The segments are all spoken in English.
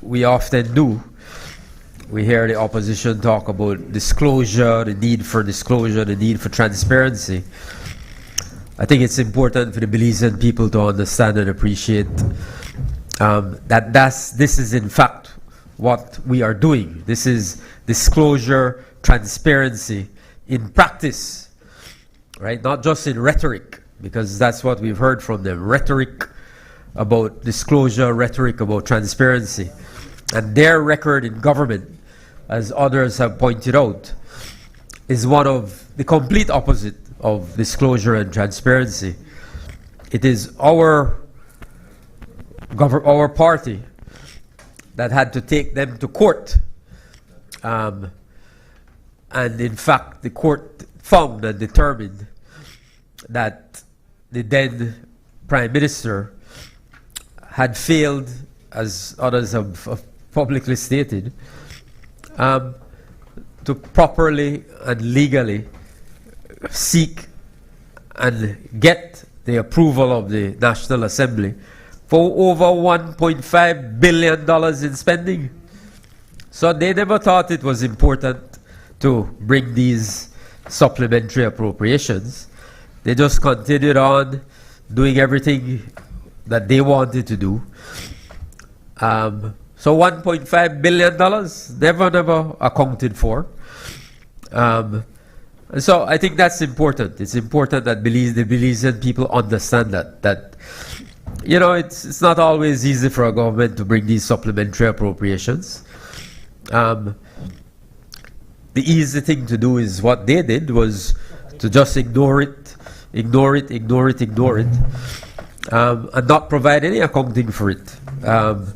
we often do, we hear the opposition talk about disclosure, the need for disclosure, the need for transparency. I think it's important for the Belizean people to understand and appreciate that this is in fact what we are doing. This is disclosure, transparency in practice, right? Not just in rhetoric, because that's what we've heard from them. Rhetoric about disclosure, rhetoric about transparency. And their record in government, as others have pointed out, is one of the complete opposite of disclosure and transparency. It is our party that had to take them to court. And in fact, the court found and determined that the then Prime Minister had failed, as others have publicly stated, to properly and legally seek and get the approval of the National Assembly for over $1.5 billion in spending. So they never thought it was important to bring these supplementary appropriations. They just continued on doing everything that they wanted to do. So $1.5 billion never accounted for. And so I think that's important. It's important that the Belizean people understand that you know, it's not always easy for a government to bring these supplementary appropriations. The easy thing to do is what they did, was to just ignore it, and not provide any accounting for it. And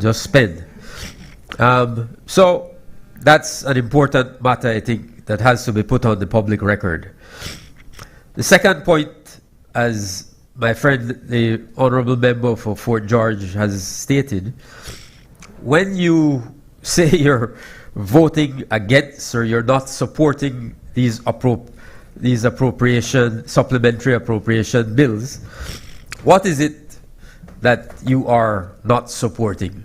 just spend. So that's an important matter, I think, that has to be put on the public record. The second point, as my friend, the honorable member for Fort George, has stated, when you say you're voting against or you're not supporting these supplementary appropriation bills, what is it that you are not supporting,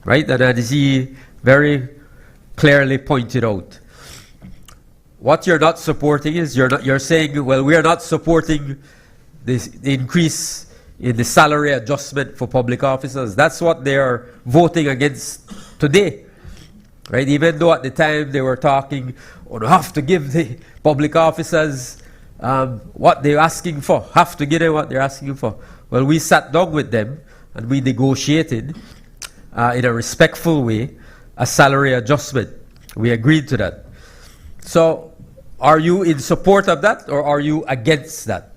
right? And as he very clearly pointed out, what you're not supporting is you're saying, well, we are not supporting the increase in the salary adjustment for public officers. That's what they are voting against today, right? Even though at the time they were talking, we have to give the public officers what they're asking for, have to give them what they're asking for. Well, we sat down with them and we negotiated in a respectful way a salary adjustment. We agreed to that. So are you in support of that or are you against that?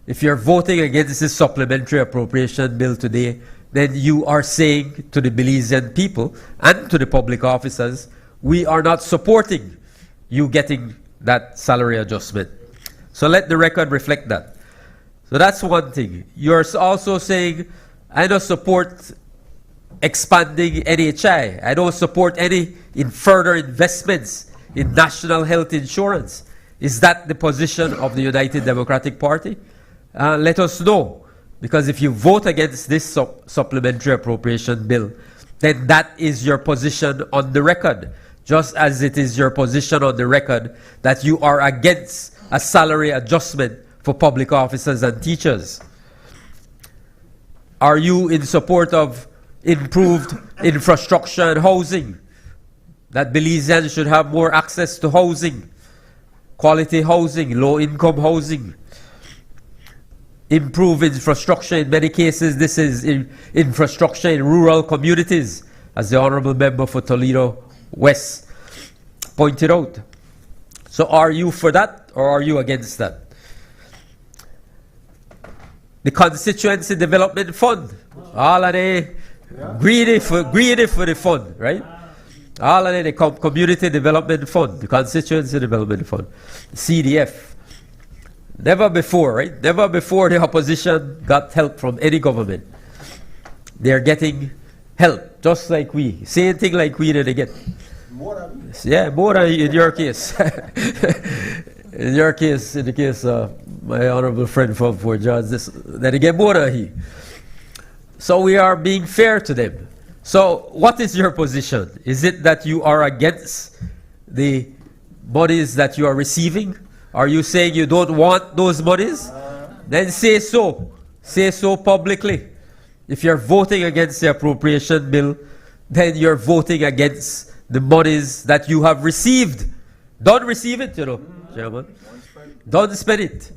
If you're voting against this supplementary appropriation bill today, then you are saying to the Belizean people and to the public officers, we are not supporting you getting that salary adjustment. So let the record reflect that. So that's one thing. You're also saying, I don't support expanding NHI. I don't support any further investments in national health insurance. Is that the position of the United Democratic Party? Let us know. Because if you vote against this supplementary appropriation bill, then that is your position on the record. Just as it is your position on the record that you are against a salary adjustment for public officers and teachers. Are you in support of improved infrastructure and housing? That Belizeans should have more access to housing, quality housing, low-income housing. Improve infrastructure. In many cases, this is infrastructure in rural communities, as the honorable member for Toledo West pointed out. So are you for that or are you against that? The Constituency Development Fund, all of they greedy for the fund, right? All of the Community Development Fund, the Constituency Development Fund, CDF. Never before, right? Never before the opposition got help from any government. They're getting help, just like we. Same thing like we did again. More in your case. In your case, in the case of my honorable friend from Fort George, then again more than he. So we are being fair to them. So what is your position? Is it that you are against the monies that you are receiving? Are you saying you don't want those monies? Then say so. Say so publicly. If you're voting against the appropriation bill, then you're voting against the monies that you have received. Don't receive it, Chairman. Don't spend it.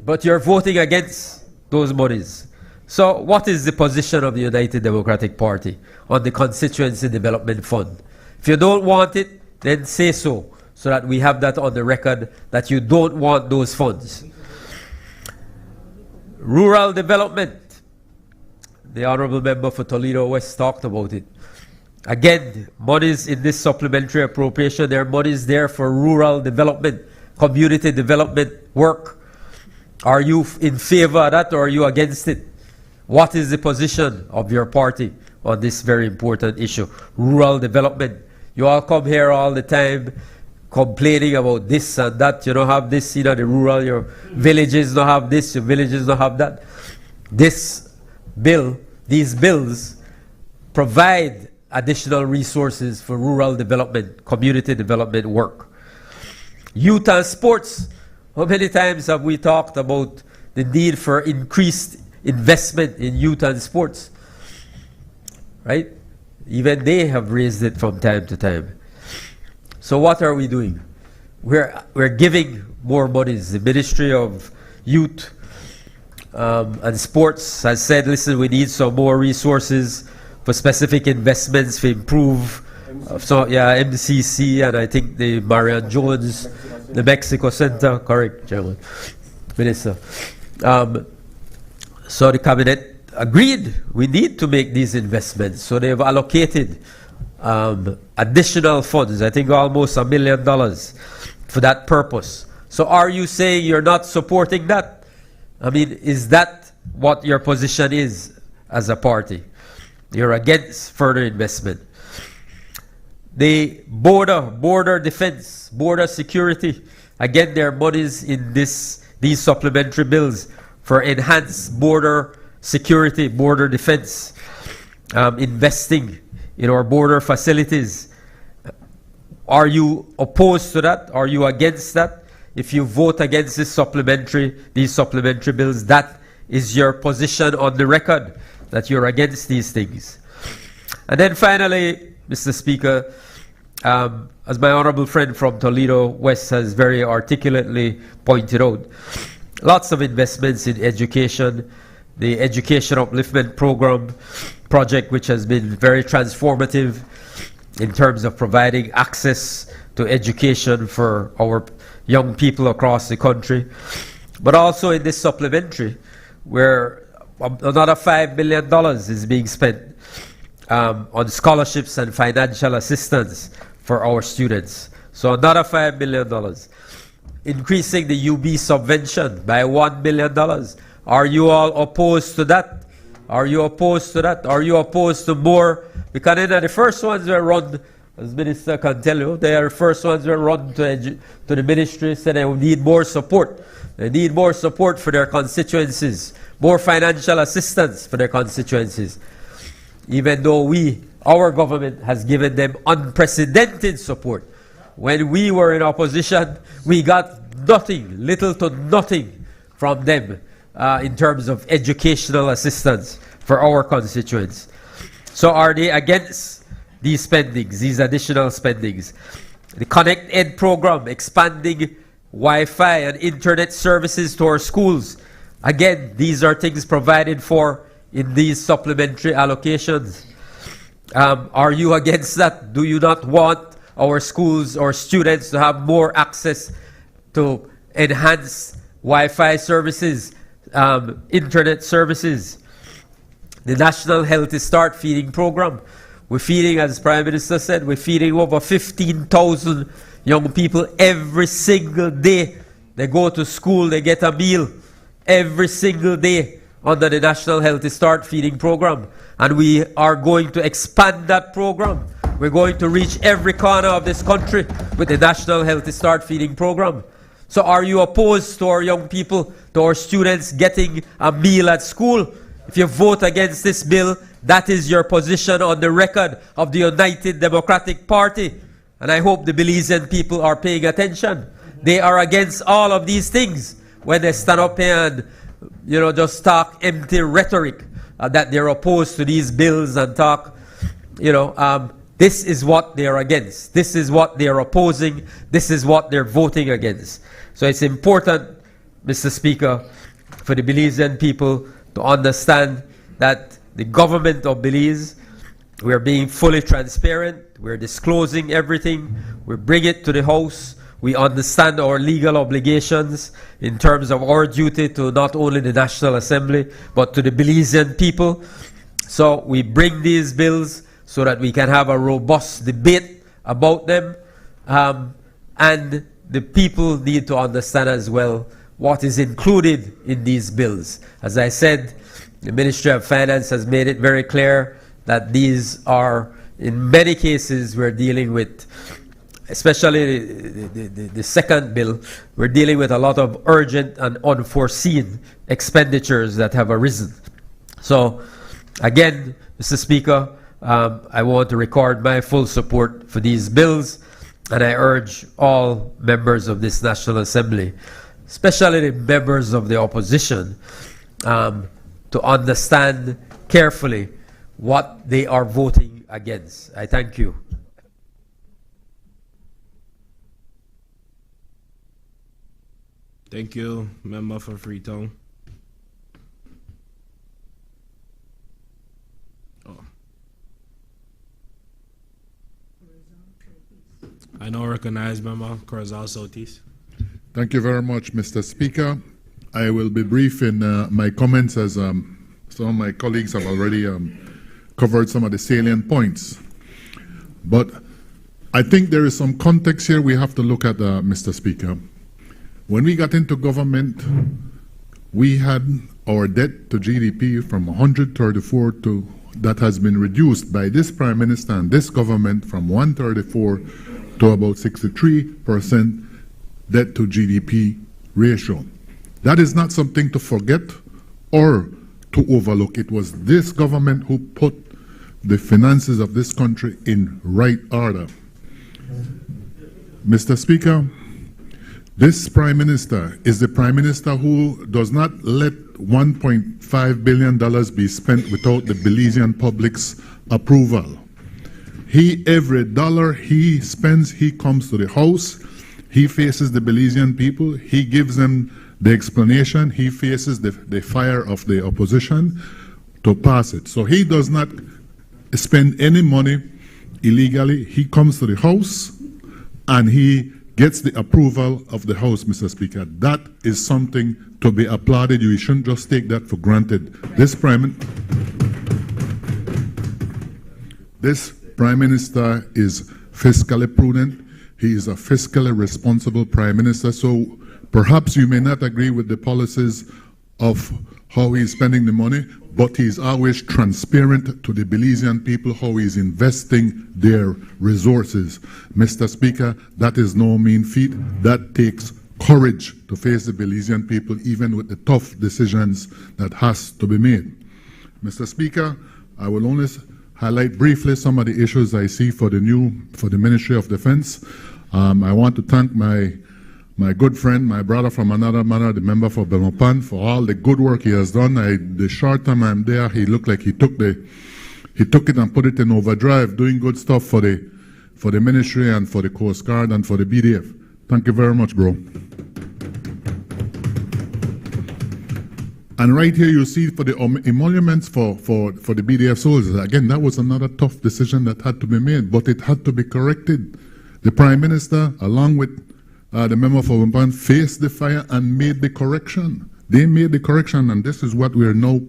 But you're voting against those monies. So what is the position of the United Democratic Party on the Constituency Development Fund? If you don't want it, then say so that we have that on the record that you don't want those funds. Rural development. The Honorable Member for Toledo West talked about it. Again, monies in this supplementary appropriation, there are monies there for rural development, community development work. Are you in favor of that or are you against it? What is the position of your party on this very important issue? Rural development. You all come here all the time complaining about this and that. You don't have this, the rural, your villages don't have this, your villages don't have that. This bill, these bills provide additional resources for rural development, community development work. Youth and sports. How many times have we talked about the need for increased investment in youth and sports? Right? Even they have raised it from time to time. So what are we doing? We're giving more monies. The Ministry of Youth and Sports has said, listen, we need some more resources for specific investments to improve. MCC and I think the Marian Jones, the Mexico Center, correct, Chairman, Minister. So the cabinet agreed we need to make these investments. So they've allocated additional funds, I think almost $1 million for that purpose. So are you saying you're not supporting that? I mean, is that what your position is as a party? You're against further investment. The border defense, border security, again, there are monies in these supplementary bills for enhanced border security, border defense, investing in our border facilities. Are you opposed to that? Are you against that? If you vote against these supplementary bills, that is your position on the record, that you're against these things. And then finally, Mr. Speaker, as my honorable friend from Toledo West has very articulately pointed out, lots of investments in education, the Education Upliftment Program project, which has been very transformative in terms of providing access to education for our young people across the country. But also in this supplementary, where another $5 million is being spent on scholarships and financial assistance for our students. So another $5 million. Increasing the UB subvention by $1 million. Are you all opposed to that? Are you opposed to that? Are you opposed to more? Because the first ones were run, as Minister can tell you, they are the first ones were run to the ministry, said they need more support. They need more support for their constituencies, more financial assistance for their constituencies. Even though our government has given them unprecedented support. When we were in opposition, we got nothing, little to nothing from them in terms of educational assistance for our constituents. So are they against these spendings, these additional spendings? The Connect Ed program, expanding Wi-Fi and internet services to our schools. Again, these are things provided for in these supplementary allocations. Are you against that? Do you not want our schools or students to have more access to enhanced Wi-Fi services, internet services? The National Healthy Start feeding program. We're feeding, as Prime Minister said, we're feeding over 15,000 young people every single day. They go to school, they get a meal every single day under the National Healthy Start feeding program. And we are going to expand that program. We're going to reach every corner of this country with the National Healthy Start feeding program. So are you opposed to our young people, to our students getting a meal at school? If you vote against this bill, That is your position on the record of the United Democratic Party. And I hope the Belizean people are paying attention. They are against all of these things when they stand up here and, just talk empty rhetoric that they're opposed to these bills and talk, this is what they're against. This is what they're opposing. This is what they're voting against. So it's important, Mr. Speaker, for the Belizean people to understand that the government of Belize, we're being fully transparent. We're disclosing everything. We bring it to the House. We understand our legal obligations in terms of our duty to not only the National Assembly, but to the Belizean people. So we bring these bills so that we can have a robust debate about them. And the people need to understand as well what is included in these bills. As I said, the Ministry of Finance has made it very clear that these are, in many cases, we're dealing with, especially the second bill, we're dealing with a lot of urgent and unforeseen expenditures that have arisen. So, again, Mr. Speaker, I want to record my full support for these bills, and I urge all members of this National Assembly, especially the members of the opposition, to understand carefully what they are voting against. I thank you. Thank you, Member for Freetown. I now recognize Member Corozal Southeast. Thank you very much, Mr. Speaker. I will be brief in my comments as some of my colleagues have already covered some of the salient points. But I think there is some context here we have to look at, Mr. Speaker. When we got into government, we had our debt to GDP from 134 to, that has been reduced by this Prime Minister and this government from 134 to about 63% debt to GDP ratio. That is not something to forget or to overlook. It was this government who put the finances of this country in right order. Mr. Speaker, this Prime Minister is the Prime Minister who does not let $1.5 billion be spent without the Belizean public's approval. Every dollar he spends, he comes to the House, he faces the Belizean people, he gives them the explanation, he faces the fire of the opposition to pass it. So he does not spend any money illegally. He comes to the House and he gets the approval of the House, Mr. Speaker. That is something to be applauded. You shouldn't just take that for granted. This Prime Minister is fiscally prudent. He is a fiscally responsible Prime Minister. So perhaps you may not agree with the policies of how he's spending the money, but he's always transparent to the Belizean people how he's investing their resources. Mr. Speaker, that is no mean feat. That takes courage to face the Belizean people, even with the tough decisions that has to be made. Mr. Speaker, I will only highlight briefly some of the issues I see for the Ministry of Defense. I want to thank my good friend, my brother from another mother, the member for Belmopan, for all the good work he has done. The short time I'm there, he looked like he took it and put it in overdrive, doing good stuff for the ministry and for the Coast Guard and for the BDF. Thank you very much, bro. And right here you see for the emoluments for the BDF soldiers, again, that was another tough decision that had to be made, but it had to be corrected. The Prime Minister, along with the member for Wimpan, faced the fire and made the correction. They made the correction, and this is what we are now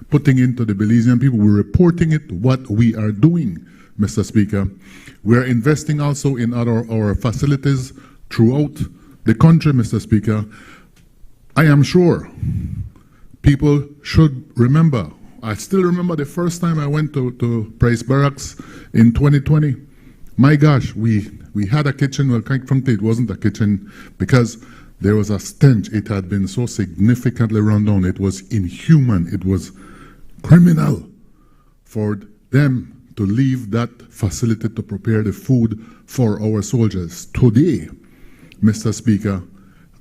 putting into the Belizean people. We're reporting it, what we are doing, Mr. Speaker. We're investing also in our facilities throughout the country, Mr. Speaker. I am sure people should remember. I still remember the first time I went to Price Barracks in 2020. My gosh, we had a kitchen. Well, quite frankly, it wasn't a kitchen because there was a stench. It had been so significantly run down. It was inhuman. It was criminal for them to leave that facility to prepare the food for our soldiers. Today, Mr. Speaker,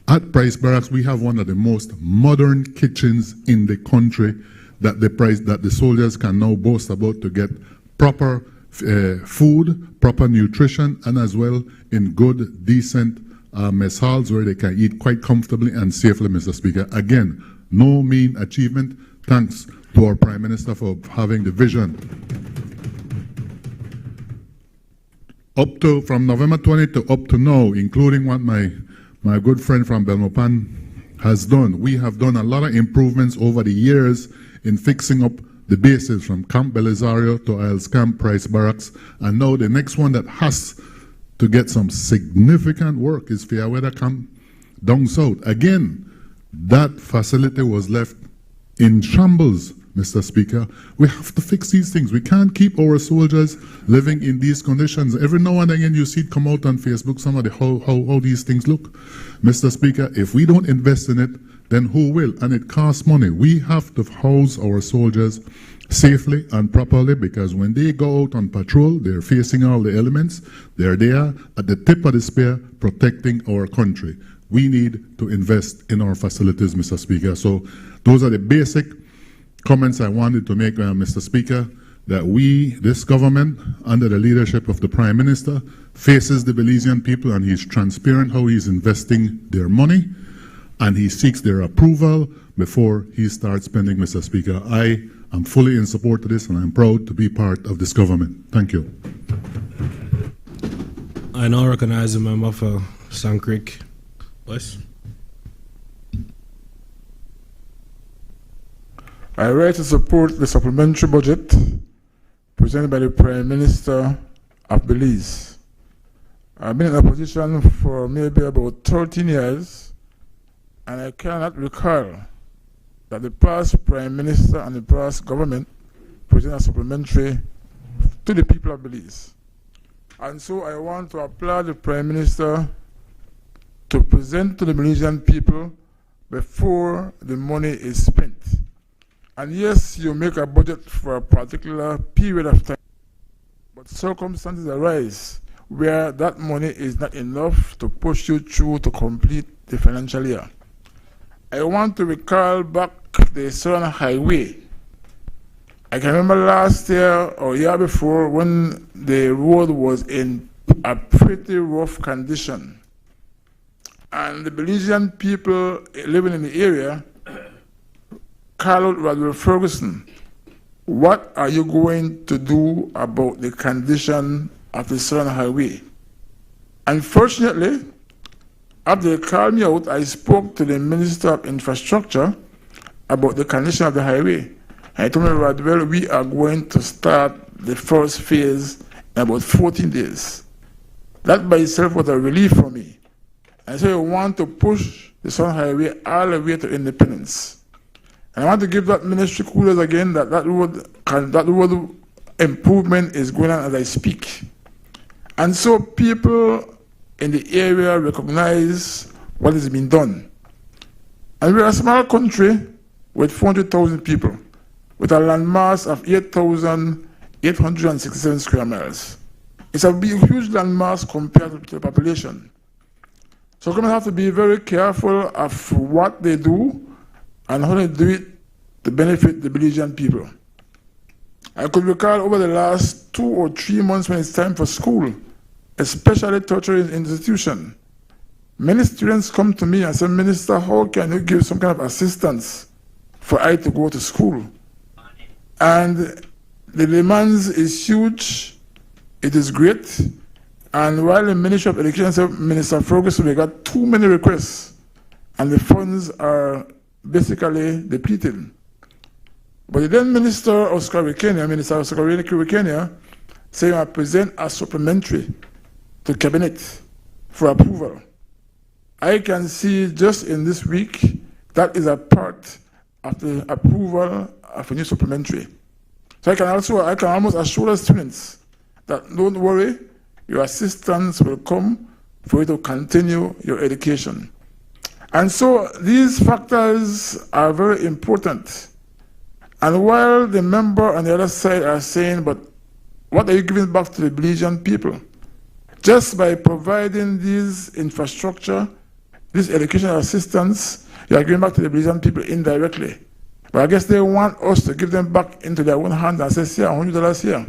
at Price Barracks, we have one of the most modern kitchens in the country that the soldiers can now boast about to get proper food, proper nutrition, and as well in good, decent mess halls where they can eat quite comfortably and safely, Mr. Speaker. Again, no mean achievement. Thanks to our Prime Minister for having the vision. From November 20 to up to now, including what my good friend from Belmopan has done, we have done a lot of improvements over the years in fixing up the bases from Camp Belisario to Isles Camp, Price Barracks, and now the next one that has to get some significant work is Fairweather Camp down south. Again, that facility was left in shambles, Mr. Speaker. We have to fix these things. We can't keep our soldiers living in these conditions. Every now and again you see it come out on Facebook, some of the how these things look. Mr. Speaker, if we don't invest in it, then who will? And it costs money. We have to house our soldiers safely and properly, because when they go out on patrol, they're facing all the elements. They're there at the tip of the spear protecting our country. We need to invest in our facilities, Mr. Speaker. So those are the basic comments I wanted to make, Mr. Speaker, that this government, under the leadership of the Prime Minister, faces the Belizean people, and he's transparent how he's investing their money, and he seeks their approval before he starts spending, Mr. Speaker. I am fully in support of this, and I'm proud to be part of this government. Thank you. I now recognize the member for Sand Creek West. I rise to support the supplementary budget presented by the Prime Minister of Belize. I've been in opposition for maybe about 13 years, and I cannot recall that the past Prime Minister and the past government presented a supplementary to the people of Belize. And so I want to applaud the Prime Minister to present to the Belizean people before the money is spent. And yes, you make a budget for a particular period of time, but circumstances arise where that money is not enough to push you through to complete the financial year. I want to recall back the Southern Highway. I can remember last year or year before when the road was in a pretty rough condition. And the Belizean people living in the area called Rodwell Ferguson, what are you going to do about the condition of the Southern Highway? Unfortunately, after they called me out, I spoke to the Minister of Infrastructure about the condition of the highway. And he told me, Rodwell, we are going to start the first phase in about 14 days. That by itself was a relief for me. And so we want to push the Southern Highway all the way to Independence. And I want to give that ministry kudos again that road improvement is going on as I speak. And so people in the area recognize what has been done. And we're a small country with 400,000 people, with a landmass of 8,867 square miles. It's a huge landmass compared to the population. So government have to be very careful of what they do and how they do it to benefit the Belizean people. I could recall over the last 2 or 3 months when it's time for school, especially tertiary institution, many students come to me and say, Minister, how can you give some kind of assistance for I to go to school? And the demands is huge, it is great, and while the Ministry of Education said, Minister Ferguson, we got too many requests, and the funds are basically depleted. But the then Minister Oscar Wikenya, Minister Oscar Wikenya, saying I present a supplementary to Cabinet for approval. I can see just in this week that is a part of the approval of a new supplementary. So I can almost assure the students that don't worry, your assistance will come for you to continue your education. And so these factors are very important. And while the member on the other side are saying, but what are you giving back to the Belizean people? Just by providing this infrastructure, this educational assistance, you are giving back to the Belizean people indirectly. But I guess they want us to give them back into their own hands and say, here, $100 here.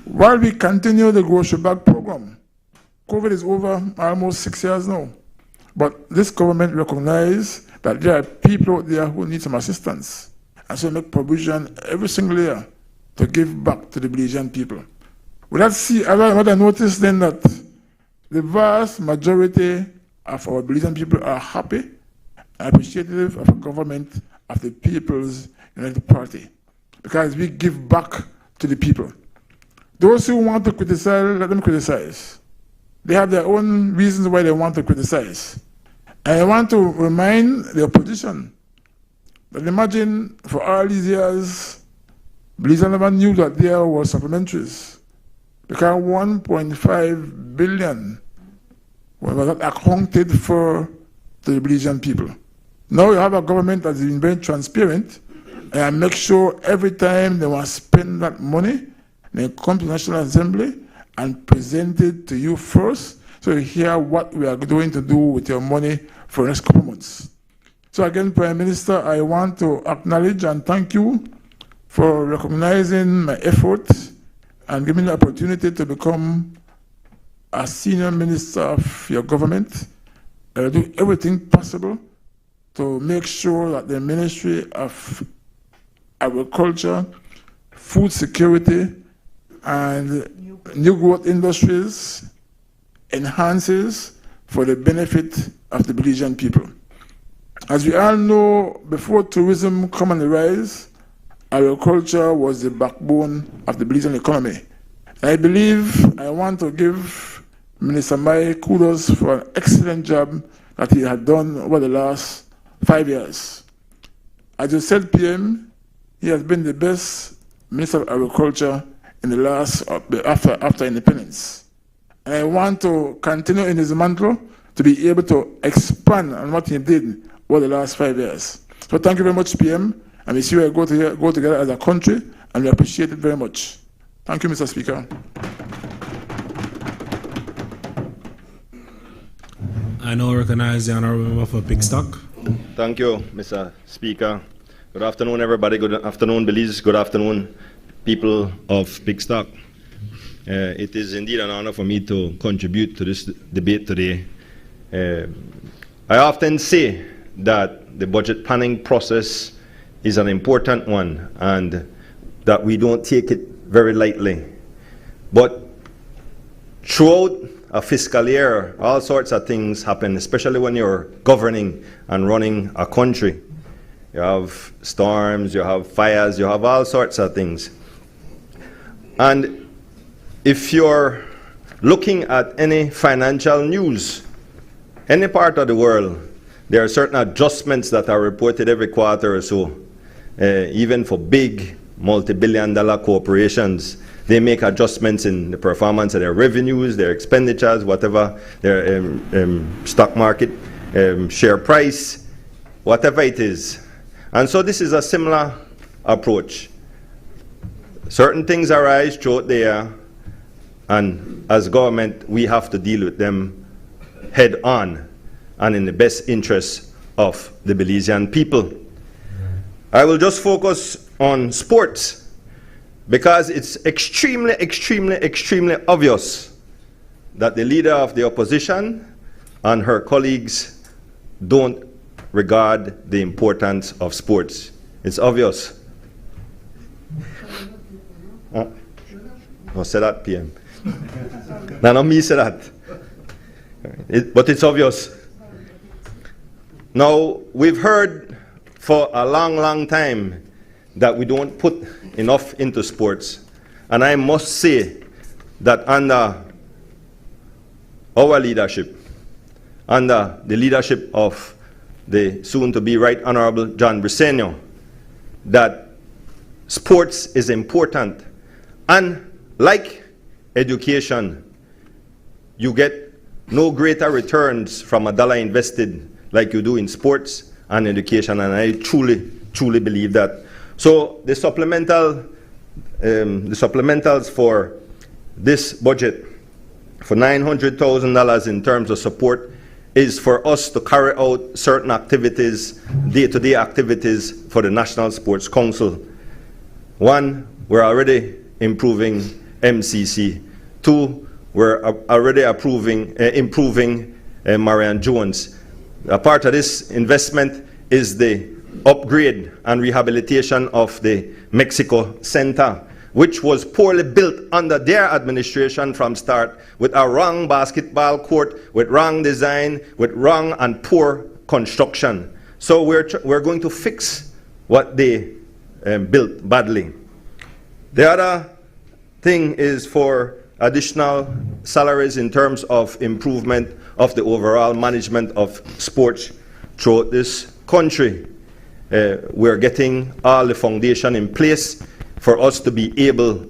While we continue the grocery bag program, COVID is over almost 6 years now. But this government recognizes that there are people out there who need some assistance. And so make provision every single year to give back to the Belizean people. What I noticed then that the vast majority of our Belizean people are happy and appreciative of a government of the People's United Party, because we give back to the people. Those who want to criticize, let them criticize. They have their own reasons why they want to criticize. And I want to remind the opposition that imagine for all these years, Belize never knew that there were supplementaries, because 1.5 billion was not accounted for to the Belizean people. Now you have a government that has been very transparent and make sure every time they want to spend that money, they come to the National Assembly and present it to you first, so you hear what we are going to do with your money for the next couple of months. So again, Prime Minister, I want to acknowledge and thank you for recognizing my effort and giving me the opportunity to become a senior minister of your government. I will do everything possible to make sure that the Ministry of Agriculture, Food Security, and New Growth Industries enhances for the benefit of the Belizean people. As we all know, before tourism came on the rise, agriculture was the backbone of the Belizean economy. I believe I want to give Minister Mai kudos for an excellent job that he had done over the last 5 years. As you said, PM, he has been the best Minister of Agriculture in the last, after independence. And I want to continue in his mantle to be able to expand on what he did over the last 5 years. So thank you very much, PM. And we see we go together as a country, and we appreciate it very much. Thank you, Mr. Speaker. I now recognize the Honourable Member for Pigstock. Thank you, Mr. Speaker. Good afternoon, everybody. Good afternoon, Belize. Good afternoon, people of Pigstock. It is indeed an honor for me to contribute to this debate today. I often say that the budget planning process is an important one and that we don't take it very lightly. But throughout a fiscal year, all sorts of things happen, especially when you're governing and running a country. You have storms, you have fires, you have all sorts of things. And if you're looking at any financial news, any part of the world, there are certain adjustments that are reported every quarter or so. Even for big multi-billion-dollar corporations, they make adjustments in the performance of their revenues, their expenditures, whatever, their stock market, share price, whatever it is. And so this is a similar approach. Certain things arise throughout the year, and as government, we have to deal with them head on and in the best interest of the Belizean people. I will just focus on sports because it's extremely, extremely, extremely obvious that the leader of the opposition and her colleagues don't regard the importance of sports. It's obvious. No, say that, PM. No, not me say that. But it's obvious. Now, we've heard for a long, long time that we don't put enough into sports. And I must say that under our leadership, under the leadership of the soon-to-be Right Honorable John Briceño, that sports is important. And like education, you get no greater returns from a dollar invested like you do in sports and education, and I truly, truly believe that. So the supplementals for this budget for $900,000 in terms of support is for us to carry out certain activities, day-to-day activities for the National Sports Council. One, we're already improving MCC. Two, we're already improving Marian Jones. A part of this investment is the upgrade and rehabilitation of the Mexico Center, which was poorly built under their administration from start, with a wrong basketball court, with wrong design, with wrong and poor construction. So we're going to fix what they built badly. The other thing is for additional salaries in terms of improvement of the overall management of sports throughout this country. We're getting all the foundation in place for us to be able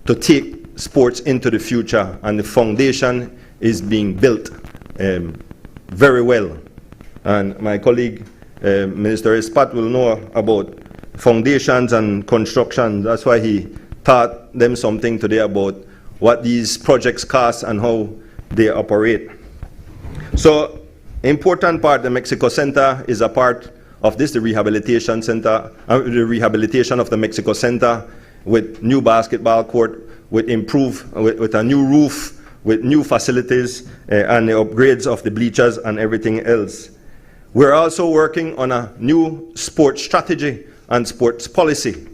to take sports into the future, and the foundation is being built very well. And my colleague, Minister Espat, will know about foundations and construction. That's why he taught them something today about what these projects cost and how they operate. So, important part, the Mexico Center is a part of this, the rehabilitation center, the rehabilitation of the Mexico Center, with new basketball court, with a new roof, with new facilities, and the upgrades of the bleachers and everything else. We're also working on a new sports strategy and sports policy.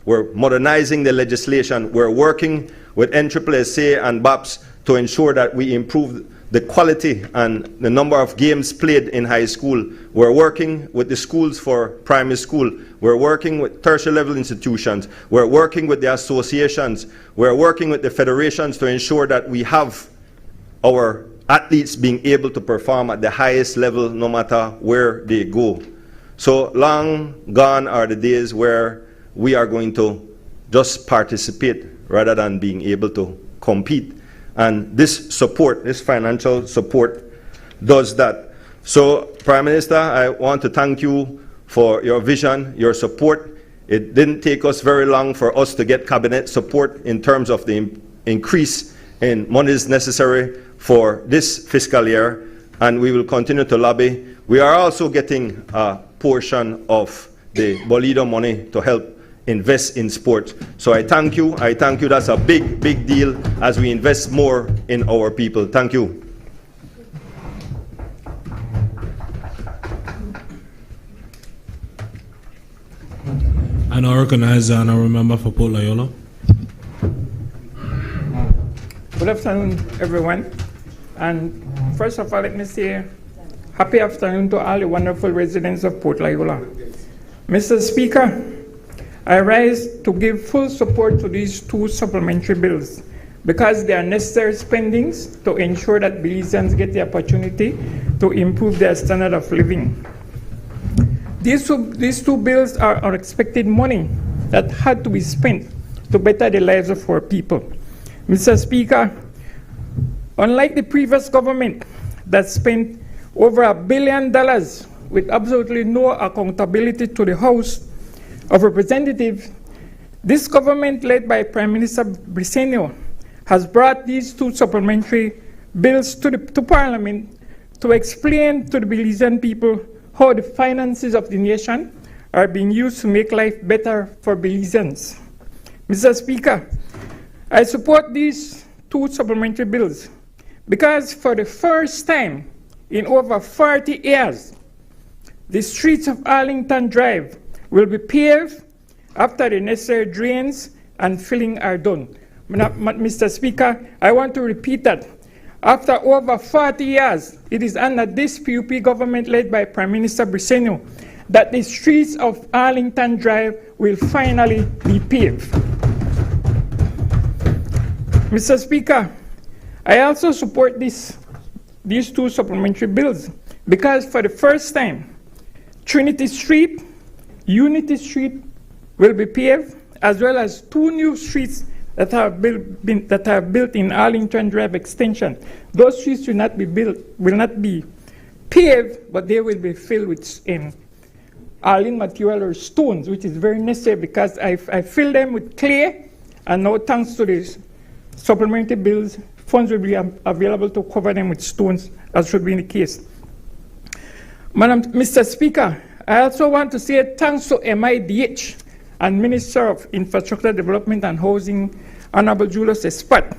We're modernizing the legislation. We're working with NSSA and BAPS to ensure that we improve the quality and the number of games played in high school. We're working with the schools for primary school. We're working with tertiary level institutions. We're working with the associations. We're working with the federations to ensure that we have our athletes being able to perform at the highest level no matter where they go. So long gone are the days where we are going to just participate rather than being able to compete. And this support, this financial support, does that. So, Prime Minister, I want to thank you for your vision, your support. It didn't take us very long for us to get cabinet support in terms of the increase in monies necessary for this fiscal year, and we will continue to lobby. We are also getting a portion of the Bolido money to help invest in sport. So I thank you. I thank you. That's a big, big deal as we invest more in our people. Thank you. I now recognize the honorable member for Port Loyola. Good afternoon, everyone. And first of all, let me say happy afternoon to all the wonderful residents of Port Loyola. Mr. Speaker, I rise to give full support to these two supplementary bills because they are necessary spendings to ensure that Belizeans get the opportunity to improve their standard of living. These two bills are unexpected money that had to be spent to better the lives of our people. Mr. Speaker, unlike the previous government that spent over $1 billion with absolutely no accountability to the House of Representatives, this government led by Prime Minister Briceño has brought these two supplementary bills to Parliament to explain to the Belizean people how the finances of the nation are being used to make life better for Belizeans. Mr. Speaker, I support these two supplementary bills because for the first time in over 40 years, the streets of Arlington Drive will be paved after the necessary drains and filling are done. Mr. Speaker, I want to repeat that. After over 40 years, it is under this PUP government led by Prime Minister Briceño that the streets of Arlington Drive will finally be paved. Mr. Speaker, I also support these two supplementary bills because for the first time, Trinity Street, Unity Street will be paved, as well as two new streets that have built in Arlington Drive extension. Those streets will not be paved, but they will be filled with Arlene material or stones, which is very necessary because I fill them with clay, and now thanks to this supplementary bills, funds will be available to cover them with stones, as should be in the case. Mr. Speaker, I also want to say thanks to MIDH and Minister of Infrastructure Development and Housing, Honorable Julius Espat.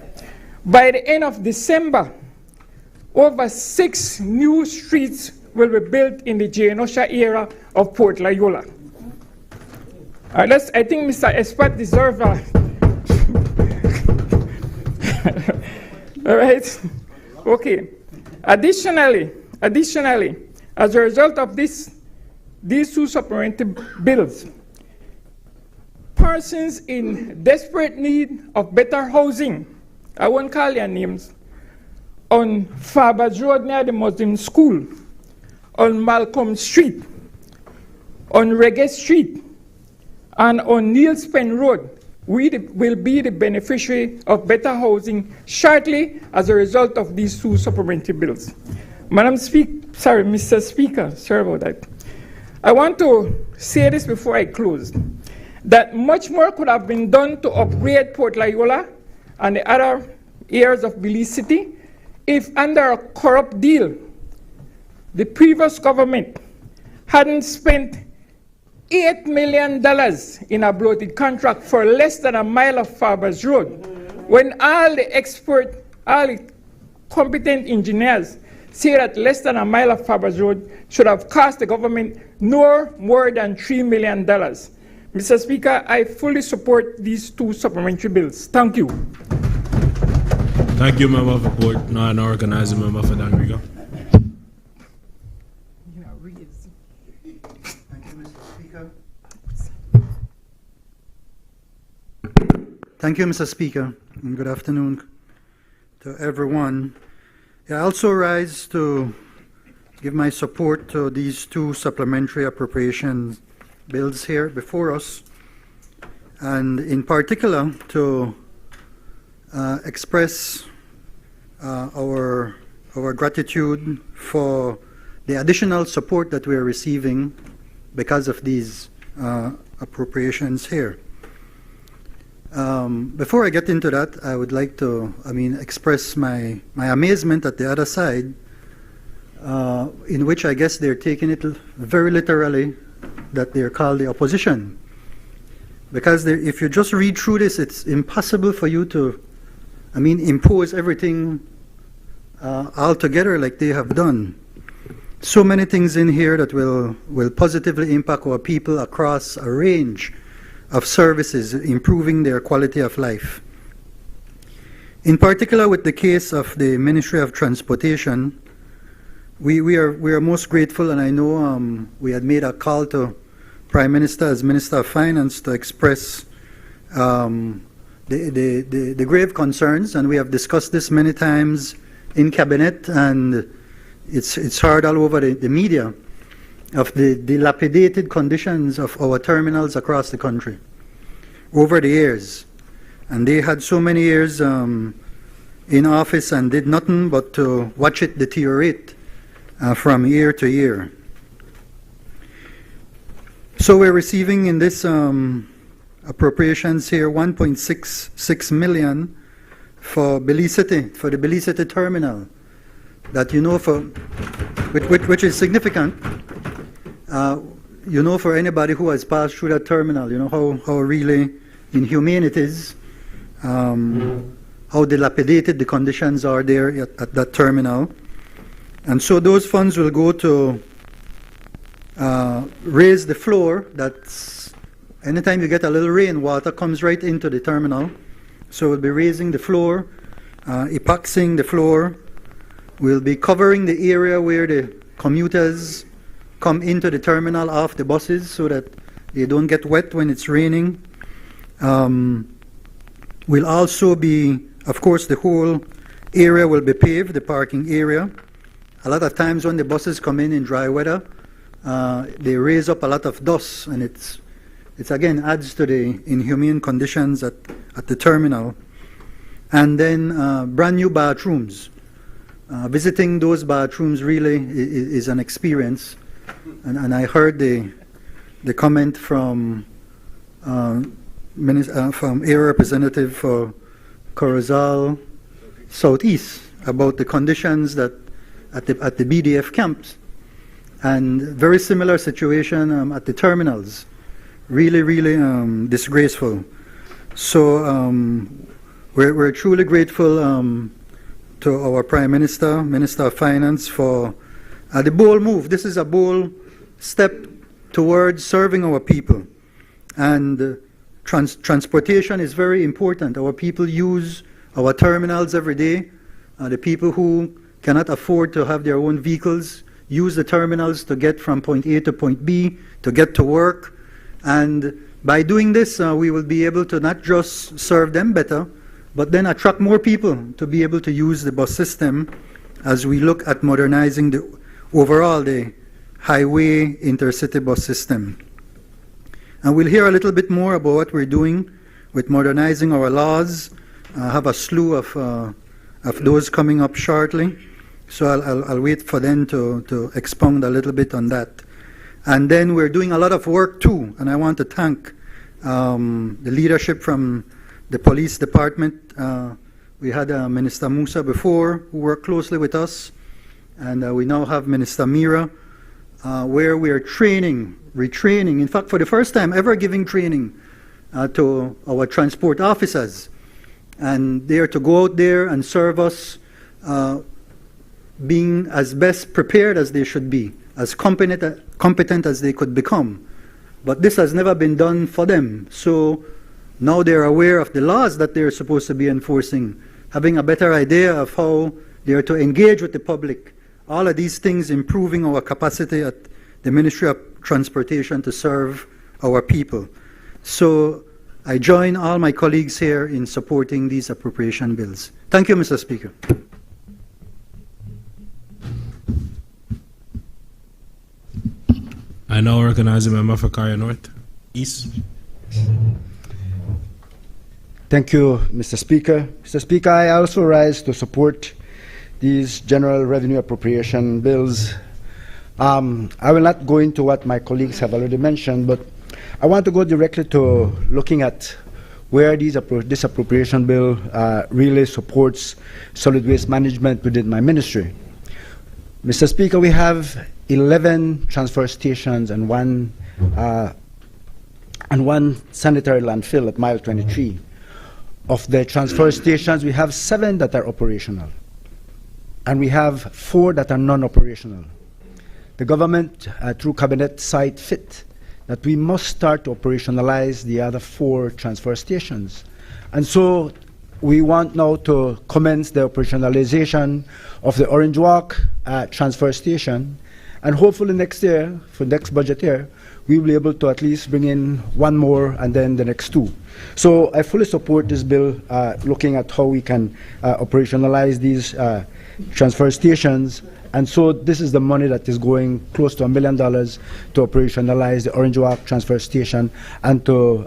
By the end of December, over 6 new streets will be built in the Genosha area of Port Loyola. I think Mr. Espat deserves a... All right? Okay. Additionally, as a result of these 2 supplementary bills, persons in desperate need of better housing, I won't call their names, on Farbers Road near the Muslim school, on Malcolm Street, on Reggae Street, and on Niels Penn Road, we will be the beneficiary of better housing shortly as a result of these 2 supplementary bills. Mr. Speaker, sorry about that. I want to say this before I close, that much more could have been done to upgrade Port Loyola and the other areas of Belize City if, under a corrupt deal, the previous government hadn't spent $8 million in a bloated contract for less than a mile of Farbers Road, when all the competent engineers say that less than a mile of Farbers Road should have cost the government no more than $3 million. Mr. Speaker, I fully support these 2 supplementary bills. Thank you. Thank you, Member for Port. Now I now recognize the member for Danriga. Thank you, Mr. Speaker, and good afternoon to everyone. I also rise to give my support to these 2 supplementary appropriation bills here before us, and in particular to express our gratitude for the additional support that we are receiving because of these appropriations here. Before I get into that, I would like to, express my amazement at the other side, in which I guess they're taking it very literally that they're called the opposition. Because if you just read through this, it's impossible for you to, impose everything all together like they have done. So many things in here that will positively impact our people across a range of services, improving their quality of life. In particular, with the case of the Ministry of Transportation, we are most grateful, and I know we had made a call to Prime Minister as Minister of Finance to express the grave concerns, and we have discussed this many times in Cabinet, and it's heard all over the media, of the dilapidated conditions of our terminals across the country over the years. And they had so many years in office and did nothing but to watch it deteriorate from year to year. So we're receiving in this appropriations here 1.66 million for Belize City, for the Belize City terminal, that which is significant. For anybody who has passed through that terminal, how really inhumane it is, how dilapidated the conditions are there at that terminal. And so those funds will go to raise the floor. That's anytime you get a little rain, water comes right into the terminal. So we'll be raising the floor, epoxying the floor. We'll be covering the area where the commuters come into the terminal off the buses so that they don't get wet when it's raining. We'll also be, of course, the whole area will be paved, the parking area. A lot of times when the buses come in dry weather, they raise up a lot of dust, and it's again adds to the inhumane conditions at the terminal. And then brand new bathrooms. Visiting those bathrooms really is an experience. And I heard the the comment from from Area Representative for Corozal Southeast about the conditions that at the BDF camps, and very similar situation at the terminals. Really, really disgraceful. So we're truly grateful to our Prime Minister, Minister of Finance, for the bold move. This is a bold step towards serving our people. And transportation is very important. Our people use our terminals every day. The people who cannot afford to have their own vehicles use the terminals to get from point A to point B, to get to work. And by doing this, we will be able to not just serve them better, but then attract more people to be able to use the bus system as we look at modernizing the highway intercity bus system. And we'll hear a little bit more about what we're doing with modernizing our laws. I have a slew of those coming up shortly. So I'll wait for them to expound a little bit on that. And then we're doing a lot of work too, and I want to thank the leadership from the police department. We had Minister Musa before, who worked closely with us, and we now have Minister Mira, where we are retraining, in fact, for the first time ever giving training to our transport officers. And they are to go out there and serve us, being as best prepared as they should be, as competent as they could become. But this has never been done for them. So now they're aware of the laws that they're supposed to be enforcing, having a better idea of how they are to engage with the public. All of these things improving our capacity at the Ministry of Transportation to serve our people. So I join all my colleagues here in supporting these appropriation bills. Thank you, Mr. Speaker. I now recognize the member for Kaya North East. Thank you, Mr. Speaker. Mr. Speaker, I also rise to support these general revenue appropriation bills. I will not go into what my colleagues have already mentioned, but I want to go directly to looking at where this appropriation bill really supports solid waste management within my ministry. Mr. Speaker, we have 11 transfer stations and one sanitary landfill at mile 23. Of the transfer stations, we have 7 that are operational, and we have 4 that are non-operational. The government, through Cabinet, sight fit that we must start to operationalize the other 4 transfer stations. And so we want now to commence the operationalization of the Orange Walk transfer station, and hopefully next year, for next budget year, we will be able to at least bring in 1 more and then the next 2. So I fully support this bill looking at how we can operationalize these transfer stations. And so this is the money that is going close to $1 million to operationalize the Orange Walk transfer station and to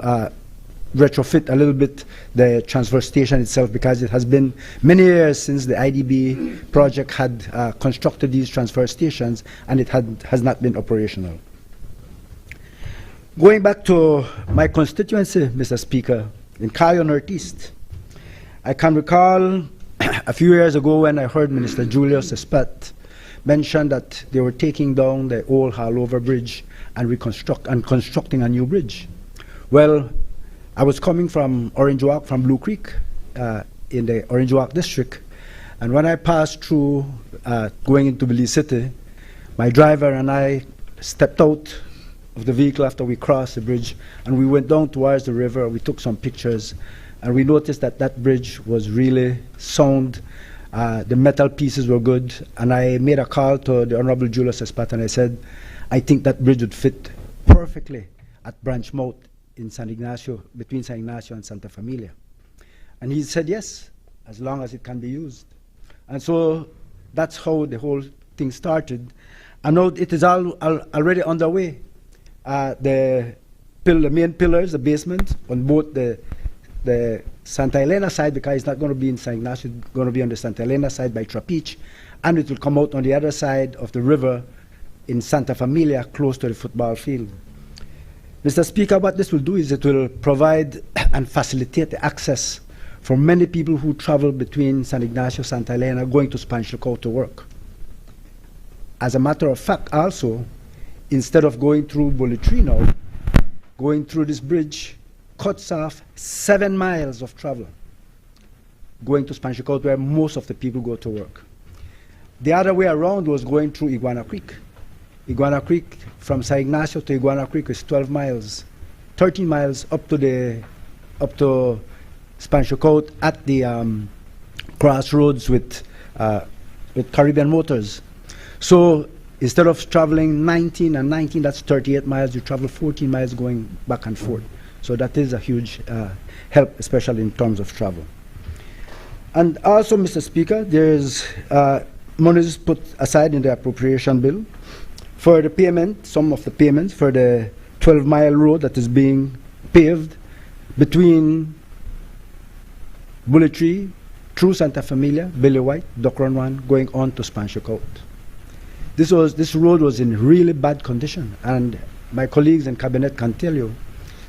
retrofit a little bit the transfer station itself, because it has been many years since the IDB project had constructed these transfer stations, and it has not been operational. Going back to my constituency, Mr. Speaker, in Cayo Northeast, I can recall a few years ago when I heard Minister Julius Espat mention that they were taking down the old Harlover Bridge and constructing a new bridge. Well, I was coming from Orange Walk, from Blue Creek, in the Orange Walk district, and when I passed through going into Belize City, my driver and I stepped out of the vehicle after we crossed the bridge, and we went down towards the river. We took some pictures, and we noticed that that bridge was really sound. The metal pieces were good, and I made a call to the Honorable Julius Espat, and I said, I think that bridge would fit perfectly at Branch Mouth in San Ignacio, between San Ignacio and Santa Familia. And he said yes, as long as it can be used. And so that's how the whole thing started. And now it is already underway. The main pillars, the basement, on both the Santa Elena side, because it's not going to be in San Ignacio, it's going to be on the Santa Elena side by Trapiche, and it will come out on the other side of the river in Santa Familia, close to the football field. Mr. Speaker, what this will do is it will provide and facilitate the access for many people who travel between San Ignacio, Santa Elena, going to Spanish Lookout to work. As a matter of fact, also, instead of going through Bullet Tree now, going through this bridge cuts off 7 miles of travel going to Spanish Lookout, where most of the people go to work. The other way around was going through Iguana Creek. Iguana Creek, from San Ignacio to Iguana Creek is 12 miles, 13 miles up to Spanish Lookout at the crossroads with Caribbean Motors. So instead of traveling 19 and 19, that's 38 miles, you travel 14 miles going back and forth. So that is a huge help, especially in terms of travel. And also, Mr. Speaker, there's monies put aside in the appropriation bill for the payment, some of the payments for the 12-mile road that is being paved between Bullet Tree, through Santa Familia, Billy White, Duck Run 1, going on to Spanish Lookout. This road was in really bad condition, and my colleagues in cabinet can tell you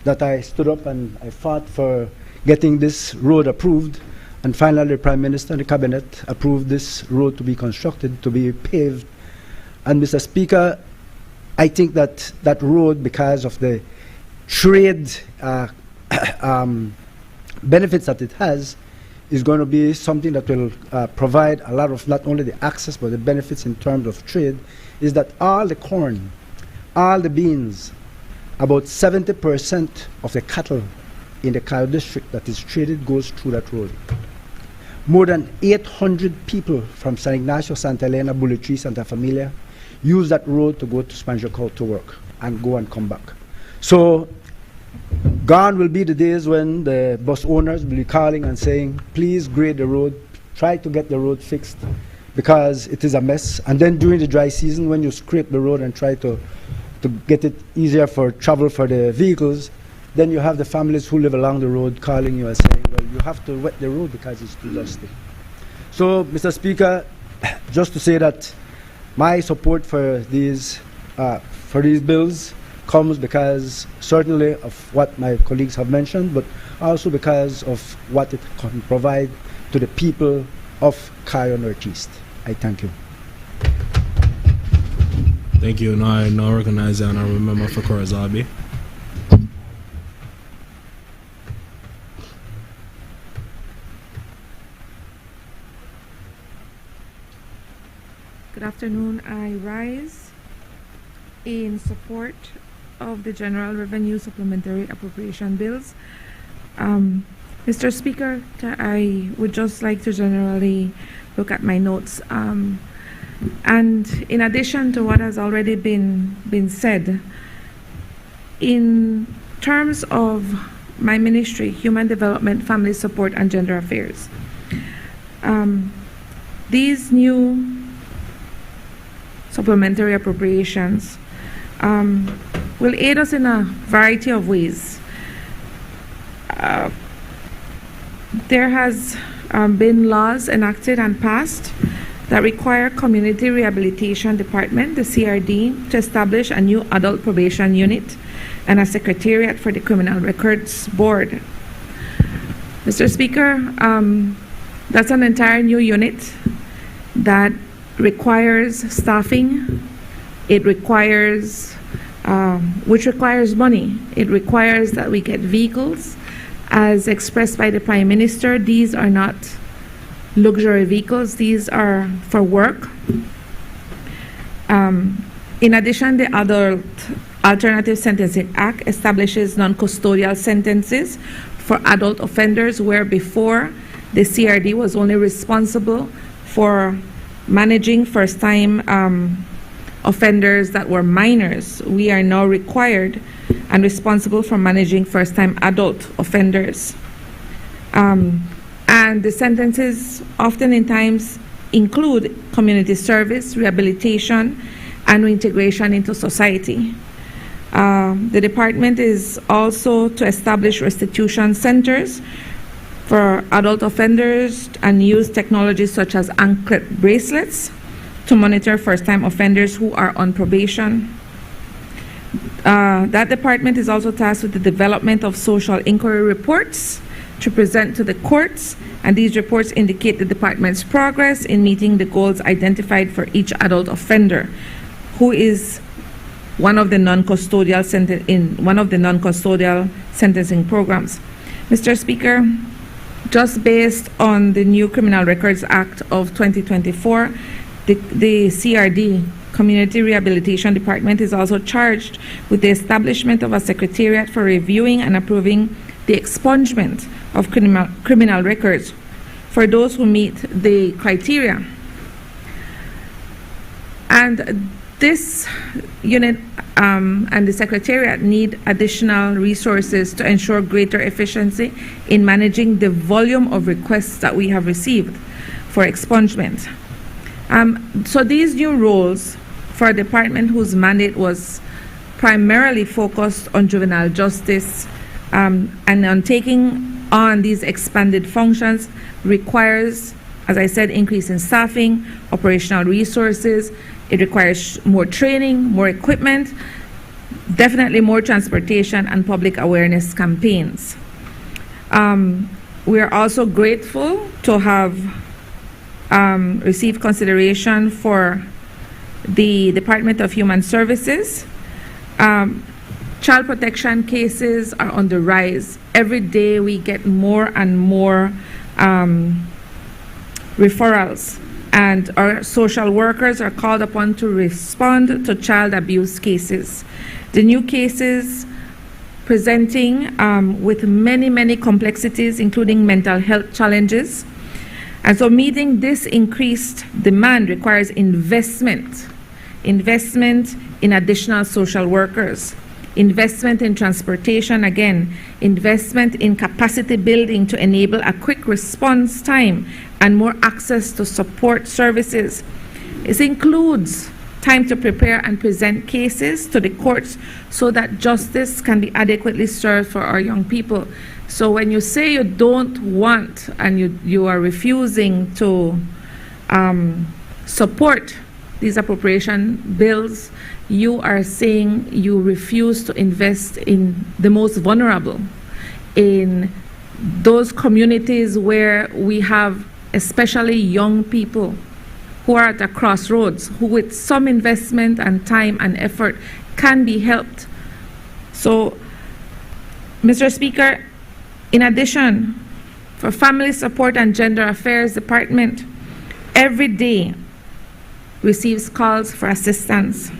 that I stood up and I fought for getting this road approved, and finally the Prime Minister and the cabinet approved this road to be constructed, to be paved. And Mr. Speaker, I think that that road, because of the trade benefits that it has, is going to be something that will provide a lot of not only the access but the benefits in terms of trade, is that all the corn, all the beans, about 70% of the cattle in the Cayo district that is traded goes through that road. More than 800 people from San Ignacio, Santa Elena, Bullet Tree, Santa Familia use that road to go to Spanish Lookout to work and go and come back. So gone will be the days when the bus owners will be calling and saying, please grade the road, try to get the road fixed, because it is a mess. And then during the dry season, when you scrape the road and try to get it easier for travel for the vehicles, then you have the families who live along the road calling you and saying, well, you have to wet the road because it's too dusty. So, Mr. Speaker, just to say that my support for these bills comes because certainly of what my colleagues have mentioned, but also because of what it can provide to the people of Cayo Northeast. I thank you. Thank you. Now I now recognize the honorable member for Korazabi. Good afternoon. I rise in support of the General Revenue Supplementary Appropriation Bills. Mr. Speaker, I would just like to generally look at my notes. And in addition to what has already been said, in terms of my ministry, Human Development, Family Support, and Gender Affairs, these new supplementary appropriations will aid us in a variety of ways. There has been laws enacted and passed that require Community Rehabilitation Department, the CRD, to establish a new adult probation unit and a secretariat for the Criminal Records Board. Mr. Speaker, that's an entire new unit that requires staffing. It requires, which requires money. It requires that we get vehicles. As expressed by the Prime Minister, these are not luxury vehicles, these are for work. In addition, the Adult Alternative Sentencing Act establishes non-custodial sentences for adult offenders, where before the CRD was only responsible for managing first-time offenders that were minors. We are now required and responsible for managing first-time adult offenders. And the sentences often in times include community service, rehabilitation, and reintegration into society. The department is also to establish restitution centers for adult offenders and use technologies such as anklet bracelets to monitor first-time offenders who are on probation. That department is also tasked with the development of social inquiry reports to present to the courts, and these reports indicate the department's progress in meeting the goals identified for each adult offender who is one of the non-custodial sentencing programs. Mr. Speaker, just based on the new Criminal Records Act of 2024, the CRD, Community Rehabilitation Department, is also charged with the establishment of a secretariat for reviewing and approving the expungement of criminal records for those who meet the criteria. And this unit and the Secretariat need additional resources to ensure greater efficiency in managing the volume of requests that we have received for expungement. So these new roles for a department whose mandate was primarily focused on juvenile justice and on taking on these expanded functions requires, as I said, increase in staffing, operational resources. It requires more training, more equipment, definitely more transportation and public awareness campaigns. We are also grateful to have received consideration for the Department of Human Services. Child protection cases are on the rise. Every day we get more and more referrals, and our social workers are called upon to respond to child abuse cases. The new cases presenting with many complexities, including mental health challenges. And so meeting this increased demand requires investment in additional social workers, investment in transportation, again, investment in capacity building to enable a quick response time and more access to support services. It includes time to prepare and present cases to the courts so that justice can be adequately served for our young people. So when you say you don't want and you are refusing to support these appropriation bills, you are saying you refuse to invest in the most vulnerable, in those communities where we have especially young people who are at a crossroads, who with some investment and time and effort can be helped. So, Mr. Speaker, in addition, for Family Support and Gender Affairs Department, every day receives calls for assistance,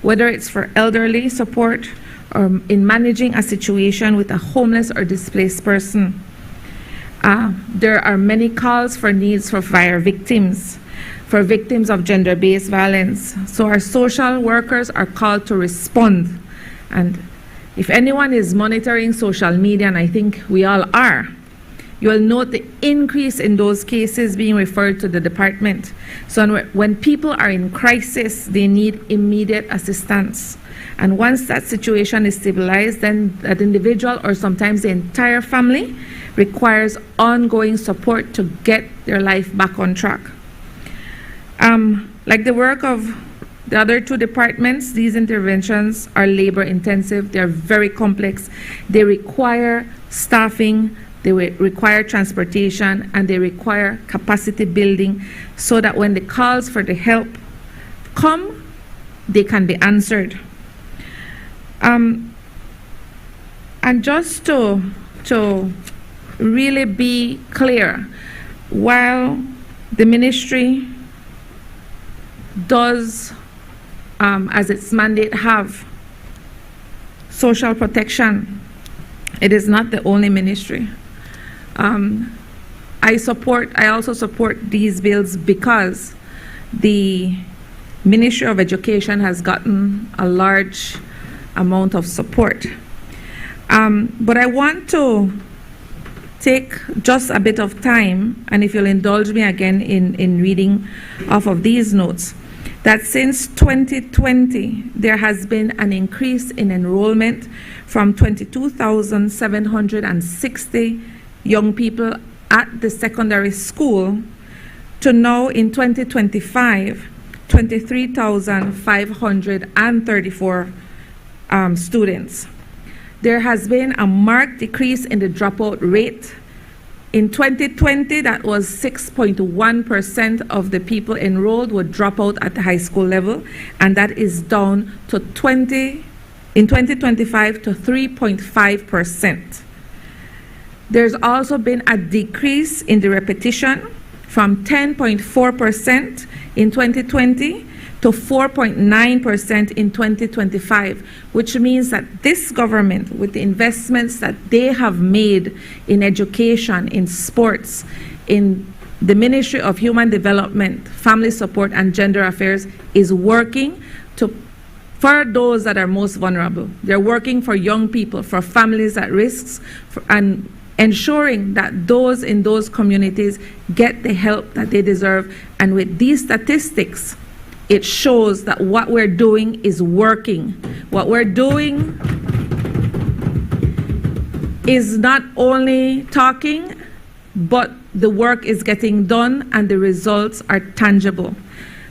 whether it's for elderly support or in managing a situation with a homeless or displaced person. There are many calls for needs for fire victims, for victims of gender-based violence. So our social workers are called to respond. And if anyone is monitoring social media, and I think we all are, you will note the increase in those cases being referred to the department. So when people are in crisis, they need immediate assistance. And once that situation is stabilized, then that individual or sometimes the entire family requires ongoing support to get their life back on track. Like the work of the other two departments, these interventions are labor intensive, they're very complex, they require staffing, they require transportation, and they require capacity building so that when the calls for the help come, they can be answered. And just to really be clear, while the ministry does, as its mandate, have social protection, it is not the only ministry. I also support these bills because the Ministry of Education has gotten a large amount of support. But I want to take just a bit of time, and if you'll indulge me again in reading off of these notes, that since 2020, there has been an increase in enrollment from 22,760 young people at the secondary school to now in 2025, 23,534 students. There has been a marked decrease in the dropout rate. In 2020, that was 6.1% of the people enrolled would drop out at the high school level, and that is down to in 2025 to 3.5%. There's also been a decrease in the repetition from 10.4% in 2020 to 4.9% in 2025, which means that this government, with the investments that they have made in education, in sports, in the Ministry of Human Development, Family Support, and Gender Affairs, is working for those that are most vulnerable. They're working for young people, for families at risk, and ensuring that those in those communities get the help that they deserve. And with these statistics, it shows that what we're doing is working. What we're doing is not only talking, but the work is getting done and the results are tangible.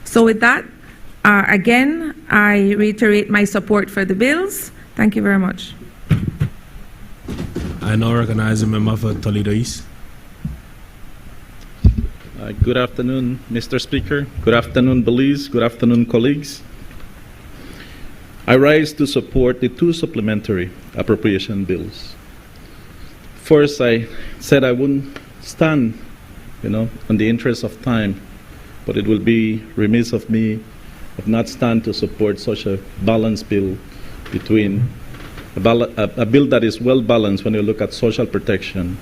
So with that, again, I reiterate my support for the bills. Thank you very much. I now recognize a member for Toledo East. Good afternoon, Mr. Speaker. Good afternoon, Belize. Good afternoon, colleagues. I rise to support the two supplementary appropriation bills. First, I said I wouldn't stand, in the interest of time, but it will be remiss of me of not stand to support such a balanced bill between a bill that is well balanced when you look at social protection,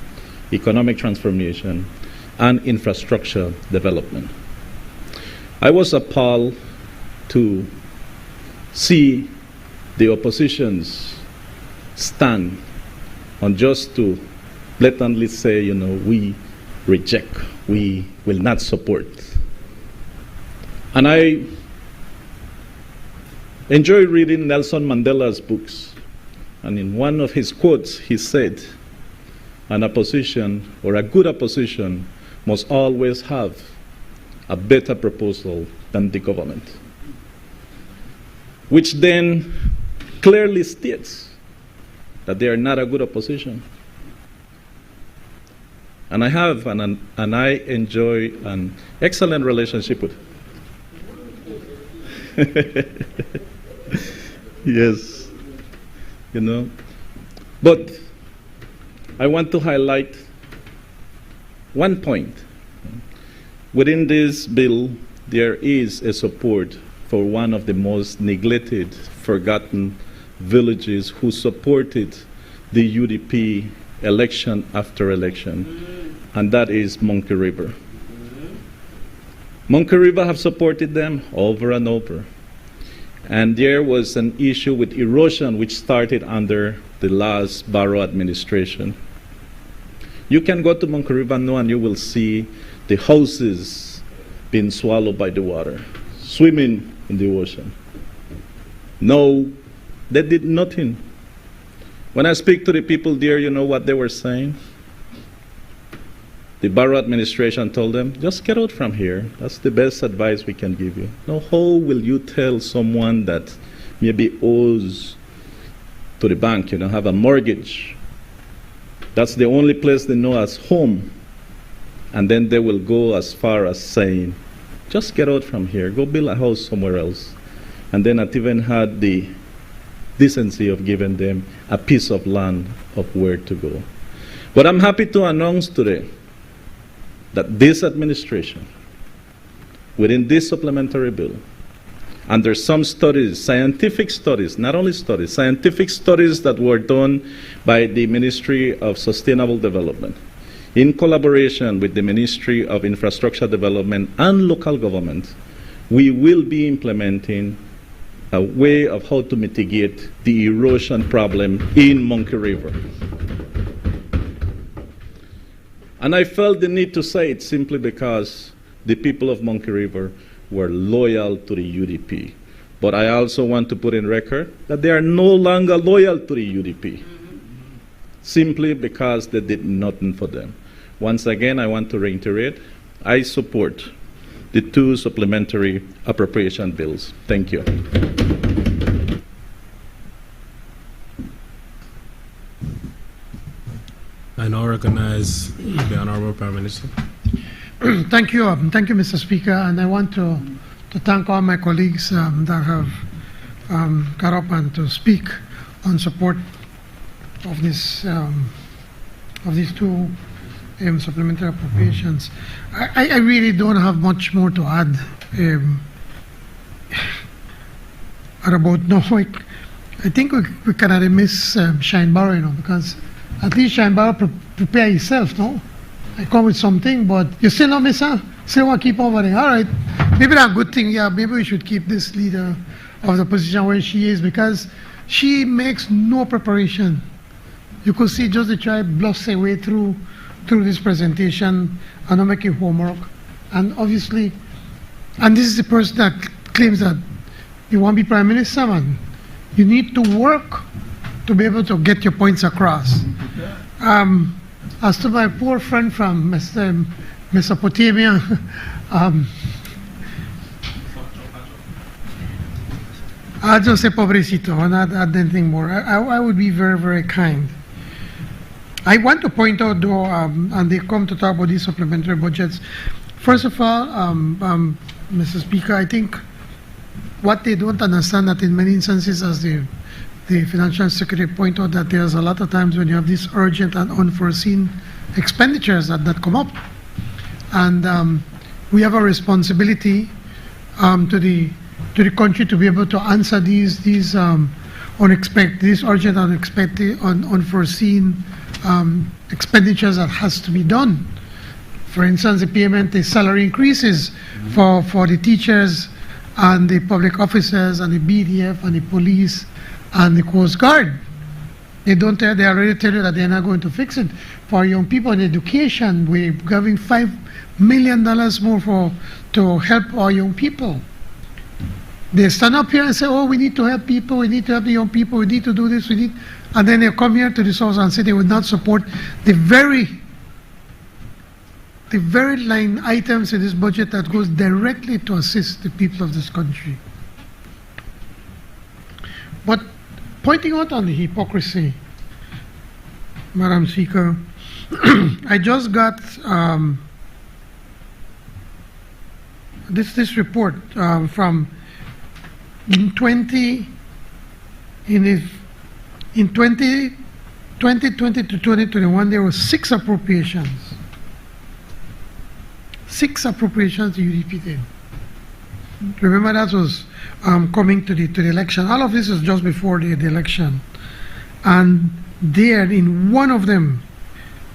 economic transformation, and infrastructure development. I was appalled to see the opposition's stand on just to blatantly say, we reject, we will not support. And I enjoy reading Nelson Mandela's books. And in one of his quotes, he said, an opposition, or a good opposition, must always have a better proposal than the government, which then clearly states that they are not a good opposition. And I have, and I enjoy an excellent relationship with. Yes, But I want to highlight one point. Within this bill, there is a support for one of the most neglected, forgotten villages who supported the UDP election after election, and that is Monkey River. Monkey River have supported them over and over. And there was an issue with erosion which started under the last Barrow administration. You can go to Monkey River now and you will see the houses being swallowed by the water, swimming in the ocean. No, they did nothing. When I speak to the people there, you know what they were saying? The Barrow administration told them, just get out from here. That's the best advice we can give you. Now, how will you tell someone that maybe owes to the bank, have a mortgage? That's the only place they know as home. And then they will go as far as saying, just get out from here, go build a house somewhere else. And then not even had the decency of giving them a piece of land of where to go. But I'm happy to announce today that this administration, within this supplementary bill, and there's some studies, scientific studies, not only studies, scientific studies that were done by the Ministry of Sustainable Development, in collaboration with the Ministry of Infrastructure Development and local government, we will be implementing a way of how to mitigate the erosion problem in Monkey River. And I felt the need to say it simply because the people of Monkey River were loyal to the UDP. But I also want to put in record that they are no longer loyal to the UDP, simply because they did nothing for them. Once again, I want to reiterate, I support the two supplementary appropriation bills. Thank you. recognize the Honorable Prime Minister. Thank you, Mr. Speaker, and I want to thank all my colleagues that have got up and to speak on support of this of these two supplementary appropriations. I really don't have much more to add about no. I think we cannot miss Shine Barrow, you know, because at least Shine Barrow prepare yourself, no? I come with something, but you still not miss her. Still want to keep over there. All right, maybe that's a good thing. Yeah, maybe we should keep this leader of the position where she is, because she makes no preparation. You could see just to try to bluff her way through this presentation and not making homework. And obviously, and this is the person that claims that you want to be Prime Minister, man. You need to work to be able to get your points across. As to my poor friend from Mesopotamia, I'll just say pobrecito, and not add anything more. I would be very, very kind. I want to point out, though, and they come to talk about these supplementary budgets. First of all, Mr. Speaker, I think what they don't understand that in many instances, as the Financial Secretary pointed out, that there's a lot of times when you have these urgent and unforeseen expenditures that come up. And we have a responsibility to the country to be able to answer these urgent, unexpected, unforeseen expenditures that has to be done. For instance, the payment, the salary increases for the teachers and the public officers and the BDF and the police and the Coast Guard. They already tell you that they're not going to fix it. For young people in education, we're giving $5 million more to help our young people. They stand up here and say, oh, we need to help people, we need to help the young people, we need to do this, and then they come here to this house and say they would not support the very line items in this budget that goes directly to assist the people of this country. But pointing out on the hypocrisy, Madam Speaker, I just got this report from in 2020 to 2021, there were 6 appropriations. 6 appropriations the UDP did. Remember, that was coming to the election. All of this is just before the election. And there, in one of them,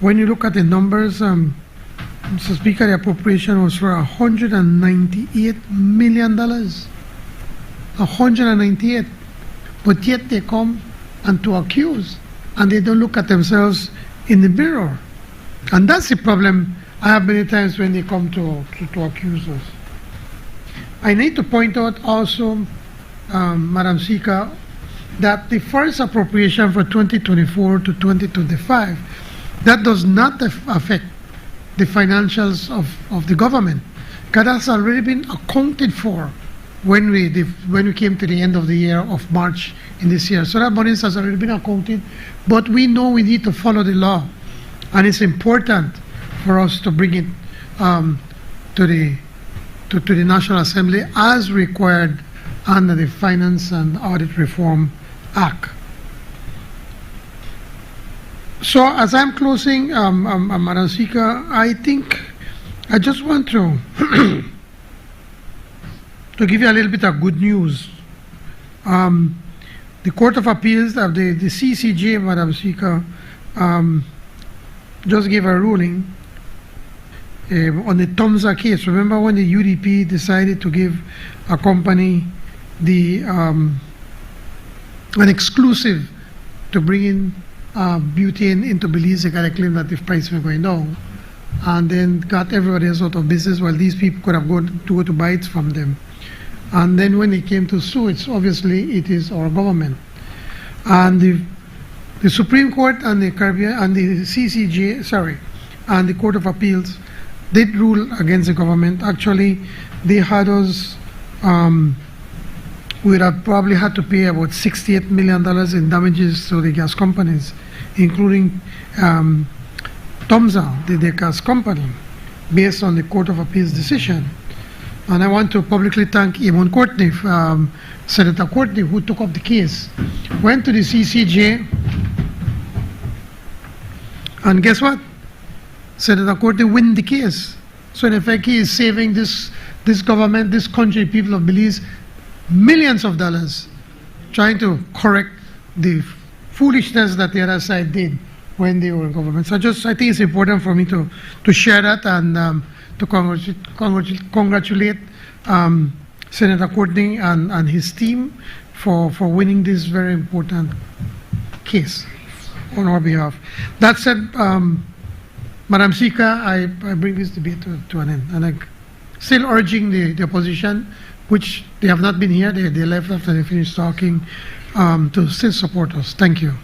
when you look at the numbers, Mr. Speaker, the appropriation was for $198 million. 198. But yet they come and to accuse, and they don't look at themselves in the mirror. And that's the problem I have many times when they come to accuse us. I need to point out also, Madam Speaker, that the first appropriation for 2024 to 2025, that does not affect the financials of the government, because that's already been accounted for when we came to the end of the year of March in this year. So that money has already been accounted, but we know we need to follow the law, and it's important for us to bring it to the National Assembly as required under the Finance and Audit Reform Act. So as I'm closing, Madam Speaker, I think I just want to to give you a little bit of good news. The Court of Appeals, the CCJ, Madam Speaker, just gave a ruling on the Tomza case. Remember when the UDP decided to give a company an exclusive to bring in butane into Belize? They got a claim that the price was going down, and then got everybody else out of business while these people could have gone to go to buy it from them. And then when it came to sue, it is our government. And the Supreme Court and the Caribbean and the CCJ, and the Court of Appeals did rule against the government. Actually, they had us, we would have probably had to pay about $68 million in damages to the gas companies, including Tomza, the Decas company, based on the Court of Appeals decision. And I want to publicly thank Eamon Courtney, Senator Courtney, who took up the case, went to the CCJ, and guess what? Senator Courtney win the case. So in effect, he is saving this government, this country, people of Belize, millions of dollars, trying to correct the foolishness that the other side did when they were in government. So I think it's important for me to share that and to congratulate Senator Courtney and his team for winning this very important case on our behalf. That said, Madam Speaker, I bring this debate to an end, and I'm still urging the opposition, which they have not been here, they left after they finished talking, to still support us. Thank you.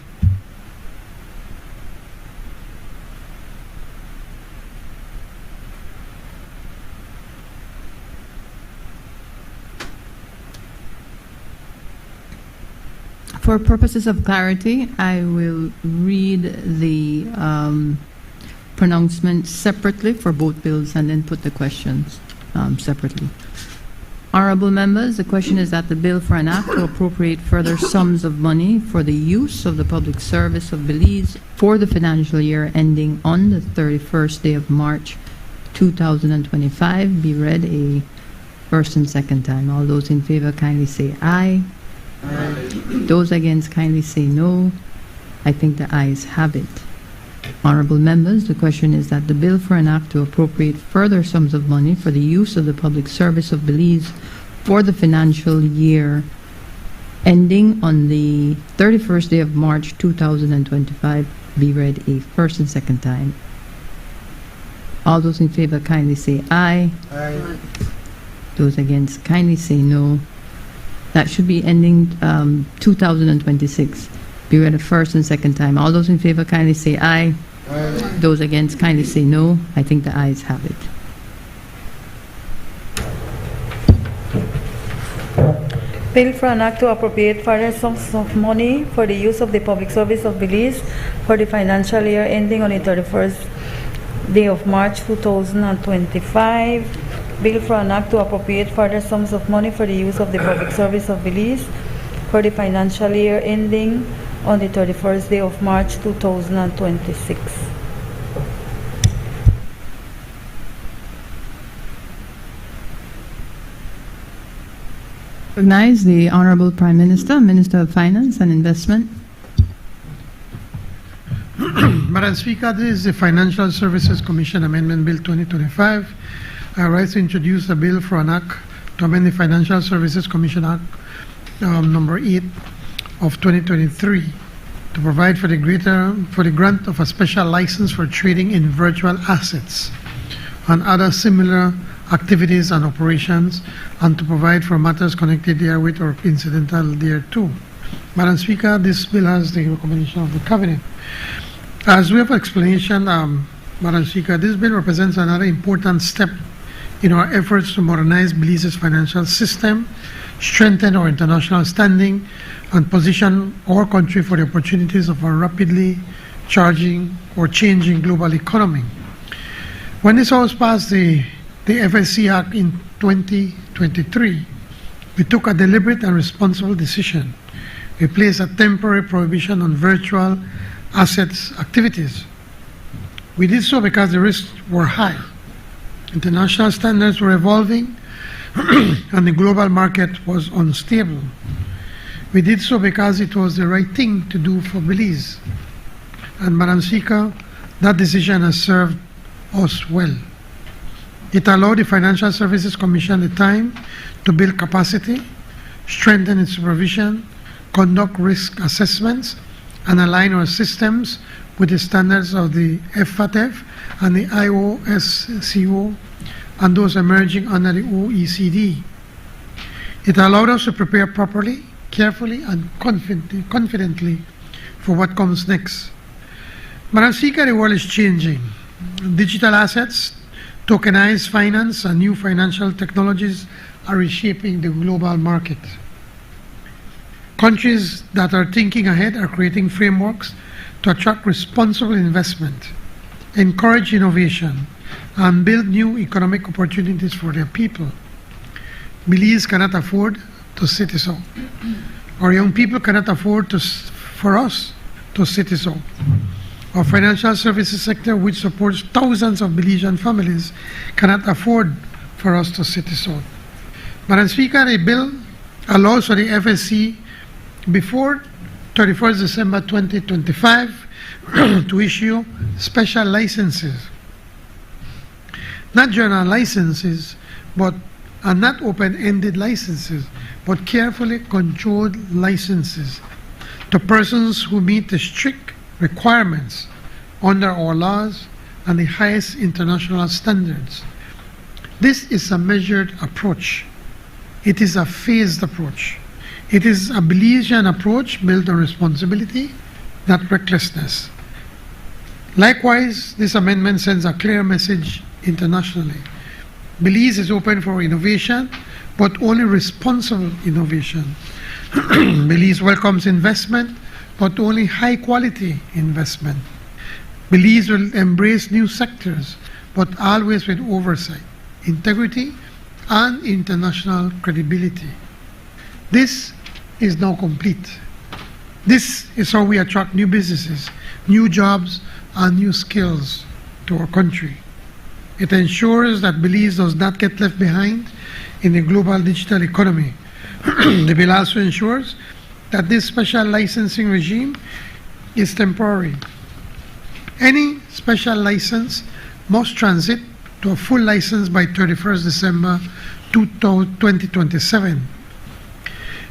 For purposes of clarity, I will read the pronouncement separately for both bills and then put the questions separately. Honorable members, the question is that the bill for an act to appropriate further sums of money for the use of the public service of Belize for the financial year ending on the 31st day of March 2025 be read a first and second time. All those in favor kindly say aye. Aye. Those against kindly say no. I think the ayes have it. Honorable members, the question is that the bill for an act to appropriate further sums of money for the use of the public service of Belize for the financial year ending on the 31st day of March 2025 be read a first and second time. All those in favor kindly say aye. Aye. Those against kindly say no. That should be ending 2026. Be read a first and second time. All those in favor kindly say aye. Aye. Those against kindly say no. I think the ayes have it. Bill for an act to appropriate further sums of money for the use of the public service of Belize for the financial year ending on the 31st day of March 2025. Bill for an act to appropriate further sums of money for the use of the public service of Belize for the financial year ending on the 31st day of March 2026. Recognize the Honorable Prime Minister, Minister of Finance and Investment. Madam Speaker, this is the Financial Services Commission Amendment Bill 2025. I rise to introduce a bill for an act to amend the Financial Services Commission Act number 8 of 2023 to provide for the grant of a special license for trading in virtual assets and other similar activities and operations, and to provide for matters connected therewith or incidental thereto. Madam Speaker, this bill has the recommendation of the Cabinet. As we have explanation, Madam Speaker, this bill represents another important step in our efforts to modernize Belize's financial system, strengthen our international standing, and position our country for the opportunities of a rapidly changing global economy. When this House passed the FSC Act in 2023, we took a deliberate and responsible decision. We placed a temporary prohibition on virtual assets activities. We did so because the risks were high. International standards were evolving and the global market was unstable. We did so because it was the right thing to do for Belize. And Madam Speaker, that decision has served us well. It allowed the Financial Services Commission the time to build capacity, strengthen its supervision, conduct risk assessments, and align our systems with the standards of the FATF and the IOSCO and those emerging under the OECD. It allowed us to prepare properly, carefully, and confidently for what comes next. Madam Speaker, the world is changing. Digital assets, tokenized finance, and new financial technologies are reshaping the global market. Countries that are thinking ahead are creating frameworks to attract responsible investment encourage innovation, and build new economic opportunities for their people. Belize cannot afford to sit so. Our young people cannot afford for us to sit so. Our financial services sector, which supports thousands of Belizean families, cannot afford for us to sit so. Madam Speaker, the bill allows for the FSC before 31st December 2025 to issue special licenses. Not general licenses, but are not open-ended licenses, but carefully controlled licenses to persons who meet the strict requirements under our laws and the highest international standards. This is a measured approach. It is a phased approach. It is a Belizean approach built on responsibility, not recklessness. Likewise, this amendment sends a clear message internationally. Belize is open for innovation, but only responsible innovation. Belize welcomes investment, but only high-quality investment. Belize will embrace new sectors, but always with oversight, integrity, and international credibility. This is now complete. This is how we attract new businesses, new jobs, and new skills to our country. It ensures that Belize does not get left behind in the global digital economy. The bill also ensures that this special licensing regime is temporary. Any special license must transit to a full license by 31st December 2027.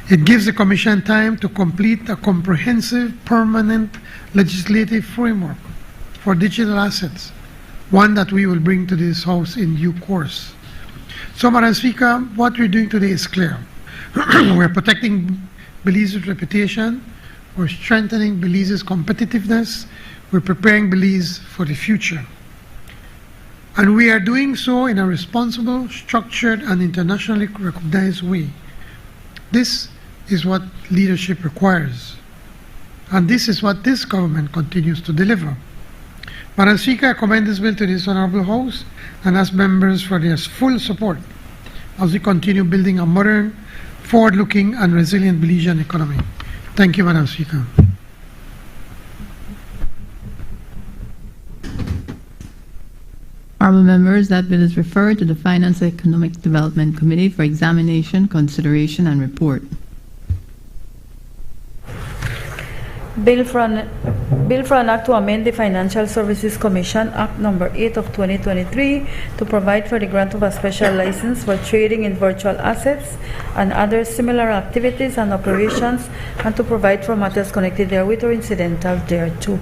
It gives the Commission time to complete a comprehensive, permanent legislative framework for digital assets, one that we will bring to this House in due course. So, Madam Speaker, what we're doing today is clear. We're protecting Belize's reputation, we're strengthening Belize's competitiveness, we're preparing Belize for the future. And we are doing so in a responsible, structured, and internationally recognized way. This is what leadership requires. And this is what this government continues to deliver. Madam Speaker, I commend this bill to this Honorable House and ask members for their full support as we continue building a modern, forward-looking, and resilient Belizean economy. Thank you, Madam Speaker. Honorable members, that bill is referred to the Finance and Economic Development Committee for examination, consideration, and report. Bill for an Act to amend the Financial Services Commission Act Number 8 of 2023 to provide for the grant of a special license for trading in virtual assets and other similar activities and operations, and to provide for matters connected therewith or incidental thereto.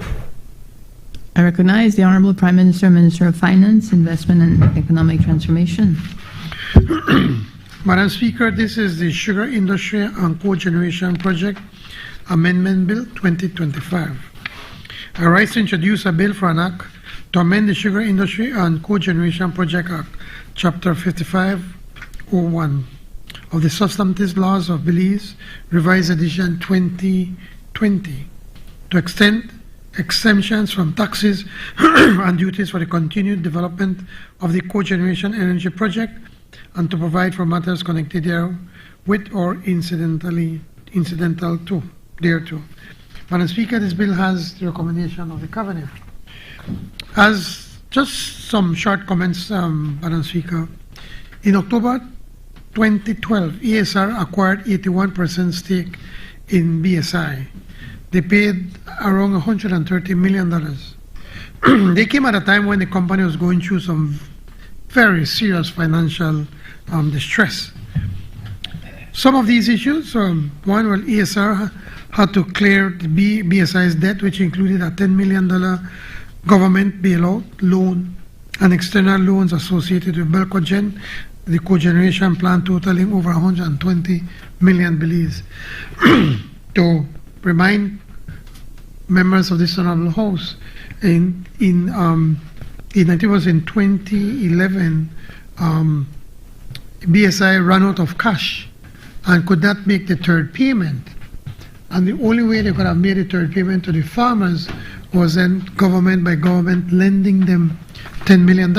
I recognize the Honorable Prime Minister, Minister of Finance, Investment and Economic Transformation. Madam Speaker, this is the Sugar Industry and Cogeneration Project Amendment Bill 2025. I rise to introduce a bill for an act to amend the Sugar Industry and Cogeneration Project Act, Chapter 5501 of the Substantive Laws of Belize, Revised Edition 2020, to extend exemptions from taxes and duties for the continued development of the cogeneration energy project, and to provide for matters connected therewith or incidental to thereto. Madam Speaker, this bill has the recommendation of the Cabinet. As just some short comments, Madam Speaker, in October 2012, ESR acquired 81% stake in BSI. They paid around $130 million. They came at a time when the company was going through some very serious financial distress. Some of these issues, one, well, ESR had to clear the BSI's debt, which included a $10 million government bailout loan and external loans associated with Belcogen, the cogeneration plant totaling over 120 million Belize. To remind members of this Honorable House, I think it was in 2011, BSI ran out of cash and could not make the third payment. And the only way they could have made the third payment to the farmers was then government by government lending them $10 million.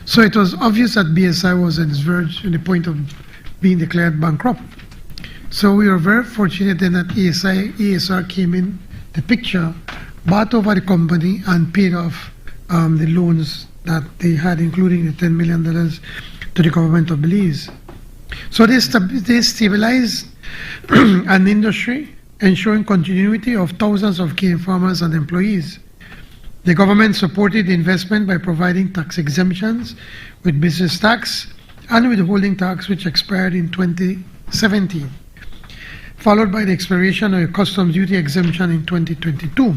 So it was obvious that BSI was at its verge, on the point of being declared bankrupt. So we were very fortunate then that ESR came in the picture, bought over the company, and paid off the loans that they had, including the $10 million to the government of Belize. So they stabilized an industry, ensuring continuity of thousands of cane farmers and employees. The government supported the investment by providing tax exemptions with business tax and withholding tax, which expired in 2017, followed by the expiration of a customs duty exemption in 2022.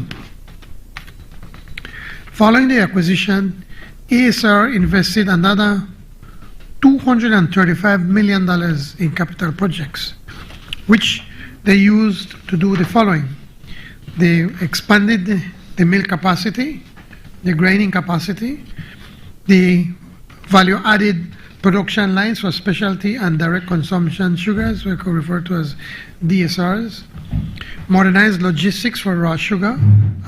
Following the acquisition, ESR invested another $235 million in capital projects, which they used to do the following. They expanded the mill capacity, the grinding capacity, the value-added production lines for specialty and direct consumption sugars, we could refer to as DSRs, modernized logistics for raw sugar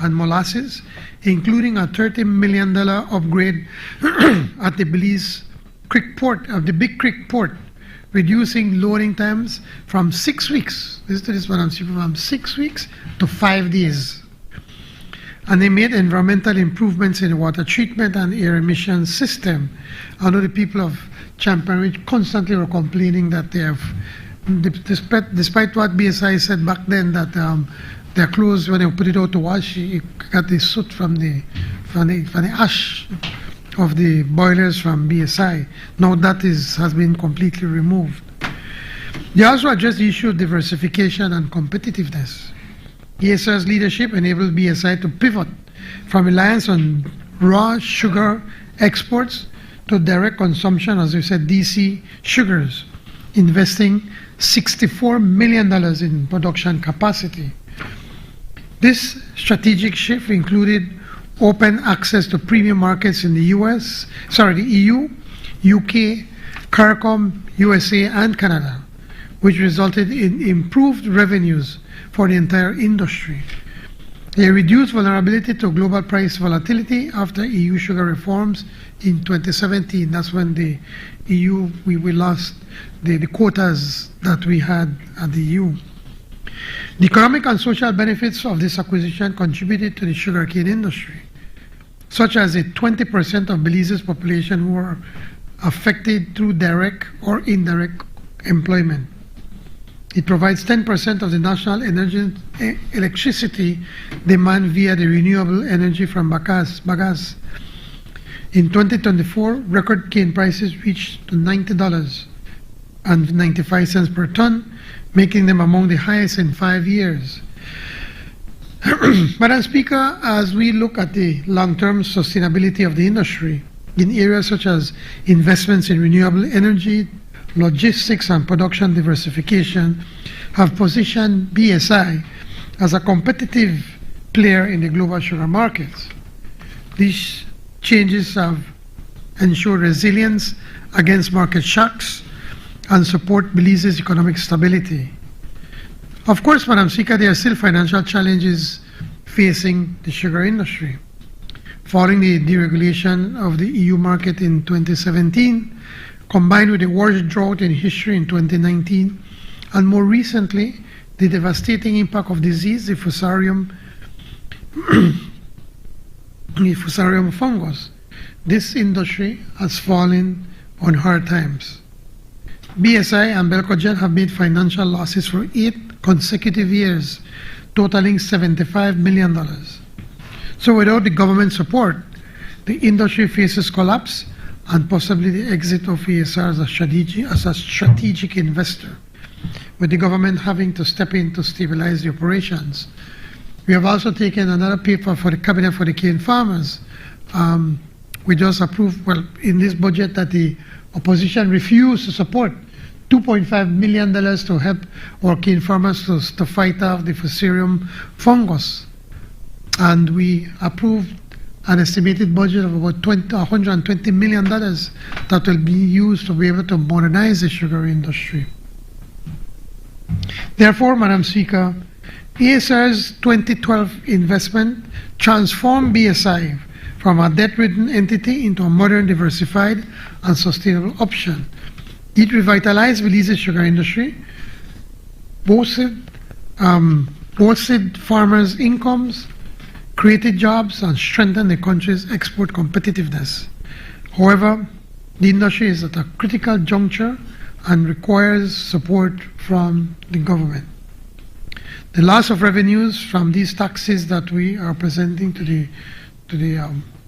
and molasses, including a $30 million upgrade at the Belize Creek Port, of the Big Creek Port, reducing loading times from 6 weeks, from 6 weeks to 5 days. And they made environmental improvements in the water treatment and air emission system. I know the people of Champion Ridge constantly were complaining that they have, despite what BSI said back then, that their clothes, when they put it out to wash, it got the soot from the ash of the boilers from BSI. Now that has been completely removed. They also addressed the issue of diversification and competitiveness. ESR's leadership enabled BSI to pivot from reliance on raw sugar exports to direct consumption, as we said, DC sugars, investing $64 million in production capacity. This strategic shift included open access to premium markets in the the EU, UK, CARICOM, USA, and Canada, which resulted in improved revenues for the entire industry. They reduced vulnerability to global price volatility after EU sugar reforms in 2017. That's when the EU, we lost the quotas that we had at the EU. The economic and social benefits of this acquisition contributed to the sugarcane industry, such as a 20% of Belize's population who were affected through direct or indirect employment. It provides 10% of the national electricity demand via the renewable energy from bagasse. In 2024, record cane prices reached $90.95 per ton, making them among the highest in 5 years. Madam Speaker, as we look at the long-term sustainability of the industry in areas such as investments in renewable energy, logistics, and production diversification, have positioned BSI as a competitive player in the global sugar markets. These changes have ensured resilience against market shocks and support Belize's economic stability. Of course, Madam Speaker, there are still financial challenges facing the sugar industry. Following the deregulation of the EU market in 2017, combined with the worst drought in history in 2019, and more recently, the devastating impact of disease, the Fusarium fungus, this industry has fallen on hard times. BSI and Belcogen have made financial losses for 8 consecutive years, totaling $75 million. So without the government support, the industry faces collapse and possibly the exit of ESR as a strategic investor, with the government having to step in to stabilize the operations. We have also taken another paper for the cabinet for the cane farmers. We just approved, in this budget, that the opposition refused to support $2.5 million to help our cane farmers to fight off the Fusarium fungus. And we approved an estimated budget of about $120 million that will be used to be able to modernize the sugar industry. Therefore, Madam Speaker, ESR's 2012 investment transformed BSI from a debt-ridden entity into a modern, diversified, and sustainable option. It revitalized Belize's sugar industry, boosted farmers' incomes, created jobs, and strengthened the country's export competitiveness. However, the industry is at a critical juncture and requires support from the government. The loss of revenues from these taxes that we are presenting to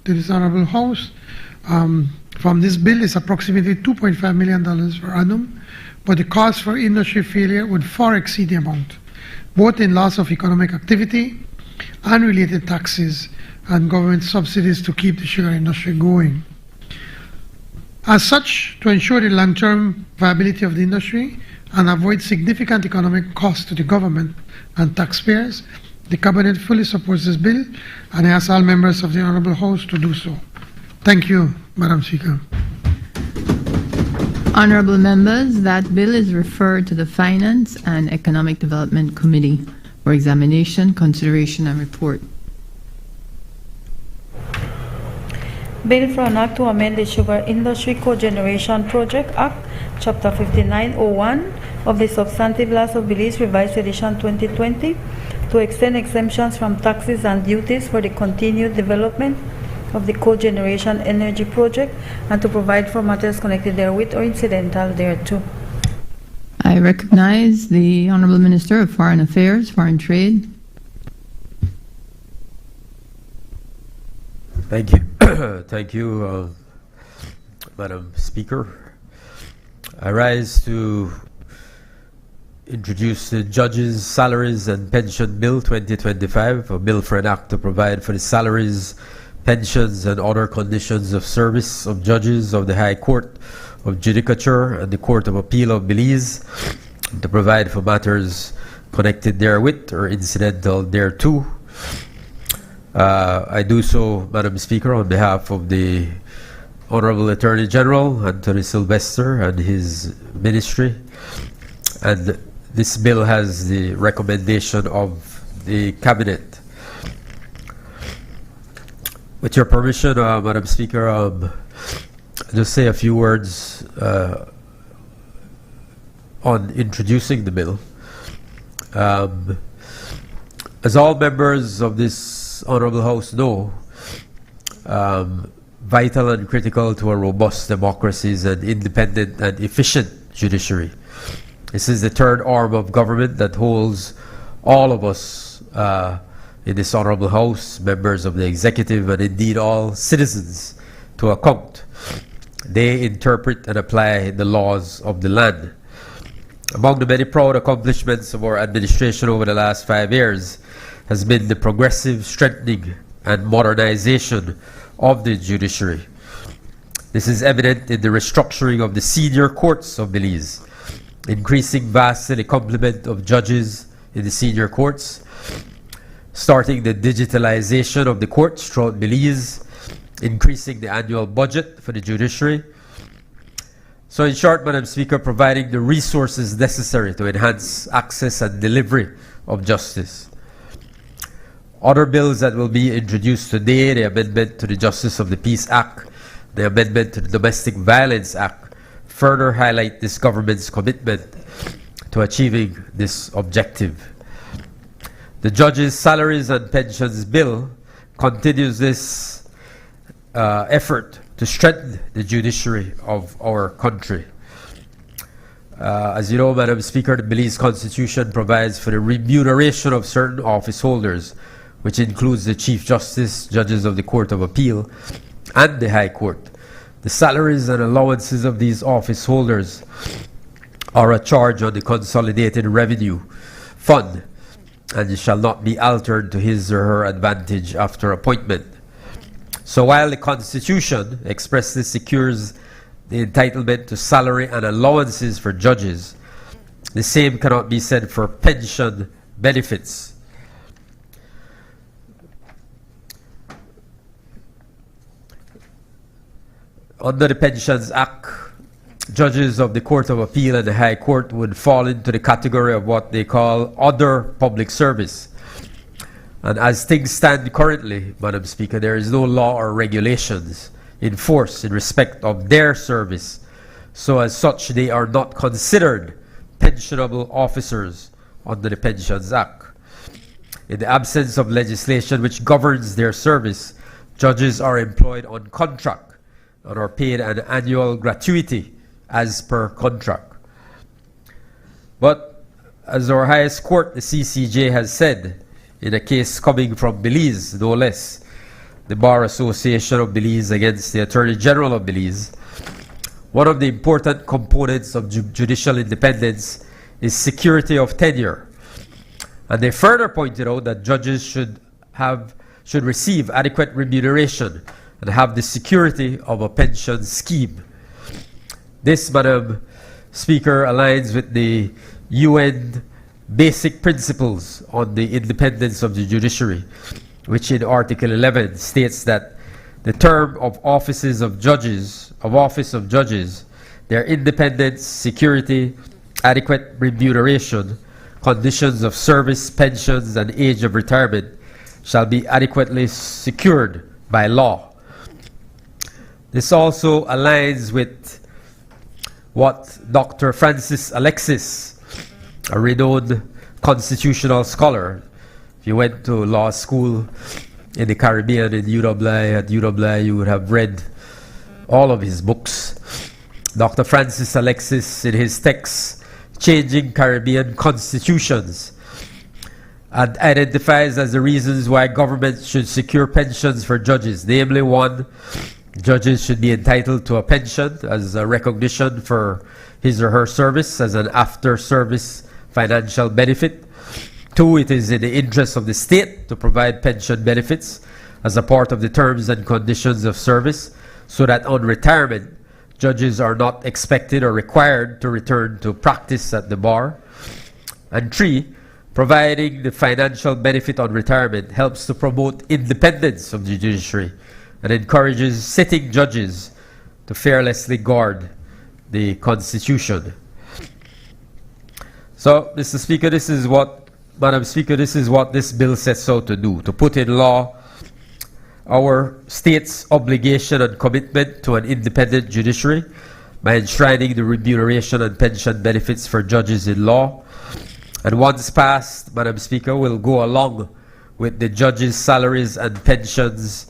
this Honorable House from this bill is approximately $2.5 million per annum, but the cost for industry failure would far exceed the amount, both in loss of economic activity and related taxes and government subsidies to keep the sugar industry going. As such, to ensure the long-term viability of the industry and avoid significant economic costs to the government and taxpayers, the Cabinet fully supports this bill, and I ask all members of the Honorable House to do so. Thank you, Madam Speaker. Honorable members, that bill is referred to the Finance and Economic Development Committee for examination, consideration, and report. Bill for an act to amend the Sugar Industry Cogeneration Project Act, Chapter 5901 of the Substantive Laws of Belize, Revised Edition 2020, to extend exemptions from taxes and duties for the continued development of the cogeneration energy project and to provide for matters connected therewith or incidental thereto. I recognize the Honorable Minister of Foreign Affairs, Foreign Trade. Thank you. Thank you, Madam Speaker. I rise to introduce the Judges' Salaries and Pension Bill 2025, a bill for an act to provide for the salaries, pensions, and other conditions of service of judges of the High Court of Judicature and the Court of Appeal of Belize, and to provide for matters connected therewith or incidental thereto. I do so, Madam Speaker, on behalf of the Honorable Attorney General, Anthony Sylvester, and his ministry. And this bill has the recommendation of the Cabinet. With your permission, Madam Speaker, I'll just say a few words on introducing the bill. As all members of this Honorable House know, vital and critical to a robust democracy is an independent and efficient judiciary. This is the third arm of government that holds all of us in this Honorable House, members of the executive, and indeed all citizens to account. They interpret and apply the laws of the land. Among the many proud accomplishments of our administration over the last 5 years has been the progressive strengthening and modernization of the judiciary. This is evident in the restructuring of the senior courts of Belize, increasing vastly the complement of judges in the senior courts, starting the digitalization of the courts throughout Belize, increasing the annual budget for the judiciary. So in short, Madam Speaker, providing the resources necessary to enhance access and delivery of justice. Other bills that will be introduced today, the amendment to the Justice of the Peace Act, the amendment to the Domestic Violence Act, further highlight this government's commitment to achieving this objective. The Judges' Salaries and Pensions Bill continues this effort to strengthen the judiciary of our country. As you know, Madam Speaker, the Belize Constitution provides for the remuneration of certain office holders, which includes the Chief Justice, judges of the Court of Appeal, and the High Court. The salaries and allowances of these office holders are a charge on the Consolidated Revenue Fund, and it shall not be altered to his or her advantage after appointment. So while the Constitution expressly secures the entitlement to salary and allowances for judges, the same cannot be said for pension benefits. Under the Pensions Act, judges of the Court of Appeal and the High Court would fall into the category of what they call other public service. And as things stand currently, Madam Speaker, there is no law or regulations in force in respect of their service. So as such, they are not considered pensionable officers under the Pensions Act. In the absence of legislation which governs their service, judges are employed on contract and are paid an annual gratuity as per contract. But as our highest court, the CCJ, has said, in a case coming from Belize, no less, the Bar Association of Belize against the Attorney General of Belize, one of the important components of judicial independence is security of tenure. And they further pointed out that judges should receive adequate remuneration and have the security of a pension scheme. This, Madam Speaker, aligns with the UN Basic Principles on the Independence of the Judiciary, which in Article 11 states that the term of office of judges, their independence, security, adequate remuneration, conditions of service, pensions, and age of retirement shall be adequately secured by law. This also aligns with what Dr. Francis Alexis, a renowned constitutional scholar, if you went to law school in the Caribbean, at UWI, you would have read all of his books. Dr. Francis Alexis, in his text, Changing Caribbean Constitutions, and identifies as the reasons why governments should secure pensions for judges. Namely, one, judges should be entitled to a pension as a recognition for his or her service as an after-service financial benefit. Two, it is in the interest of the state to provide pension benefits as a part of the terms and conditions of service, so that on retirement, judges are not expected or required to return to practice at the bar. And three, providing the financial benefit on retirement helps to promote independence of the judiciary and encourages sitting judges to fearlessly guard the Constitution. So, Mr. Speaker, Madam Speaker, this is what this bill sets out to do, to put in law our state's obligation and commitment to an independent judiciary by enshrining the remuneration and pension benefits for judges in law. And once passed, Madam Speaker, will go along with the judges' salaries and pensions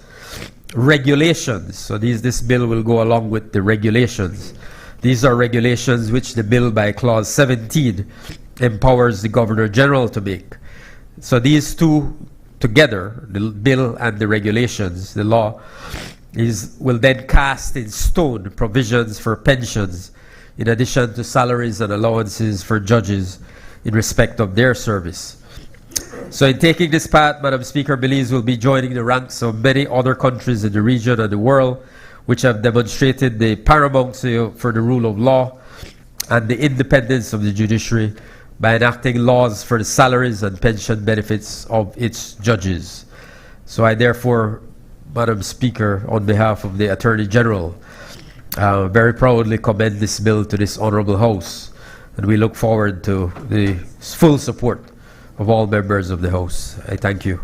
regulations. So this bill will go along with the regulations. These are regulations which the bill by clause 17 empowers the Governor General to make. So these two together, the bill and the regulations, the law, will then cast in stone provisions for pensions in addition to salaries and allowances for judges in respect of their service. So in taking this path, Madam Speaker, Belize will be joining the ranks of many other countries in the region and the world which have demonstrated the paramountcy for the rule of law and the independence of the judiciary by enacting laws for the salaries and pension benefits of its judges. So I therefore, Madam Speaker, on behalf of the Attorney General, very proudly commend this bill to this Honorable House, and we look forward to the full support of all members of the House. I thank you.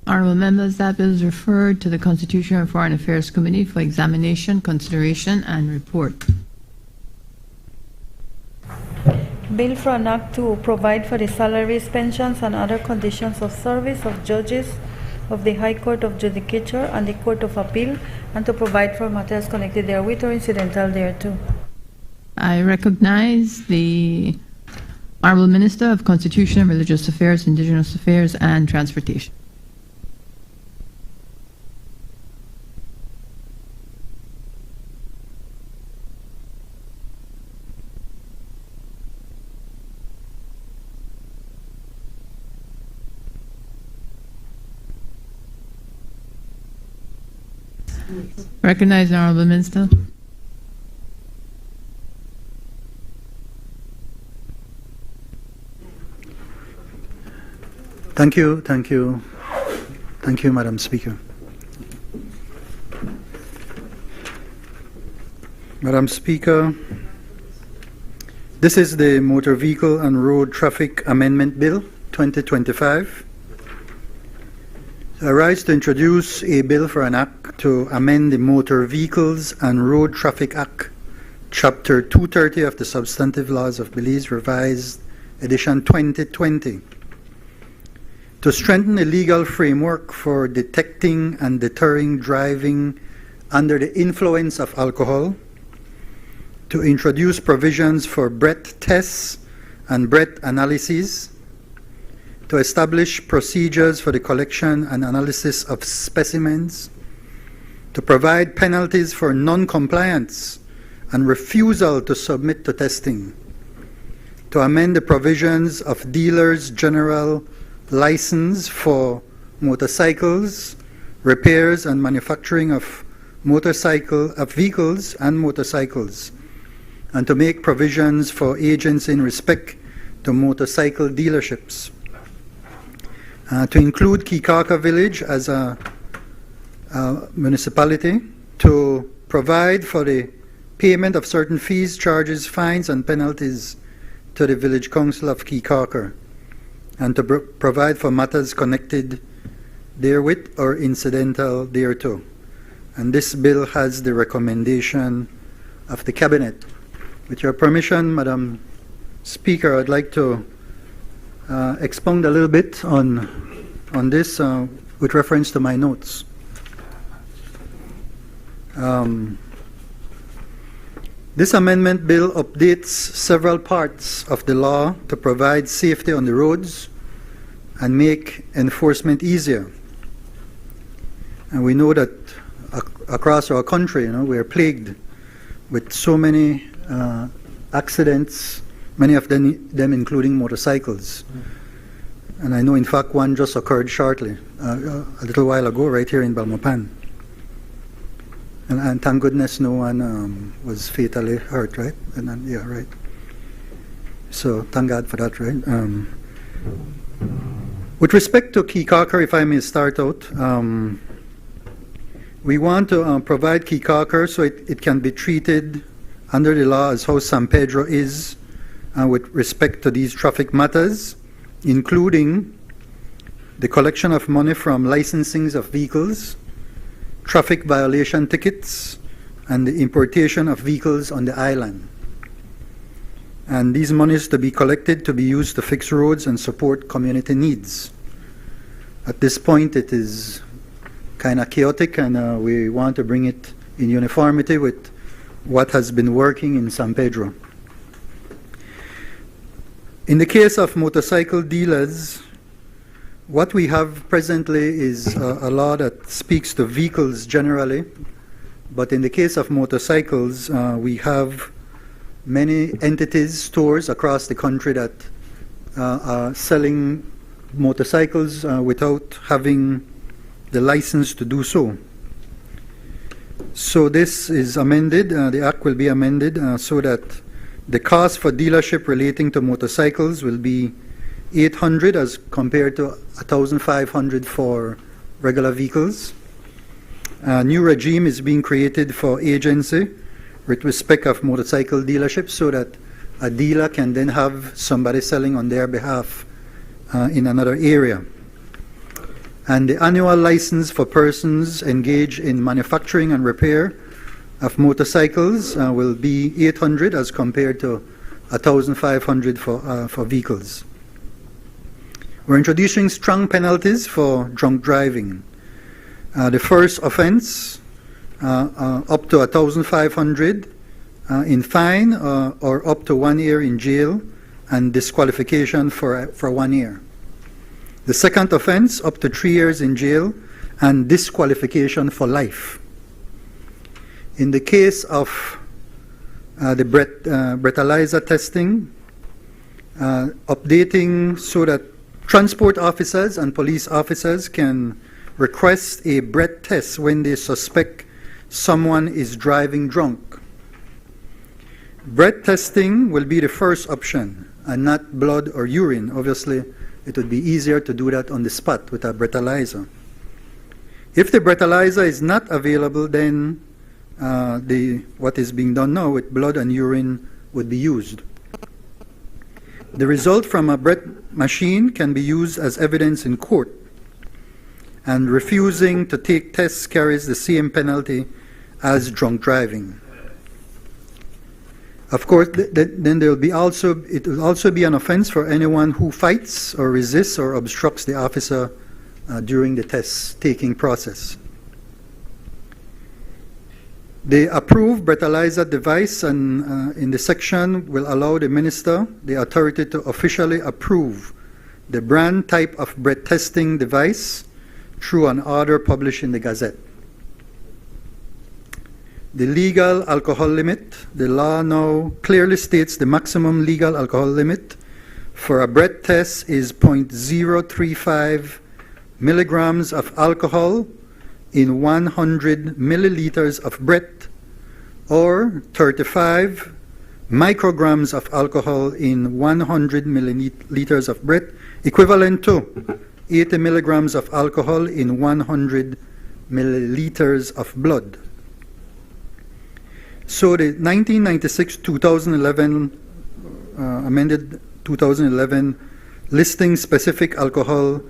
Honorable members, that bill is referred to the Constitution and Foreign Affairs Committee for examination, consideration, and report. Bill for an act to provide for the salaries, pensions, and other conditions of service of judges of the High Court of Judicature and the Court of Appeal, and to provide for matters connected therewith or incidental thereto. I recognize the Honorable Minister of Constitution and Religious Affairs, Indigenous Affairs, and Transportation. Recognize the Honorable Minister. Thank you, Madam Speaker. Madam Speaker, this is the Motor Vehicle and Road Traffic Amendment Bill 2025. I rise to introduce a bill for an act to amend the Motor Vehicles and Road Traffic Act, Chapter 230 of the Substantive Laws of Belize, Revised Edition 2020, to strengthen the legal framework for detecting and deterring driving under the influence of alcohol, to introduce provisions for breath tests and breath analyses, to establish procedures for the collection and analysis of specimens, to provide penalties for non-compliance and refusal to submit to testing, to amend the provisions of dealers' general license for motorcycles, repairs and manufacturing of vehicles and motorcycles, and to make provisions for agents in respect to motorcycle dealerships, to include Kikaka Village as a municipality, to provide for the payment of certain fees, charges, fines, and penalties to the Village Council of Kikaka, and to provide for matters connected therewith or incidental thereto. And this bill has the recommendation of the Cabinet. With your permission, Madam Speaker, I'd like to expound a little bit on this with reference to my notes. This amendment bill updates several parts of the law to provide safety on the roads and make enforcement easier. And we know that across our country, we are plagued with so many accidents, many of them including motorcycles. And I know, in fact, one just occurred shortly, a little while ago, right here in Balmopan. And thank goodness no one was fatally hurt, right? And yeah, right. So thank God for that, right? With respect to Kikaka, if I may start out, we want to provide Kikaka so it can be treated under the law as how San Pedro is with respect to these traffic matters, including the collection of money from licensings of vehicles, traffic violation tickets, and the importation of vehicles on the island. And these monies to be collected to be used to fix roads and support community needs. At this point, it is kind of chaotic, and we want to bring it in uniformity with what has been working in San Pedro. In the case of motorcycle dealers, what we have presently is a law that speaks to vehicles generally, but in the case of motorcycles, we have many entities, stores across the country that are selling motorcycles without having the license to do so. So this is amended, the Act will be amended so that the cost for dealership relating to motorcycles will be $800 as compared to $1,500 for regular vehicles. A new regime is being created for agency with respect of motorcycle dealerships so that a dealer can then have somebody selling on their behalf in another area. And the annual license for persons engaged in manufacturing and repair of motorcycles will be $800 as compared to $1,500 for vehicles. We're introducing strong penalties for drunk driving. The first offense, up to $1,500 in fine or up to 1 year in jail and disqualification for 1 year. The second offense, up to 3 years in jail and disqualification for life. In the case of the breathalyzer testing, updating so that transport officers and police officers can request a breath test when they suspect someone is driving drunk. Breath testing will be the first option and not blood or urine. Obviously, it would be easier to do that on the spot with a breathalyzer. If the breathalyzer is not available, then what is being done now with blood and urine would be used. The result from a breath machine can be used as evidence in court, and refusing to take tests carries the same penalty as drunk driving. Of course, then there will be it will also be an offense for anyone who fights or resists or obstructs the officer during the test taking process. The approved breathalyzer device and in the section will allow the minister the authority to officially approve the brand, type of breath testing device through an order published in the Gazette. The legal alcohol limit, the law now clearly states the maximum legal alcohol limit for a breath test is 0.035 milligrams of alcohol in 100 milliliters of breath, or 35 micrograms of alcohol in 100 milliliters of breath, equivalent to 80 milligrams of alcohol in 100 milliliters of blood. So the 1996-2011 amended 2011 listing specific alcohol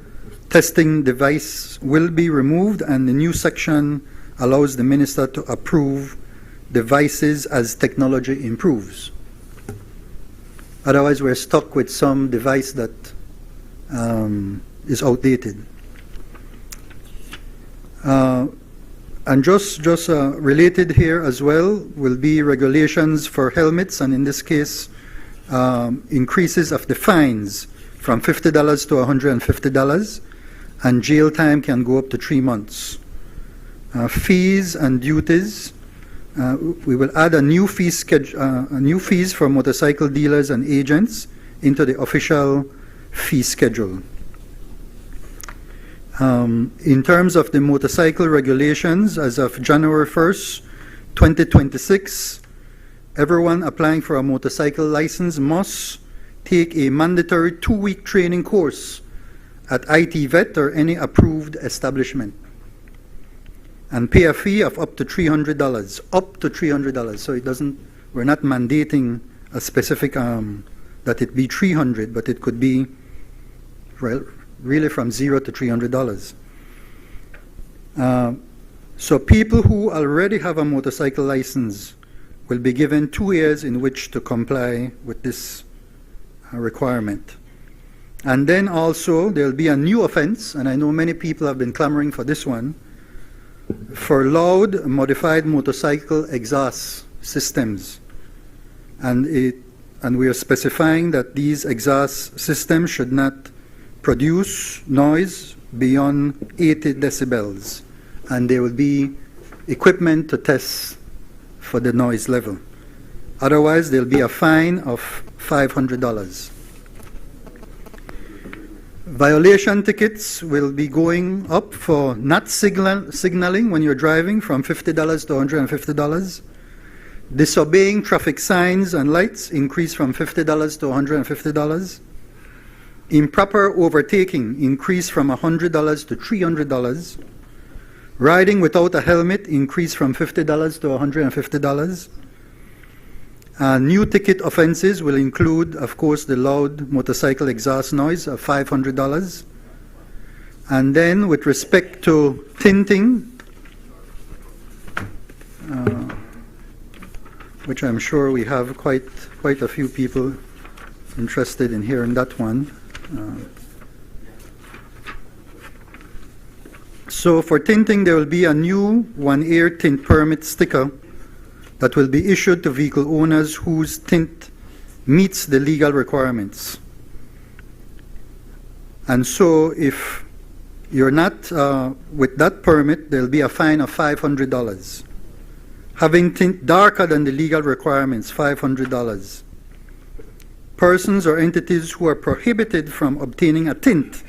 testing device will be removed, and the new section allows the minister to approve devices as technology improves. Otherwise, we're stuck with some device that is outdated. And just related here as well will be regulations for helmets, and in this case, increases of the fines from $50 to $150, and jail time can go up to 3 months. Fees and duties, we will add a new fee new fees for motorcycle dealers and agents into the official fee schedule. In terms of the motorcycle regulations, as of January 1st, 2026, everyone applying for a motorcycle license must take a mandatory 2-week training course at ITVET or any approved establishment, and pay a fee of up to $300, up to $300. So it doesn't, we're not mandating a specific, that it be $300, but it could be, well, really from $0 to $300. So people who already have a motorcycle license will be given 2 years in which to comply with this requirement. And then also there'll be a new offense, and I know many people have been clamoring for this one, for loud modified motorcycle exhaust systems. And we are specifying that these exhaust systems should not produce noise beyond 80 decibels, and there will be equipment to test for the noise level. Otherwise, there'll be a fine of $500. Violation tickets will be going up for not signaling when you're driving from $50 to $150. Disobeying traffic signs and lights increase from $50 to $150. Improper overtaking increase from $100 to $300. Riding without a helmet increase from $50 to $150. New ticket offenses will include, of course, the loud motorcycle exhaust noise of $500. And then with respect to tinting, which I'm sure we have quite a few people interested in hearing that one. So for tinting, there will be a new one-year tint permit sticker that will be issued to vehicle owners whose tint meets the legal requirements. And so if you're not with that permit, there'll be a fine of $500. Having tint darker than the legal requirements, $500. Persons or entities who are prohibited from obtaining a tint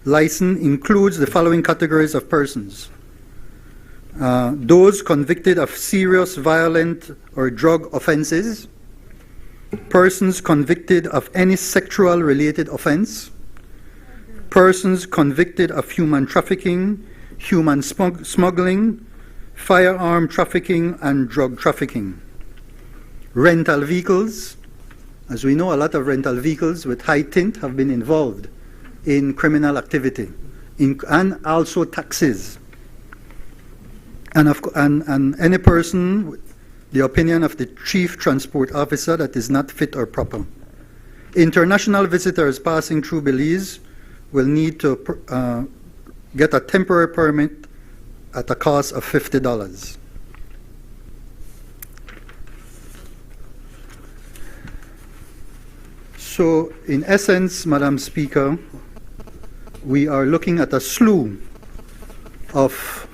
license includes the following categories of persons. Those convicted of serious violent or drug offenses, persons convicted of any sexual related offense, persons convicted of human trafficking, human smuggling, firearm trafficking and drug trafficking, rental vehicles. As we know, a lot of rental vehicles with high tint have been involved in criminal activity, and also taxes. And any person with the opinion of the chief transport officer that is not fit or proper. International visitors passing through Belize will need to get a temporary permit at a cost of $50. So, in essence, Madam Speaker, we are looking at a slew of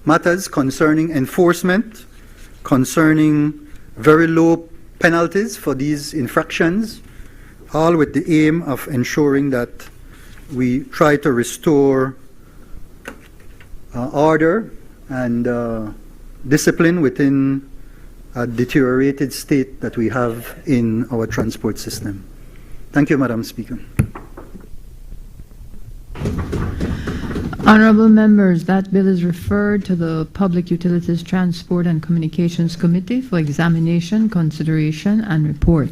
matters concerning enforcement, concerning very low penalties for these infractions, all with the aim of ensuring that we try to restore order and discipline within a deteriorated state that we have in our transport system. Thank you, Madam Speaker. Honorable members, that bill is referred to the Public Utilities, Transport and Communications Committee for examination, consideration, and report.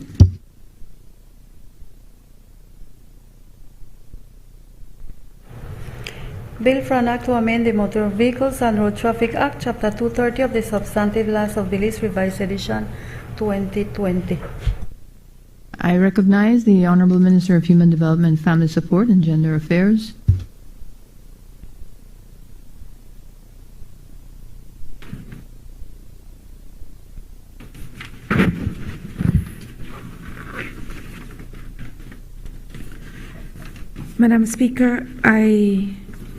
Bill for an act to amend the Motor Vehicles and Road Traffic Act, Chapter 230 of the Substantive Laws of Belize, Revised Edition 2020. I recognize the Honorable Minister of Human Development, Family Support and Gender Affairs. Madam Speaker, I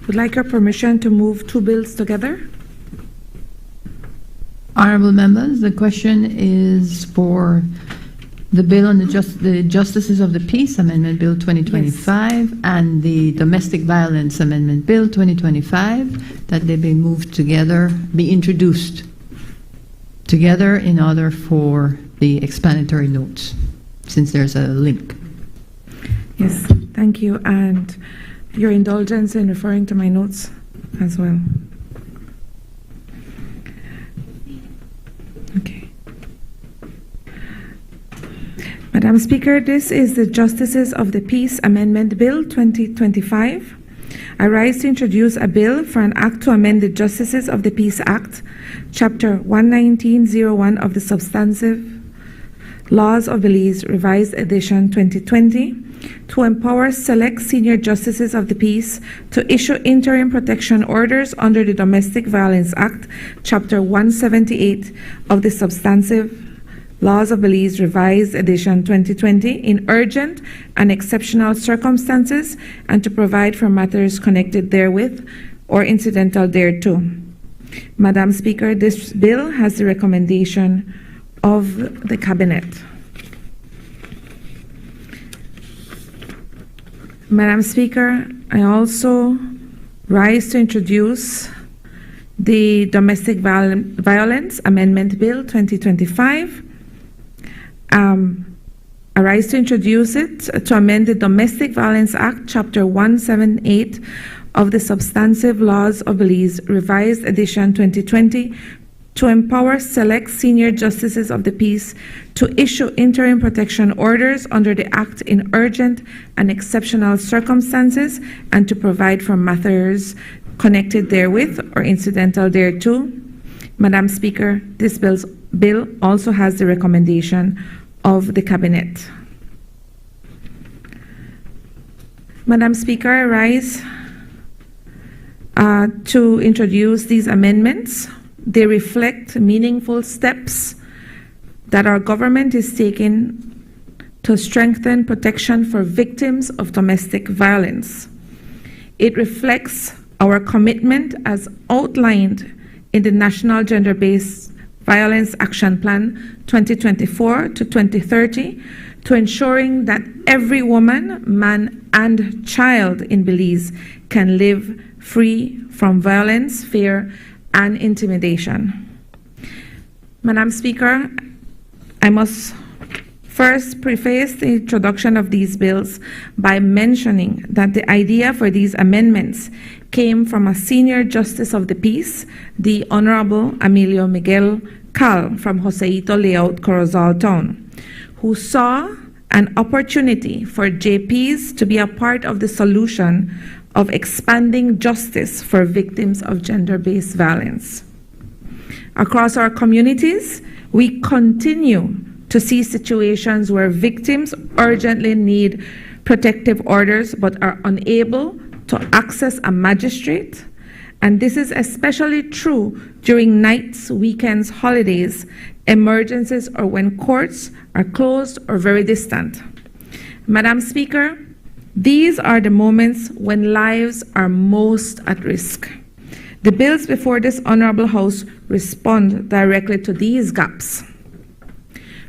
would like your permission to move two bills together. Honorable members, the question is for the bill on the Justices of the Peace Amendment Bill 2025 and the Domestic Violence Amendment Bill 2025, that they be moved together, be introduced together in order for the explanatory notes, since there's a link. Yes, thank you, and your indulgence in referring to my notes as well. Okay. Madam Speaker, this is the Justices of the Peace Amendment Bill 2025. I rise to introduce a bill for an act to amend the Justices of the Peace Act, Chapter 11901 of the Substantive Laws of Belize, Revised Edition 2020, to empower select senior justices of the peace to issue interim protection orders under the Domestic Violence Act, Chapter 178 of the Substantive Laws of Belize, Revised Edition 2020, in urgent and exceptional circumstances, and to provide for matters connected therewith or incidental thereto. Madam Speaker, this bill has the recommendation of the Cabinet. Madam Speaker, I also rise to introduce the Domestic Violence Amendment Bill 2025. I rise to introduce it to amend the Domestic Violence Act, Chapter 178 of the Substantive Laws of Belize, Revised Edition 2020, to empower select senior justices of the peace to issue interim protection orders under the Act in urgent and exceptional circumstances, and to provide for matters connected therewith or incidental thereto. Madam Speaker, this bill also has the recommendation of the Cabinet. Madam Speaker, I rise to introduce these amendments. They reflect meaningful steps that our government is taking to strengthen protection for victims of domestic violence. It reflects our commitment as outlined in the National Gender-Based Violence Action Plan 2024 to 2030 to ensuring that every woman, man, and child in Belize can live free from violence, fear, and intimidation. Madam Speaker, I must first preface the introduction of these bills by mentioning that the idea for these amendments came from a senior justice of the peace, the Honorable Emilio Miguel Cal from Joseito Layout, Corozal Town, who saw an opportunity for JPs to be a part of the solution of expanding justice for victims of gender-based violence. Across our communities, we continue to see situations where victims urgently need protective orders but are unable to access a magistrate, and this is especially true during nights, weekends, holidays, emergencies, or when courts are closed or very distant. Madam Speaker, these are the moments when lives are most at risk. The bills before this Honorable House respond directly to these gaps.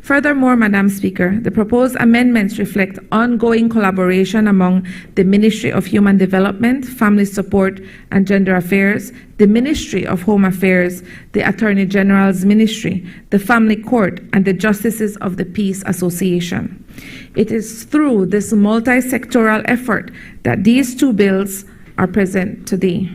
Furthermore, Madam Speaker, the proposed amendments reflect ongoing collaboration among the Ministry of Human Development, Family Support and Gender Affairs, the Ministry of Home Affairs, the Attorney General's Ministry, the Family Court, and the Justices of the Peace Association. It is through this multi-sectoral effort that these two bills are present today.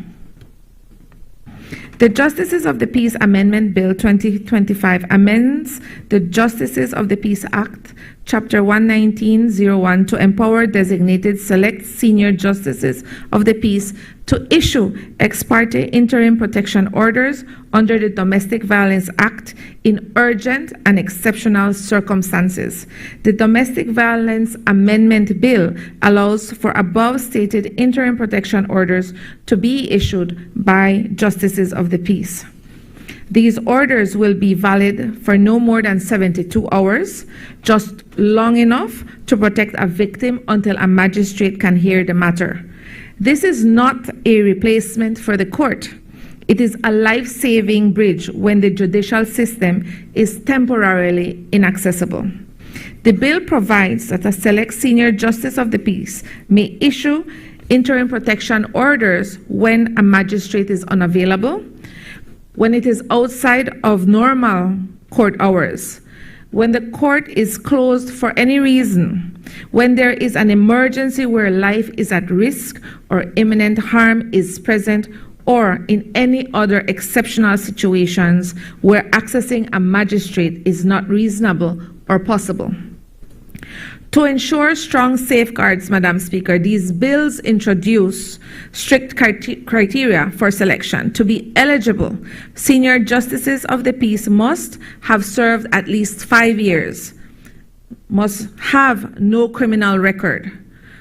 The Justices of the Peace Amendment Bill 2025 amends the Justices of the Peace Act, Chapter 11901, to empower designated select senior justices of the peace to issue ex parte interim protection orders under the Domestic Violence Act in urgent and exceptional circumstances. The Domestic Violence Amendment Bill allows for above stated interim protection orders to be issued by justices of the peace. These orders will be valid for no more than 72 hours, just long enough to protect a victim until a magistrate can hear the matter. This is not a replacement for the court. It is a life-saving bridge when the judicial system is temporarily inaccessible. The bill provides that a select senior justice of the peace may issue interim protection orders when a magistrate is unavailable, when it is outside of normal court hours, when the court is closed for any reason, when there is an emergency where life is at risk or imminent harm is present, or in any other exceptional situations where accessing a magistrate is not reasonable or possible. To ensure strong safeguards, Madam Speaker, these bills introduce strict criteria for selection. To be eligible, senior justices of the peace must have served at least 5 years, must have no criminal record,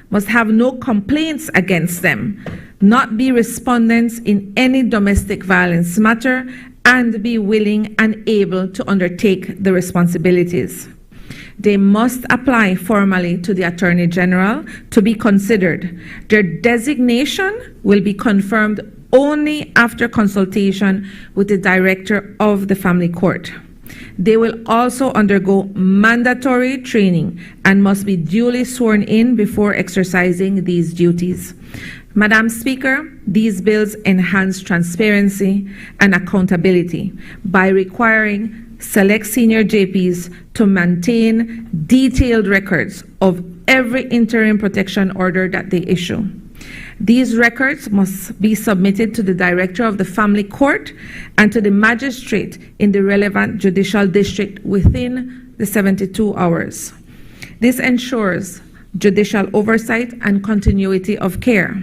must have no complaints against them, not be respondents in any domestic violence matter, and be willing and able to undertake the responsibilities. They must apply formally to the Attorney General to be considered. Their designation will be confirmed only after consultation with the Director of the Family Court. They will also undergo mandatory training and must be duly sworn in before exercising these duties. Madam Speaker, these bills enhance transparency and accountability by requiring select senior JPs to maintain detailed records of every interim protection order that they issue. These records must be submitted to the Director of the Family Court and to the magistrate in the relevant judicial district within the 72 hours. This ensures judicial oversight and continuity of care.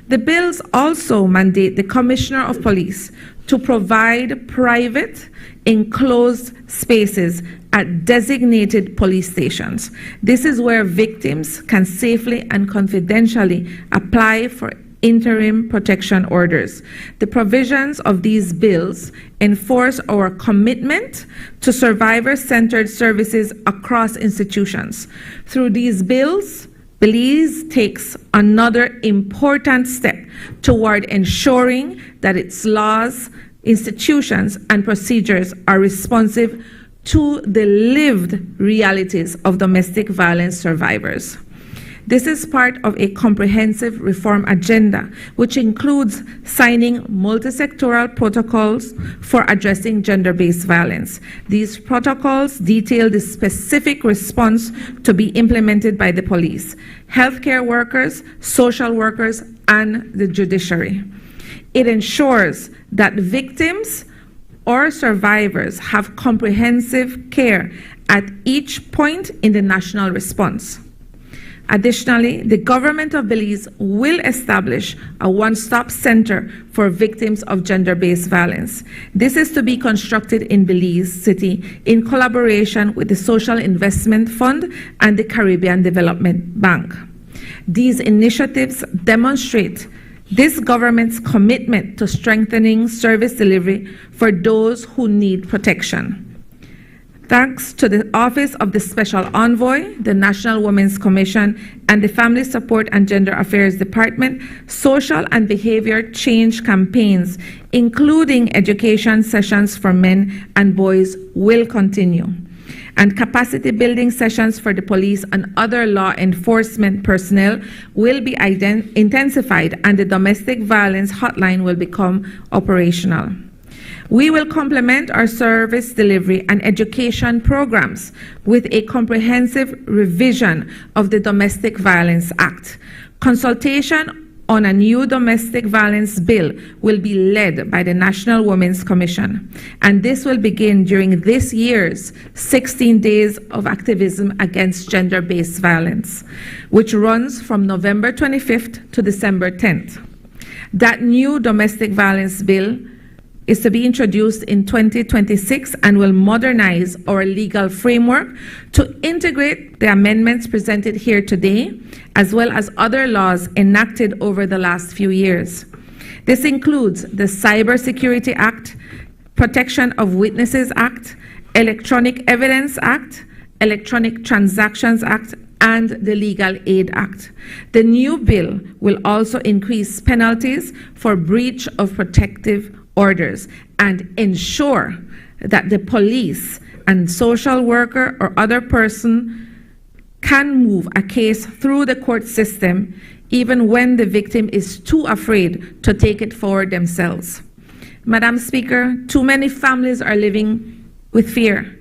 The bills also mandate the Commissioner of Police to provide private, enclosed spaces at designated police stations. This is where victims can safely and confidentially apply for interim protection orders. The provisions of these bills enforce our commitment to survivor-centered services across institutions. Through these bills, Belize takes another important step toward ensuring that its laws, institutions, and procedures are responsive to the lived realities of domestic violence survivors. This is part of a comprehensive reform agenda, which includes signing multi-sectoral protocols for addressing gender-based violence. These protocols detail the specific response to be implemented by the police, healthcare workers, social workers, and the judiciary. It ensures that victims or survivors have comprehensive care at each point in the national response. Additionally, the government of Belize will establish a one-stop center for victims of gender-based violence. This is to be constructed in Belize City in collaboration with the Social Investment Fund and the Caribbean Development Bank. These initiatives demonstrate this government's commitment to strengthening service delivery for those who need protection. Thanks to the Office of the Special Envoy, the National Women's Commission, and the Family Support and Gender Affairs Department, social and behavior change campaigns, including education sessions for men and boys, will continue. And capacity building sessions for the police and other law enforcement personnel will be intensified, and the domestic violence hotline will become operational. We will complement our service delivery and education programs with a comprehensive revision of the Domestic Violence Act. Consultation on a new domestic violence bill will be led by the National Women's Commission, and this will begin during this year's 16 Days of Activism Against Gender-Based Violence, which runs from November 25th to December 10th. That new domestic violence bill is to be introduced in 2026 and will modernize our legal framework to integrate the amendments presented here today, as well as other laws enacted over the last few years. This includes the Cybersecurity Act, Protection of Witnesses Act, Electronic Evidence Act, Electronic Transactions Act, and the Legal Aid Act. The new bill will also increase penalties for breach of protective orders and ensure that the police and social worker or other person can move a case through the court system even when the victim is too afraid to take it forward themselves. Madam Speaker, too many families are living with fear.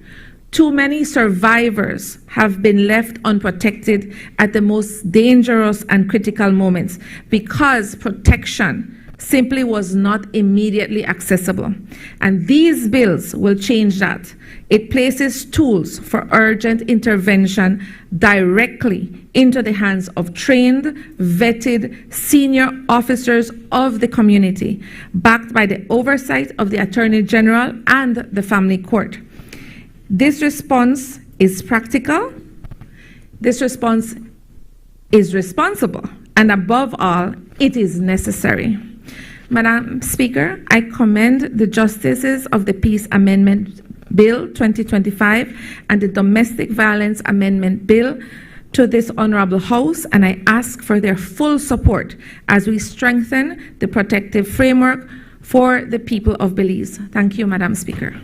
Too many survivors have been left unprotected at the most dangerous and critical moments because protection simply was not immediately accessible. And these bills will change that. It places tools for urgent intervention directly into the hands of trained, vetted, senior officers of the community, backed by the oversight of the Attorney General and the Family Court. This response is practical. This response is responsible. And above all, it is necessary. Madam Speaker, I commend the Justices of the Peace Amendment Bill 2025 and the Domestic Violence Amendment Bill to this Honorable House, and I ask for their full support as we strengthen the protective framework for the people of Belize. Thank you, Madam Speaker.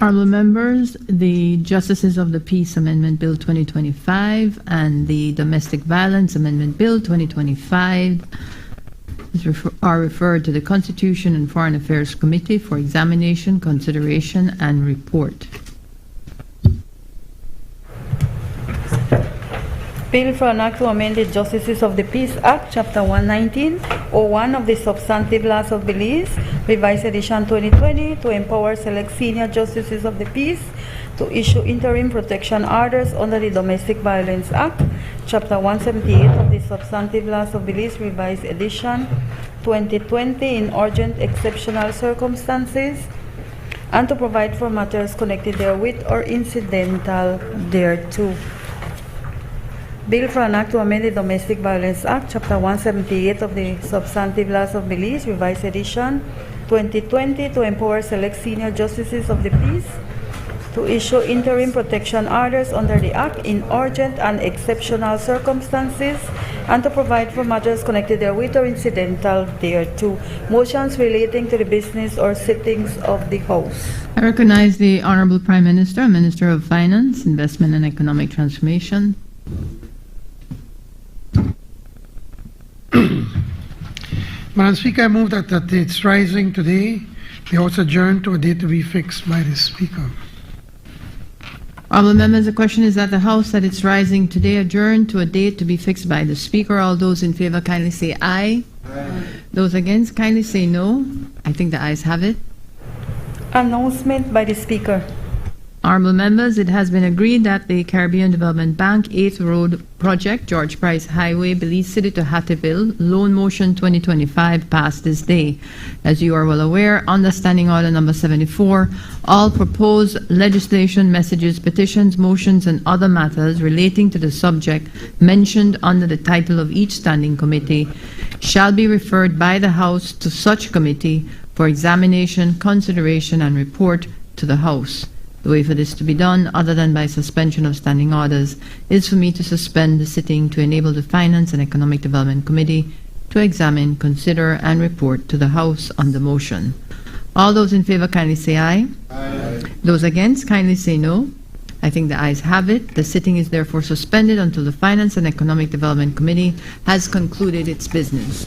Honorable members, the Justices of the Peace Amendment Bill 2025 and the Domestic Violence Amendment Bill 2025 are referred to the Constitution and Foreign Affairs Committee for examination, consideration, and report. Bill for an Act to amend the Justices of the Peace Act, Chapter 119/01 of the Substantive Laws of Belize, Revised Edition 2020, to empower select senior Justices of the Peace to issue interim protection orders under the Domestic Violence Act, Chapter 178 of the Substantive Laws of Belize, Revised Edition 2020, in urgent exceptional circumstances, and to provide for matters connected therewith or incidental thereto. Bill for an Act to amend the Domestic Violence Act, Chapter 178 of the Substantive Laws of Belize, Revised Edition 2020, to empower select senior Justices of the Peace to issue interim protection orders under the Act in urgent and exceptional circumstances, and to provide for matters connected therewith or incidental thereto. Motions relating to the business or sittings of the House. I recognize the Honorable Prime Minister and Minister of Finance, Investment and Economic Transformation. Madam Speaker, I move that at its rising today, the House adjourn to a date to be fixed by the Speaker. Honorable members, the question is that the House at its rising today adjourn to a date to be fixed by the Speaker. All those in favor kindly say aye. Aye. Those against kindly say no. I think the ayes have it. Announcement by the Speaker. Honorable members, it has been agreed that the Caribbean Development Bank 8th Road Project, George Price Highway, Belize City to Hattieville, Loan Motion 2025 passed this day. As you are well aware, under Standing Order number 74, all proposed legislation, messages, petitions, motions, and other matters relating to the subject mentioned under the title of each standing committee shall be referred by the House to such committee for examination, consideration, and report to the House. The way for this to be done, other than by suspension of standing orders, is for me to suspend the sitting to enable the Finance and Economic Development Committee to examine, consider, and report to the House on the motion. All those in favor kindly say aye. Aye. Those against kindly say no. I think the ayes have it. The sitting is therefore suspended until the Finance and Economic Development Committee has concluded its business.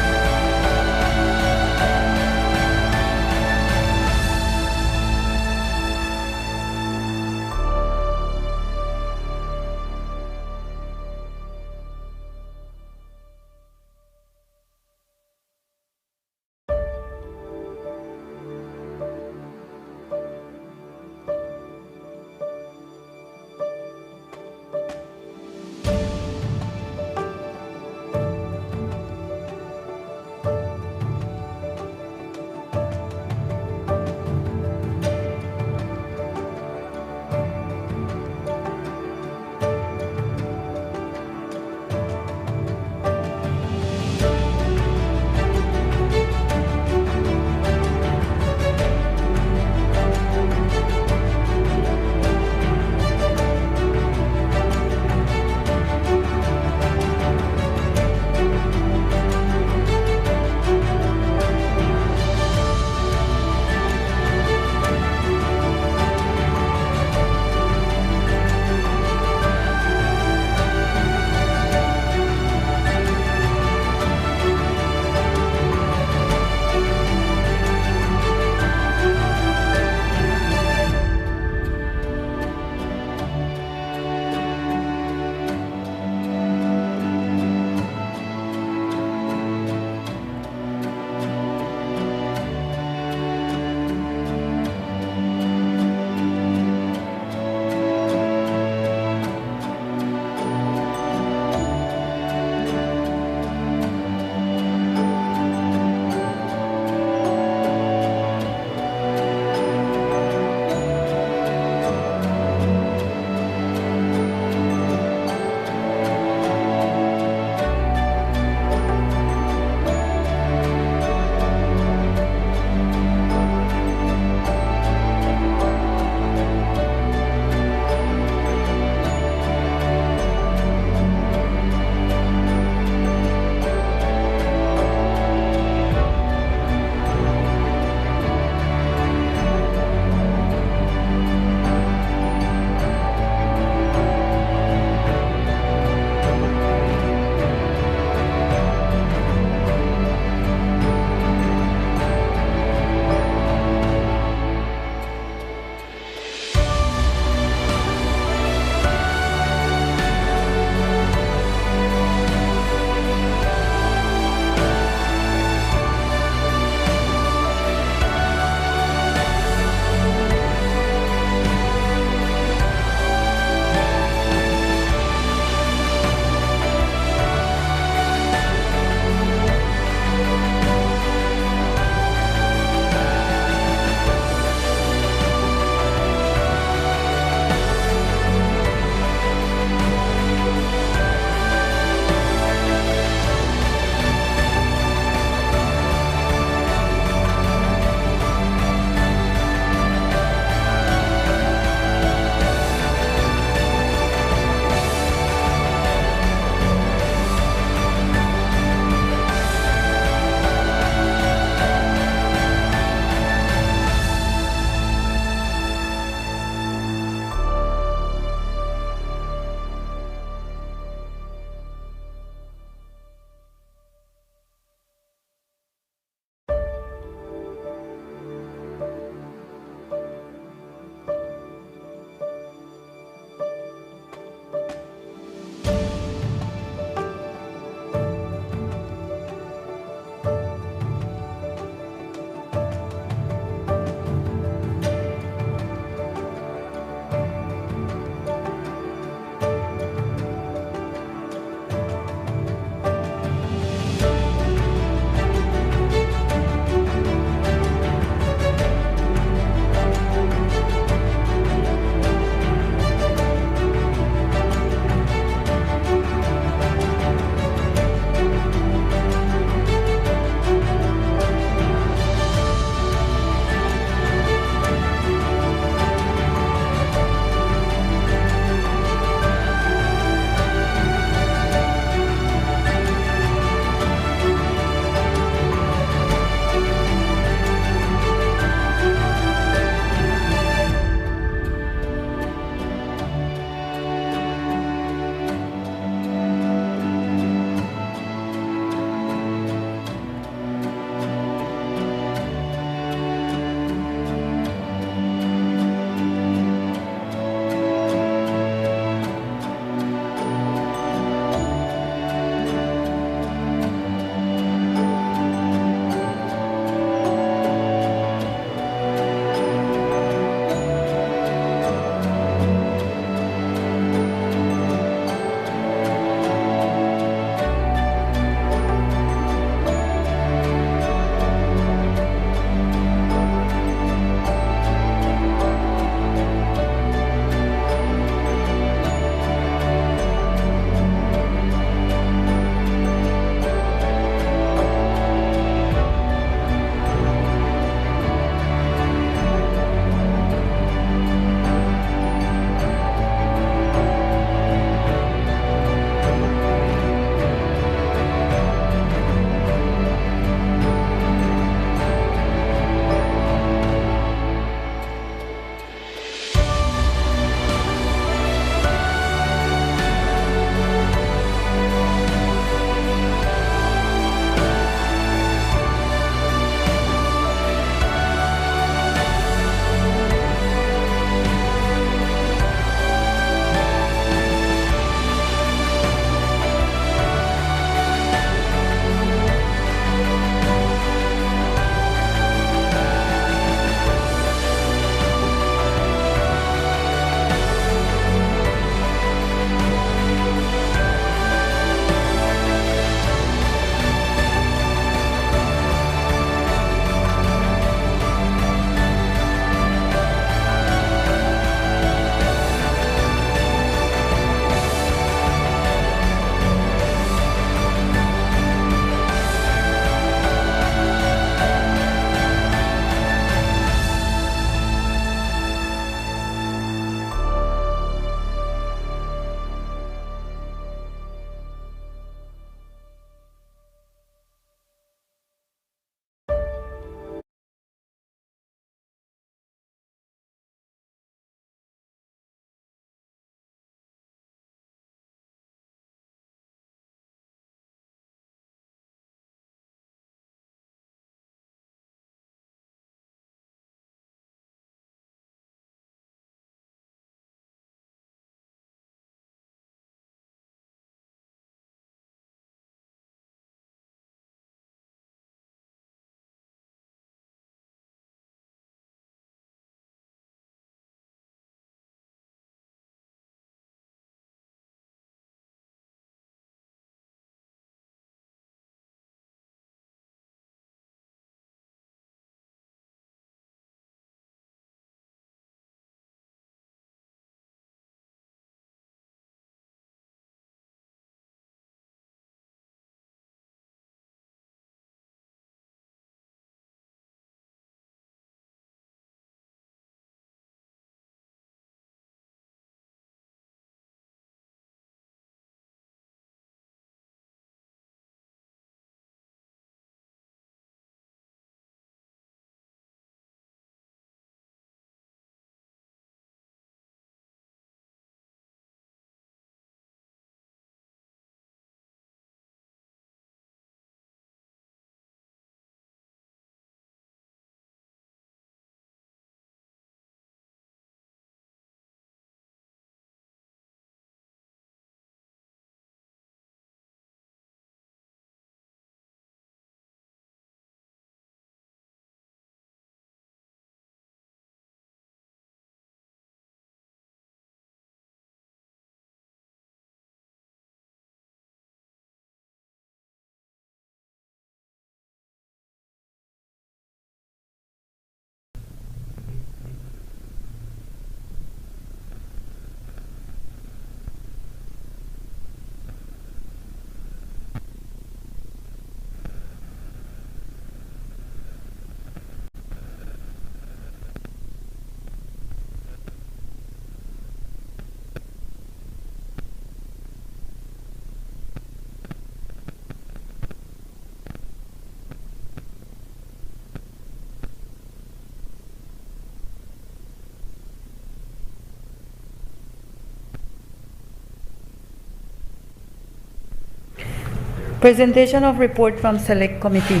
Presentation of report from Select Committee.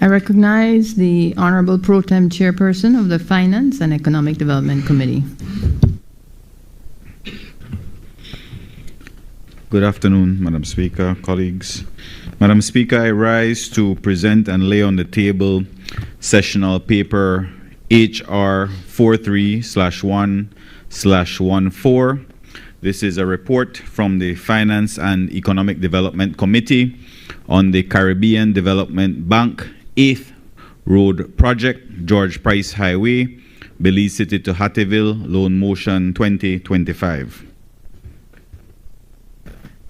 I recognize the Honorable Pro Tem Chairperson of the Finance and Economic Development Committee. Good afternoon, Madam Speaker, colleagues. Madam Speaker, I rise to present and lay on the table sessional paper HR 43/1/14. This is a report from the Finance and Economic Development Committee on the Caribbean Development Bank 8th Road Project, George Price Highway, Belize City to Hattieville, Loan Motion 2025.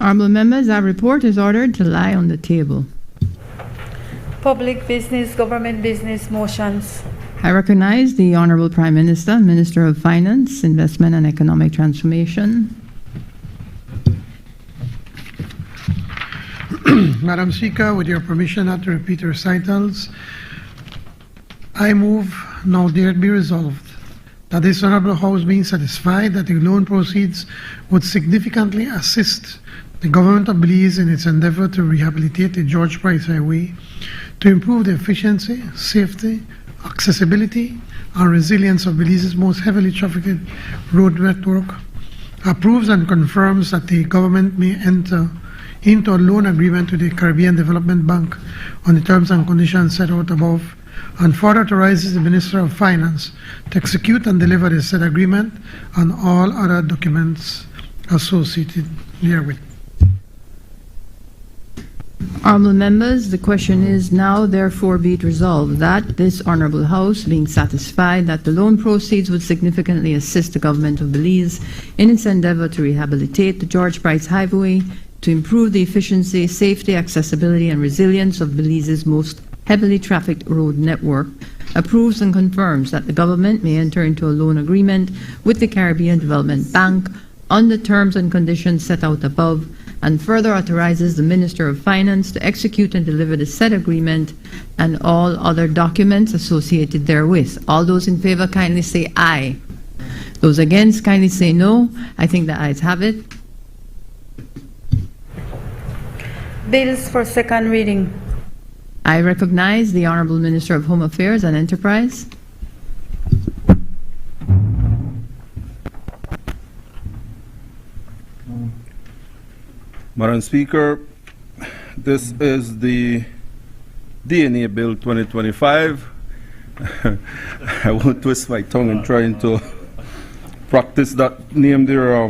Honorable members, our report is ordered to lie on the table. Public business, government business motions. I recognize the Honorable Prime Minister, Minister of Finance, Investment and Economic Transformation. Madam Speaker, with your permission not to repeat recitals, I move now there be resolved that this Honorable House being satisfied that the loan proceeds would significantly assist the Government of Belize in its endeavor to rehabilitate the George Price Highway, to improve the efficiency, safety, accessibility, and resilience of Belize's most heavily trafficked road network, approves and confirms that the government may enter into a loan agreement with the Caribbean Development Bank on the terms and conditions set out above, and further authorizes the Minister of Finance to execute and deliver the said agreement and all other documents associated therewith. Honorable members, the question is now therefore be it resolved that this Honorable House, being satisfied that the loan proceeds would significantly assist the Government of Belize in its endeavor to rehabilitate the George Price Highway, to improve the efficiency, safety, accessibility, and resilience of Belize's most heavily trafficked road network, approves and confirms that the government may enter into a loan agreement with the Caribbean Development Bank on the terms and conditions set out above, and further authorizes the Minister of Finance to execute and deliver the said agreement and all other documents associated therewith. All those in favor kindly say aye. Those against kindly say no. I think the ayes have it. Bills for second reading. I recognize the Honorable Minister of Home Affairs and Enterprise. Madam Speaker, this is the DNA Bill 2025. I won't twist my tongue in trying to practice that name there,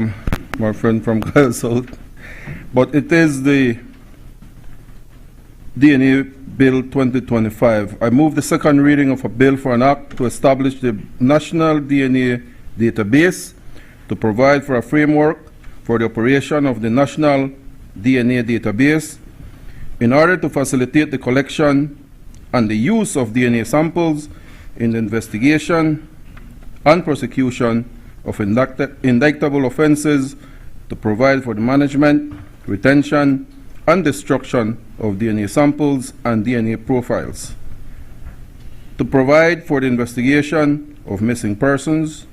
my friend from Kyle South. But it is the DNA Bill 2025. I move the second reading of a bill for an act to establish the National DNA Database, to provide for a framework for the operation of the National DNA Database in order to facilitate the collection and the use of DNA samples in the investigation and prosecution of indictable offenses, to provide for the management, retention, and destruction of DNA samples and DNA profiles, to provide for the investigation of missing persons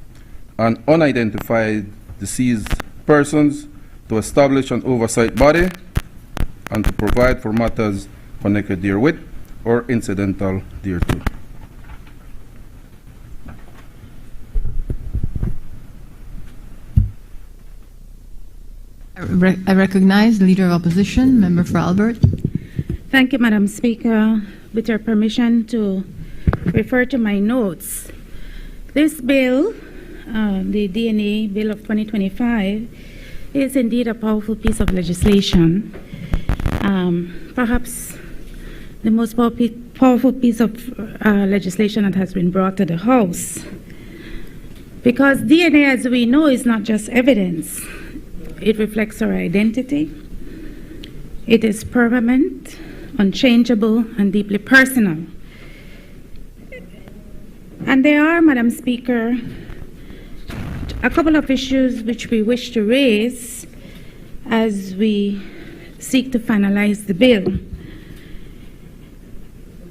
and unidentified deceased persons, to establish an oversight body, and to provide for matters connected therewith or incidental thereto. I recognize the Leader of Opposition, Member for Albert. Thank you, Madam Speaker. With your permission to refer to my notes, this bill, the DNA Bill of 2025, is indeed a powerful piece of legislation, perhaps the most powerful piece of legislation that has been brought to the House. Because DNA, as we know, is not just evidence. It reflects our identity. It is permanent, unchangeable, and deeply personal. And there are, Madam Speaker, a couple of issues which we wish to raise as we seek to finalize the bill.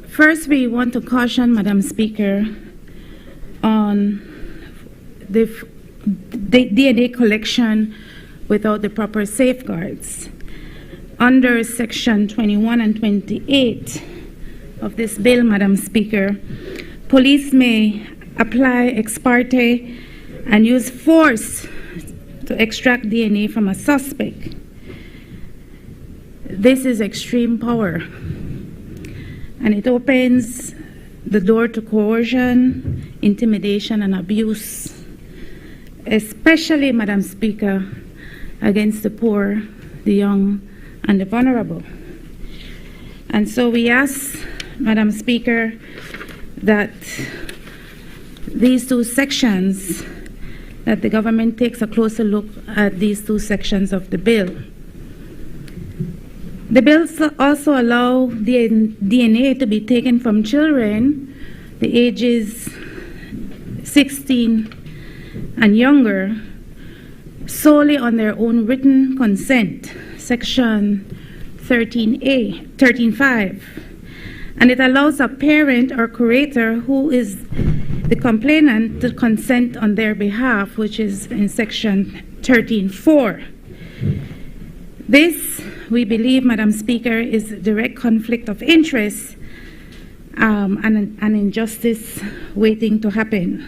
First, we want to caution, Madam Speaker, on the DNA collection without the proper safeguards. under Section 21 and 28 of this bill, Madam Speaker, police may apply ex parte and use force to extract DNA from a suspect. This is extreme power, and it opens the door to coercion, intimidation, and abuse, especially, Madam Speaker, against the poor, the young, and the vulnerable. And so we ask, Madam Speaker, that these two sections, that the government takes a closer look at these two sections of the bill. The bills also allow DNA to be taken from children, the ages 16 and younger, solely on their own written consent, Section 13(5). And it allows a parent or curator who is the complainant to consent on their behalf, which is in Section 13(4). This, we believe, Madam Speaker, is a direct conflict of interest and an injustice waiting to happen.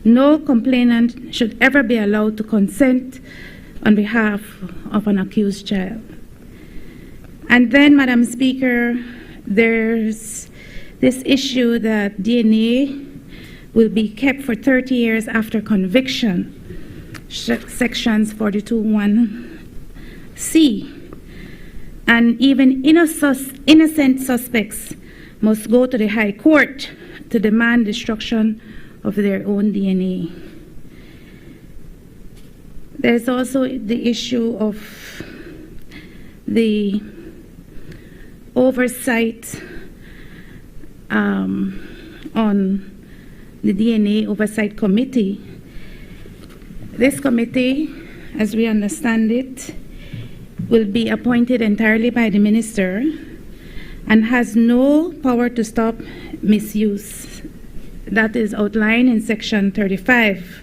No complainant should ever be allowed to consent on behalf of an accused child. And then, Madam Speaker, there's this issue that DNA will be kept for 30 years after conviction, Sections 42(1)(c). And even innocent suspects must go to the High Court to demand destruction of their own DNA. There's also the issue of the oversight on the DNA Oversight Committee. This committee, as we understand it, will be appointed entirely by the minister and has no power to stop misuse. That is outlined in Section 35.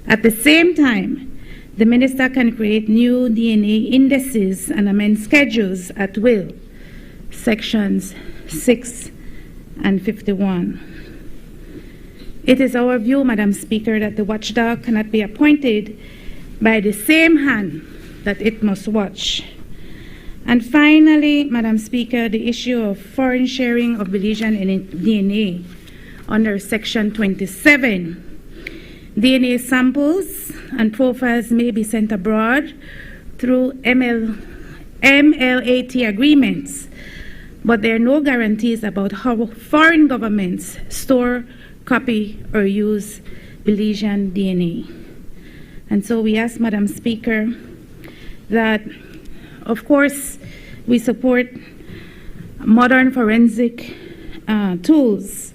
At the same time, the minister can create new DNA indices and amend schedules at will, Sections 6 and 51. It is our view, Madam Speaker, that the watchdog cannot be appointed by the same hand that it must watch. And finally, Madam Speaker, the issue of foreign sharing of Belizean DNA under Section 27. DNA samples and profiles may be sent abroad through MLAT agreements, but there are no guarantees about how foreign governments store, copy, or use Belizean DNA. And so we ask, Madam Speaker, that, of course, we support modern forensic tools,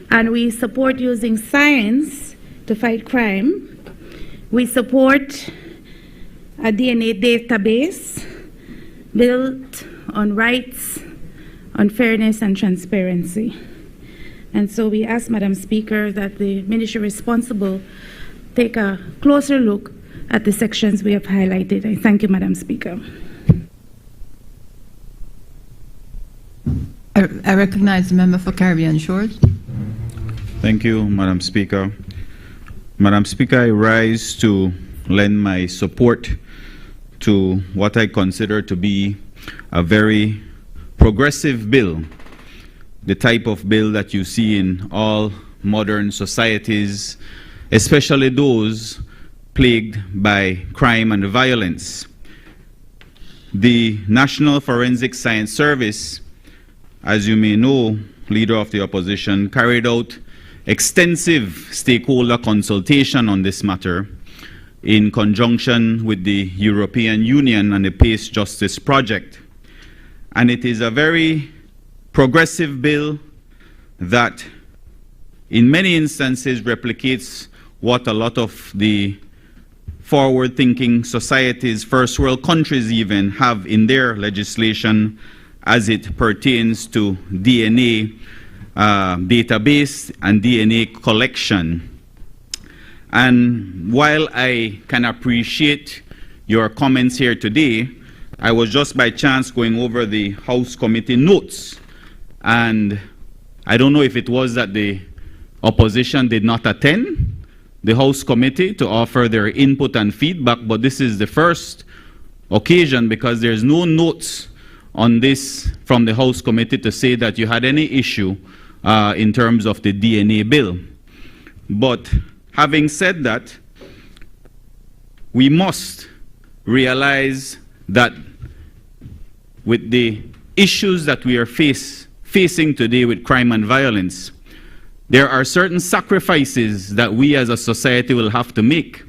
and we support using science to fight crime. We support a DNA database built on rights, on fairness and transparency. And so we ask, Madam Speaker, that the ministry responsible take a closer look at the sections we have highlighted. I thank you, Madam Speaker. I recognize the member for Caribbean Shores. Thank you, Madam Speaker. Madam Speaker, I rise to lend my support to what I consider to be a very progressive bill, the type of bill that you see in all modern societies, especially those plagued by crime and violence. The National Forensic Science Service, as you may know, Leader of the Opposition, carried out extensive stakeholder consultation on this matter in conjunction with the European Union and the Pace Justice Project. And it is a very progressive bill that in many instances replicates what a lot of the forward-thinking societies, first world countries even, have in their legislation as it pertains to DNA database and DNA collection. And while I can appreciate your comments here today, I was just by chance going over the House committee notes, and I don't know if it was that the opposition did not attend the House committee to offer their input and feedback, but this is the first occasion because there's no notes on this from the House committee to say that you had any issue in terms of the DNA bill. But having said that, we must realize that with the issues that we are facing today with crime and violence, there are certain sacrifices that we as a society will have to make.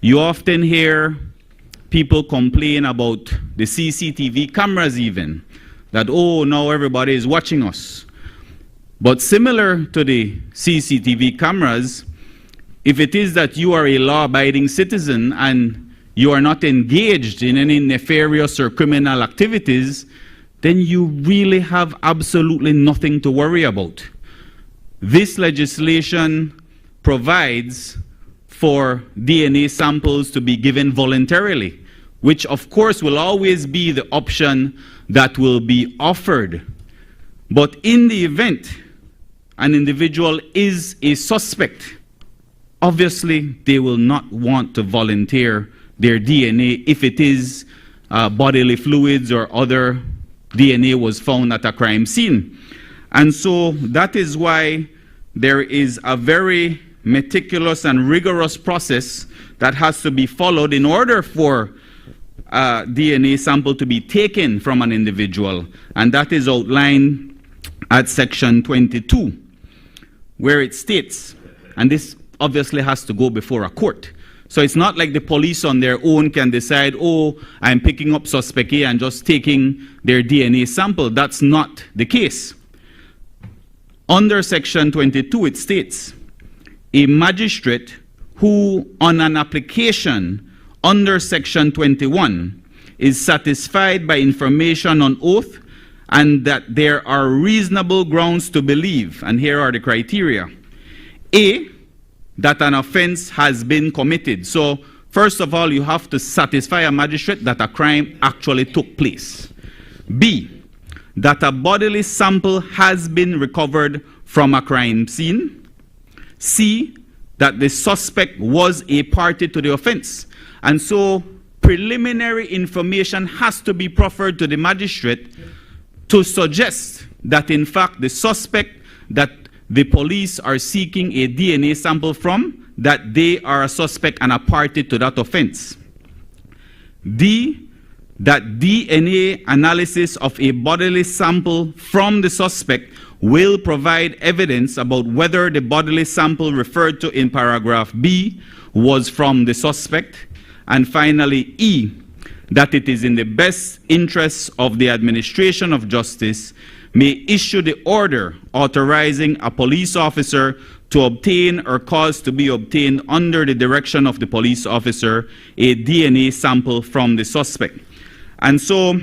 You often hear people complain about the CCTV cameras even, that, oh, now everybody is watching us. But similar to the CCTV cameras, if it is that you are a law-abiding citizen and you are not engaged in any nefarious or criminal activities, then you really have absolutely nothing to worry about. This legislation provides for DNA samples to be given voluntarily, which of course will always be the option that will be offered. But in the event an individual is a suspect, obviously they will not want to volunteer their DNA if it is bodily fluids or other DNA was found at a crime scene. And so that is why there is a very meticulous and rigorous process that has to be followed in order for a DNA sample to be taken from an individual. And that is outlined at section 22, where it states, and this obviously has to go before a court. So it's not like the police on their own can decide, oh, I'm picking up suspect A and just taking their DNA sample. That's not the case. Under section 22, it states, a magistrate who on an application under section 21 is satisfied by information on oath and that there are reasonable grounds to believe, and here are the criteria. A, that an offense has been committed. So, first of all, you have to satisfy a magistrate that a crime actually took place. B, that a bodily sample has been recovered from a crime scene. C, that the suspect was a party to the offense. And so, preliminary information has to be proffered to the magistrate to suggest that, in fact, the suspect that the police are seeking a DNA sample from, that they are a suspect and a party to that offense. D, that DNA analysis of a bodily sample from the suspect will provide evidence about whether the bodily sample referred to in paragraph B was from the suspect. And finally, E, that it is in the best interests of the administration of justice may issue the order authorizing a police officer to obtain or cause to be obtained under the direction of the police officer a DNA sample from the suspect. And so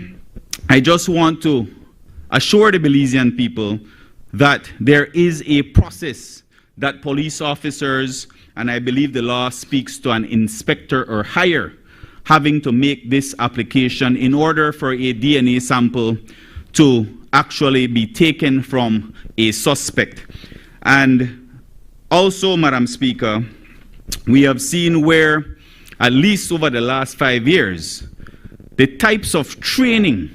I just want to assure the Belizean people that there is a process that police officers, and I believe the law speaks to an inspector or higher, having to make this application in order for a DNA sample to actually be taken from a suspect. And also, Madam Speaker, we have seen where, at least over the last 5 years, the types of training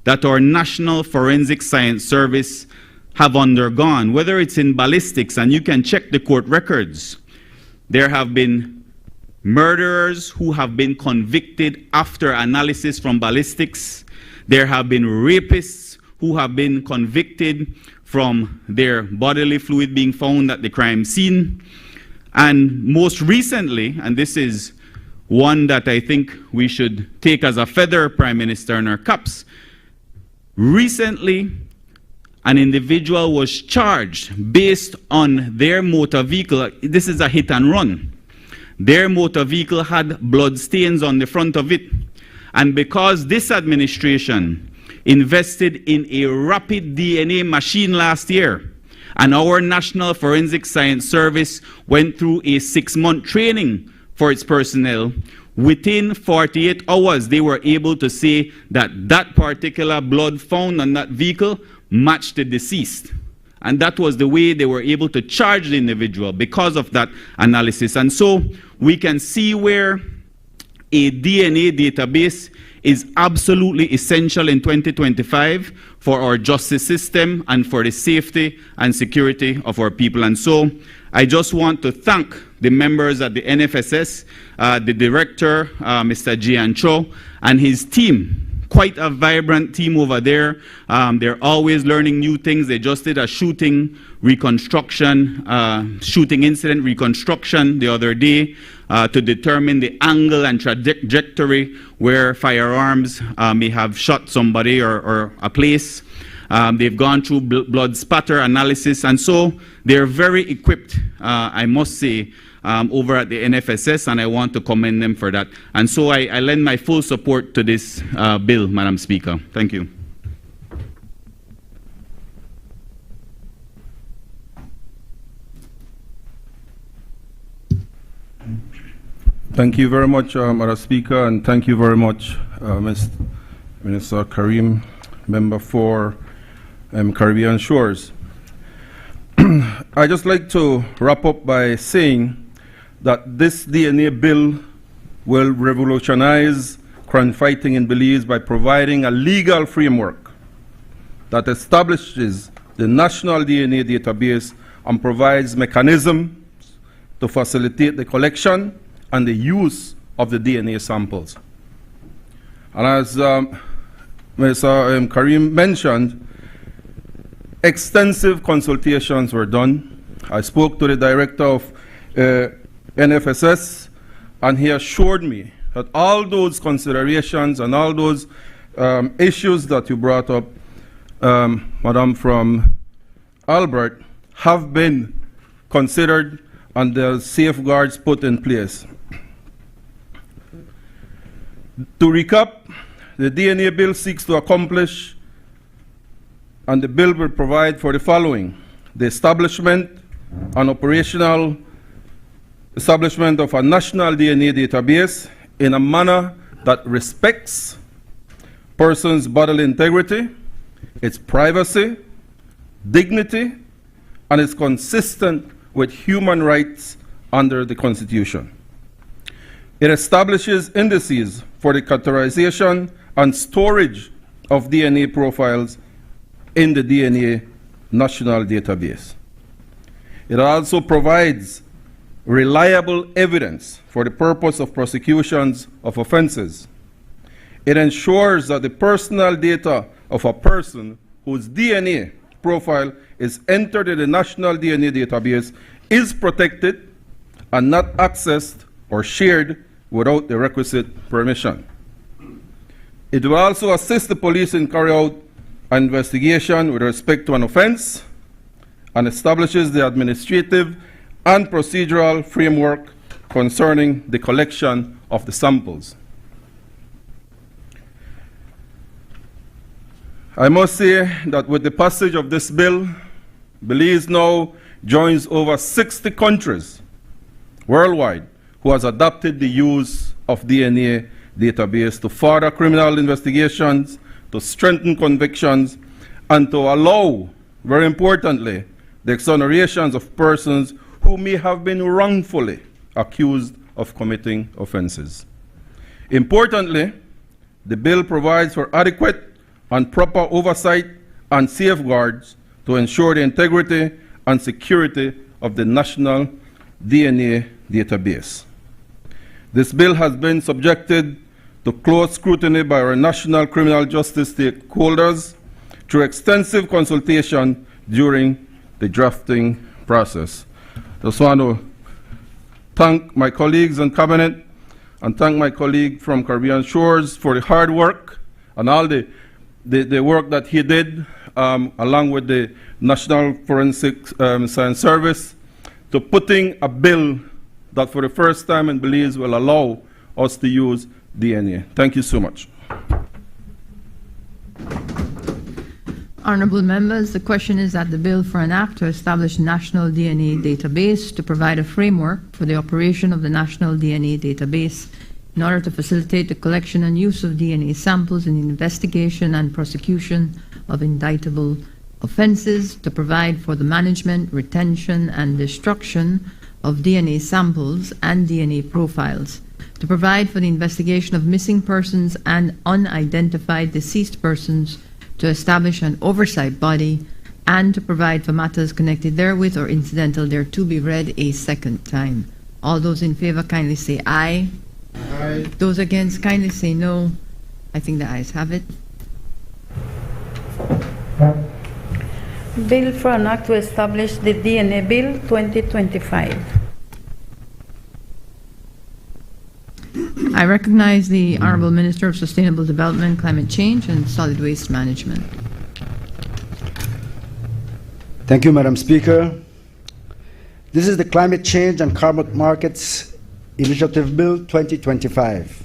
that our National Forensic Science Service have undergone, whether it's in ballistics, and you can check the court records, there have been murderers who have been convicted after analysis from ballistics. There have been rapists who have been convicted from their bodily fluid being found at the crime scene. And most recently, and this is one that I think we should take as a feather, Prime Minister, in our caps, recently an individual was charged based on their motor vehicle. This is a hit and run. Their motor vehicle had blood stains on the front of it. And because this administration invested in a rapid DNA machine last year, and our National Forensic Science Service went through a 6-month training for its personnel, within 48 hours, they were able to say that that particular blood found on that vehicle matched the deceased. And that was the way they were able to charge the individual because of that analysis. And so we can see where a DNA database is absolutely essential in 2025 for our justice system and for the safety and security of our people. And so I just want to thank the members at the NFSS, the director, Mr. Jian Cho, and his team. Quite a vibrant team over there. They're always learning new things. They just did a shooting incident reconstruction the other day to determine the angle and trajectory where firearms may have shot somebody or a place. They've gone through blood spatter analysis, and so they're very equipped, I must say, over at the NFSS, and I want to commend them for that. And so I lend my full support to this bill, Madam Speaker. Thank you. Thank you very much, Madam Speaker, and thank you very much, Minister Karim, member for Caribbean Shores. I'd just like to wrap up by saying that this DNA bill will revolutionize crime fighting in Belize by providing a legal framework that establishes the national DNA database and provides mechanisms to facilitate the collection and the use of the DNA samples. And as Mr. Karim mentioned, extensive consultations were done. I spoke to the director of NFSS, and he assured me that all those considerations and all those issues that you brought up, Madam from Albert, have been considered and the safeguards put in place. To recap, the DNA bill seeks to accomplish, and the bill will provide for the following: the establishment and operational establishment of a national DNA database in a manner that respects persons' bodily integrity, its privacy, dignity, and is consistent with human rights under the Constitution. It establishes indices for the categorization and storage of DNA profiles in the DNA national database. It also provides reliable evidence for the purpose of prosecutions of offenses. It ensures that the personal data of a person whose DNA profile is entered in the national DNA database is protected and not accessed or shared without the requisite permission. It will also assist the police in carrying out an investigation with respect to an offense and establishes the administrative and procedural framework concerning the collection of the samples. I must say that with the passage of this bill, Belize now joins over 60 countries worldwide who has adopted the use of DNA database to further criminal investigations, to strengthen convictions, and to allow, very importantly, the exonerations of persons who may have been wrongfully accused of committing offenses. Importantly, the bill provides for adequate and proper oversight and safeguards to ensure the integrity and security of the national DNA database. This bill has been subjected to close scrutiny by our national criminal justice stakeholders through extensive consultation during the drafting process. I just want to thank my colleagues in Cabinet and thank my colleague from Caribbean Shores for the hard work and all the work that he did along with the National Forensic Science Service to putting a bill that for the first time in Belize will allow us to use DNA. Thank you so much. Honorable members, the question is that the bill for an act to establish a national DNA database to provide a framework for the operation of the national DNA database in order to facilitate the collection and use of DNA samples in the investigation and prosecution of indictable offenses, to provide for the management, retention, and destruction of DNA samples and DNA profiles, to provide for the investigation of missing persons and unidentified deceased persons, to establish an oversight body, and to provide for matters connected therewith or incidental thereto be read a second time. All those in favor kindly say aye. Aye. Those against kindly say no. I think the ayes have it. Bill for an act to establish the DNA Bill 2025. I recognize the Honorable Minister of Sustainable Development, Climate Change, and Solid Waste Management. Thank you, Madam Speaker. This is the Climate Change and Carbon Markets Initiative Bill 2025.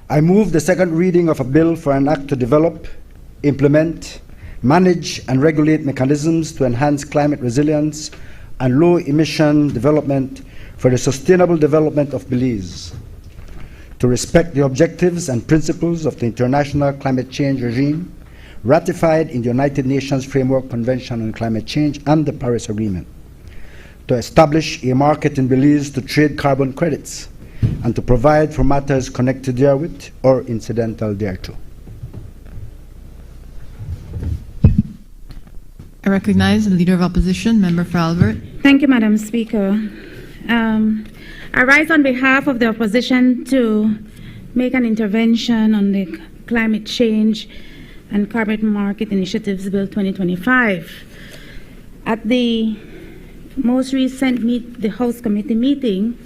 I move the second reading of a bill for an act to develop, implement, manage, and regulate mechanisms to enhance climate resilience and low-emission development for the sustainable development of Belize, to respect the objectives and principles of the International Climate Change Regime ratified in the United Nations Framework Convention on Climate Change and the Paris Agreement, to establish a market in Belize to trade carbon credits, and to provide for matters connected therewith or incidental thereto. I recognize the Leader of Opposition, Member for Albert. Thank you, Madam Speaker. I rise on behalf of the opposition to make an intervention on the Climate Change and Carbon Market Initiatives Bill 2025. At the most recent the House Committee meeting,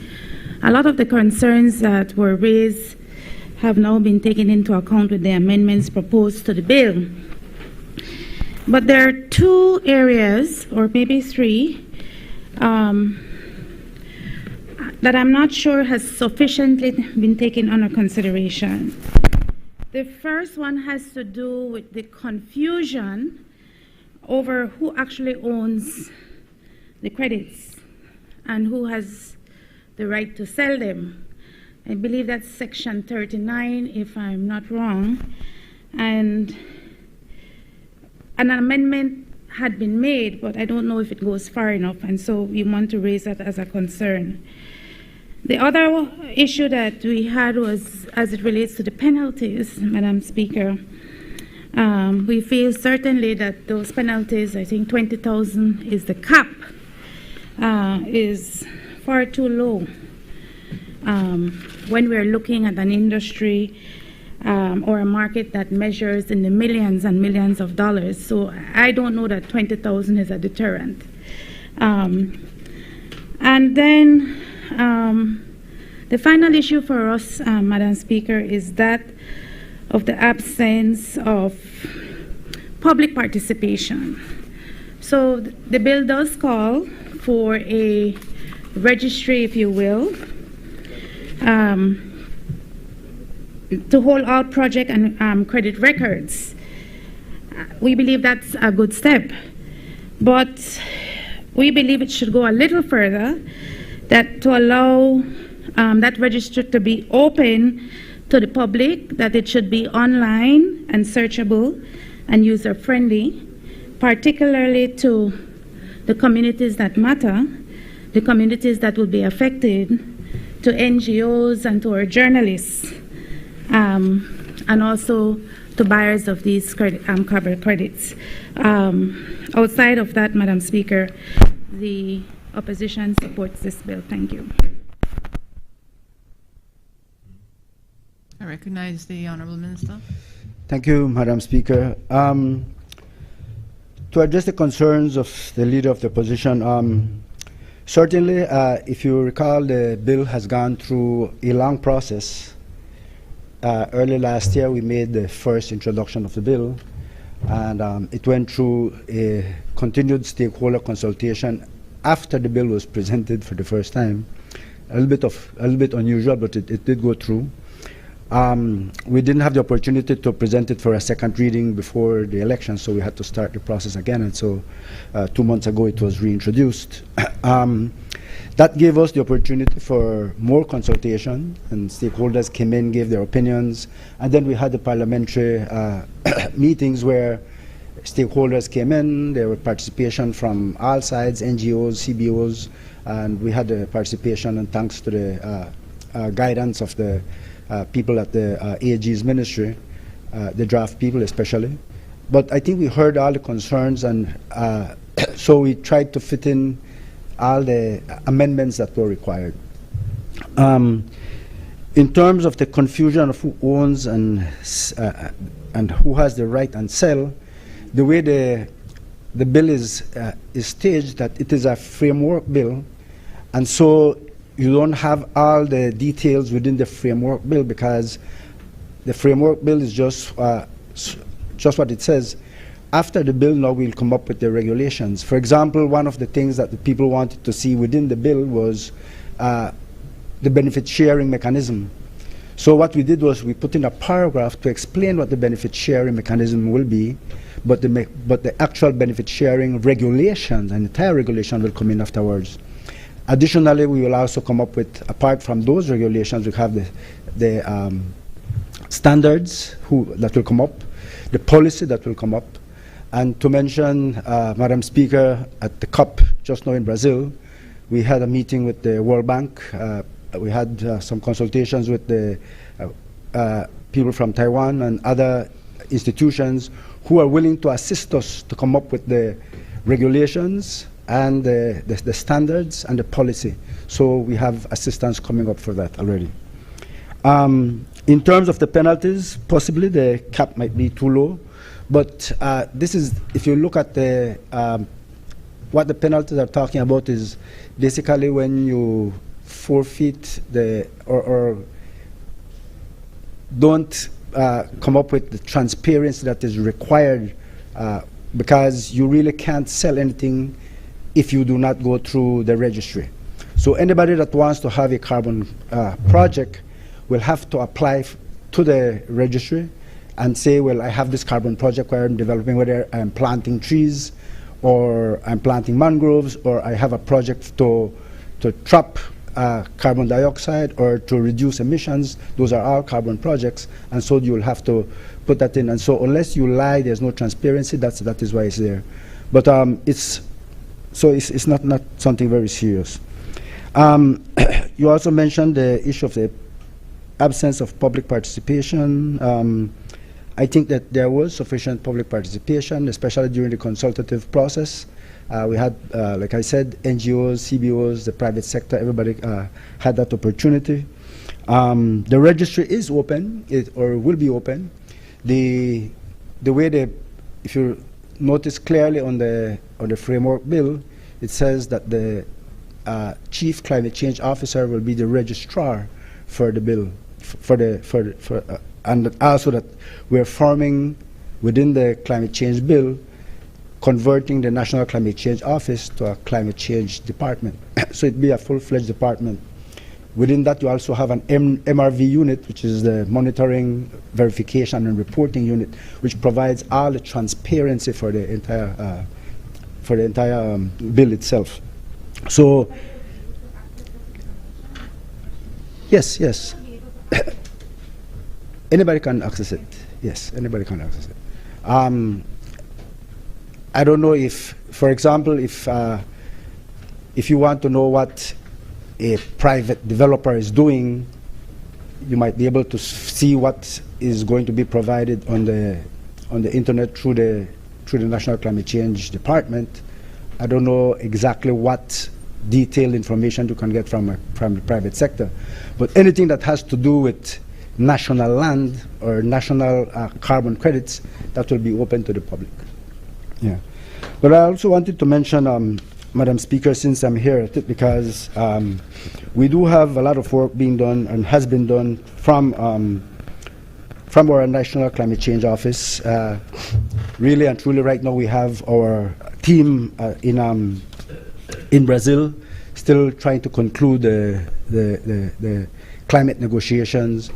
a lot of the concerns that were raised have now been taken into account with the amendments proposed to the bill. But there are two areas, or maybe three, that I'm not sure has sufficiently been taken under consideration. The first one has to do with the confusion over who actually owns the credits and who has the right to sell them. I believe that's Section 39, if I'm not wrong. And an amendment had been made, but I don't know if it goes far enough, and so we want to raise that as a concern. The other issue that we had was as it relates to the penalties, Madam Speaker. We feel certainly that those penalties, I think 20,000 is the cap, is far too low when we're looking at an industry or a market that measures in the millions and millions of dollars. So I don't know that 20,000 is a deterrent. And then the final issue for us, Madam Speaker, is that of the absence of public participation. So the bill does call for a registry, if you will, to hold all project and credit records. We believe that's a good step, but we believe it should go a little further, that to allow that register to be open to the public, that it should be online and searchable and user-friendly, particularly to the communities that matter, the communities that will be affected, to NGOs and to our journalists, and also to buyers of these carbon credits. Outside of that, Madam Speaker, the opposition supports this bill. Thank you. I recognize the Honourable Minister. Thank you, Madam Speaker. To address the concerns of the Leader of the Opposition, certainly, if you recall, the bill has gone through a long process. Early last year, we made the first introduction of the bill, and it went through a continued stakeholder consultation after the bill was presented for the first time. A little bit unusual, but it did go through. We didn't have the opportunity to present it for a second reading before the election, so we had to start the process again, and so 2 months ago it was reintroduced. That gave us the opportunity for more consultation, and stakeholders came in, gave their opinions, and then we had the parliamentary meetings where stakeholders came in. There was participation from all sides, NGOs, CBOs, and we had the participation, and thanks to the guidance of the people at the AG's ministry, the draft people especially. But I think we heard all the concerns, and so we tried to fit in all the amendments that were required. In terms of the confusion of who owns and who has the right and sell, the way the bill is staged, that it is a framework bill, and so you don't have all the details within the framework bill, because the framework bill is just what it says. After the bill, now we'll come up with the regulations. For example, one of the things that the people wanted to see within the bill was the benefit sharing mechanism. So what we did was we put in a paragraph to explain what the benefit sharing mechanism will be, but the actual benefit sharing regulations, and entire regulation will come in afterwards. Additionally, we will also come up with, apart from those regulations, we have the standards that will come up, the policy that will come up. And to mention, Madam Speaker, at the COP just now in Brazil, we had a meeting with the World Bank. We had some consultations with the people from Taiwan and other institutions who are willing to assist us to come up with the regulations and the standards and the policy. So we have assistance coming up for that already. In terms of the penalties, possibly the cap might be too low. But this is, if you look at the what the penalties are talking about, is basically when you forfeit or don't come up with the transparency that is required, because you really can't sell anything if you do not go through the registry. So anybody that wants to have a carbon project will have to apply to the registry and say, well, I have this carbon project where I'm developing, whether I'm planting trees or I'm planting mangroves, or I have a project to trap carbon dioxide or to reduce emissions. Those are all carbon projects, and so you'll have to put that in. And so unless you lie, there's no transparency. That is why it's there. But it's not something very serious. You also mentioned the issue of the absence of public participation. I think that there was sufficient public participation, especially during the consultative process. We had, like I said, NGOs, CBOs, the private sector, everybody had that opportunity. The registry is open, or will be open. The way if you notice clearly on the framework bill, it says that the chief climate change officer will be the registrar for the bill, and also that we're forming within the climate change bill, converting the National Climate Change Office to a climate change department. So it'd be a full-fledged department. Within that, you also have an MRV unit, which is the monitoring, verification, and reporting unit, which provides all the transparency for the entire bill itself. So, yes. Anybody can access it. Yes, anybody can access it. I don't know if, for example, if you want to know what a private developer is doing, you might be able to see what is going to be provided on the internet through the National Climate Change Department. I don't know exactly what detailed information you can get from the private sector, but anything that has to do with national land or national carbon credits, that will be open to the public. Yeah. But I also wanted to mention, Madam Speaker, since I'm here, because we do have a lot of work being done and has been done from our National Climate Change Office. Really and truly, right now we have our team in Brazil, still trying to conclude the climate negotiations.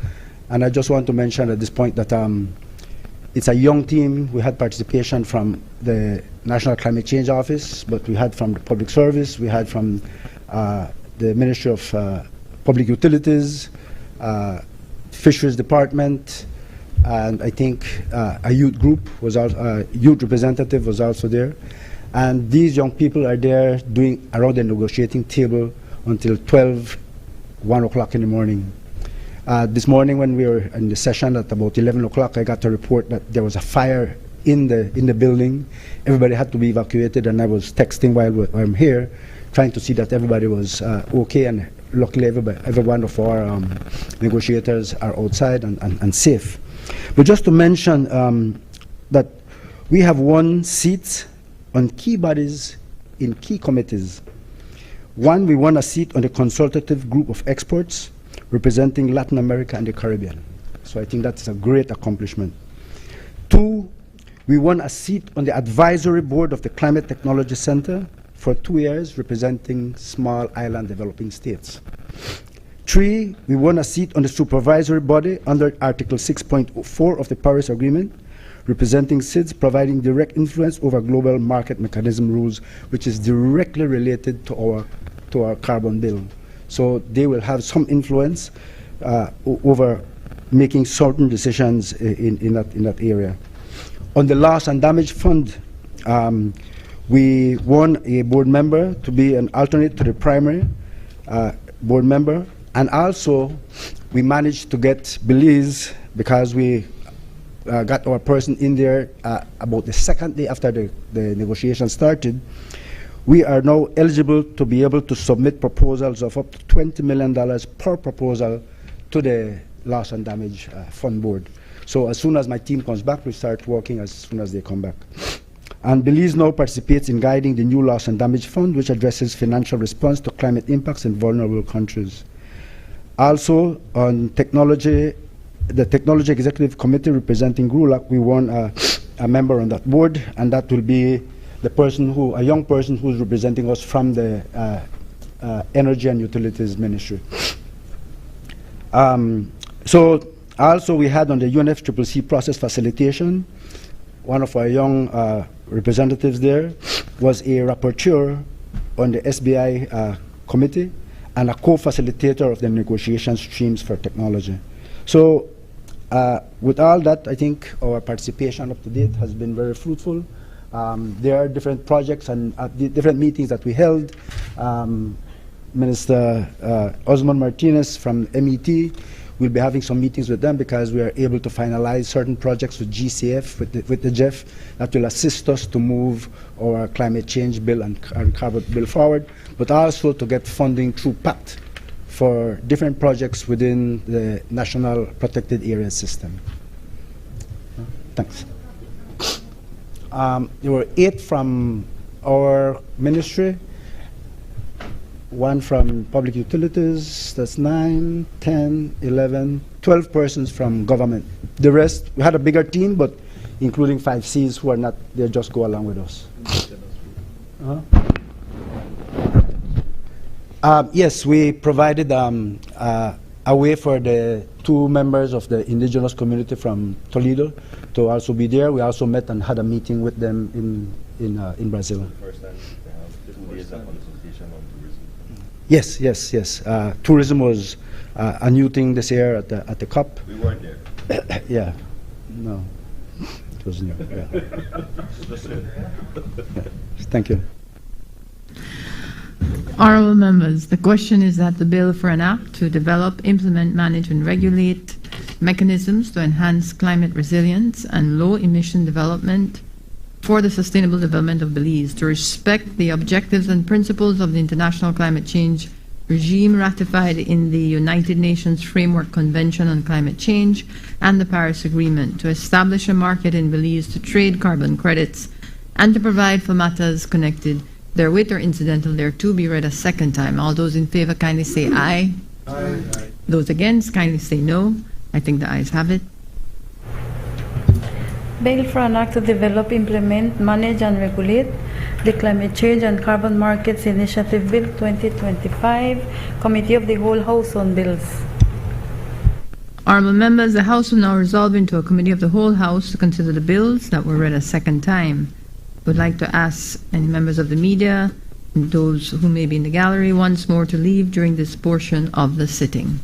And I just want to mention at this point that it's a young team. We had participation from the National Climate Change Office, but we had from the Public Service, we had from the Ministry of Public Utilities, Fisheries Department, and I think a youth group was also, youth representative was also there. And these young people are there doing around the negotiating table until 1 o'clock in the morning. This morning when we were in the session at about 11 o'clock, I got a report that there was a fire in the building. Everybody had to be evacuated, and I was texting while I'm here, trying to see that everybody was okay, and luckily every one of our negotiators are outside and safe. But just to mention that we have won seats on key bodies in key committees. One, we won a seat on the consultative group of experts representing Latin America and the Caribbean. So I think that's a great accomplishment. Two, we won a seat on the advisory board of the Climate Technology Center for 2 years, representing small island developing states. 3, we won a seat on the supervisory body under Article 6.4 of the Paris Agreement, representing SIDS, providing direct influence over global market mechanism rules, which is directly related to our carbon bill. So they will have some influence over making certain decisions in that area. On the loss and damage fund, we won a board member to be an alternate to the primary board member, and also we managed to get Belize, because we got our person in there about the second day after the negotiation started. We are now eligible to be able to submit proposals of up to $20 million per proposal to the loss and damage fund board. So as soon as my team comes back, we start working as soon as they come back. And Belize now participates in guiding the new loss and damage fund, which addresses financial response to climate impacts in vulnerable countries. Also, on technology, the Technology Executive Committee representing GRULAC, we won a member on that board, and that will be the person a young person who's representing us from the Energy and Utilities Ministry. So also we had on the UNFCCC process facilitation, one of our young representatives there was a rapporteur on the SBI committee and a co-facilitator of the negotiation streams for technology. So with all that, I think our participation up to date has been very fruitful. There are different projects and different meetings that we held. Minister Osman Martinez from MET, we'll be having some meetings with them because we are able to finalize certain projects with GCF, with the GEF, that will assist us to move our climate change bill and carbon bill forward, but also to get funding through PACT for different projects within the National Protected Areas System. Thanks. There were 8 from our ministry, 1 from Public Utilities, that's 9, 10, 11, 12 persons from government. The rest, we had a bigger team, but including 5 Cs who are not, they just go along with us. Yes, we provided a way for the 2 members of the indigenous community from Toledo to also be there. We also met and had a meeting with them in Brazil. First time they have 2 days of consultation on tourism. Yes, yes, yes. Tourism was a new thing this year at the COP. We weren't there. Yeah, no, it was new. Yeah. Thank you. Honourable members, the question is that the bill for an act to develop, implement, manage and regulate mechanisms to enhance climate resilience and low-emission development for the sustainable development of Belize, to respect the objectives and principles of the international climate change regime ratified in the United Nations Framework Convention on Climate Change and the Paris Agreement, to establish a market in Belize to trade carbon credits, and to provide for matters connected therewith or incidental thereto, be read a second time. All those in favor kindly say aye. Aye. Those against kindly say no. I think the ayes have it. Bill for an act to develop, implement, manage and regulate the Climate Change and Carbon Markets Initiative Bill 2025, Committee of the Whole House on Bills. Honourable members, the House will now resolve into a Committee of the Whole House to consider the bills that were read a second time. Would like to ask any members of the media those who may be in the gallery once more to leave during this portion of the sitting.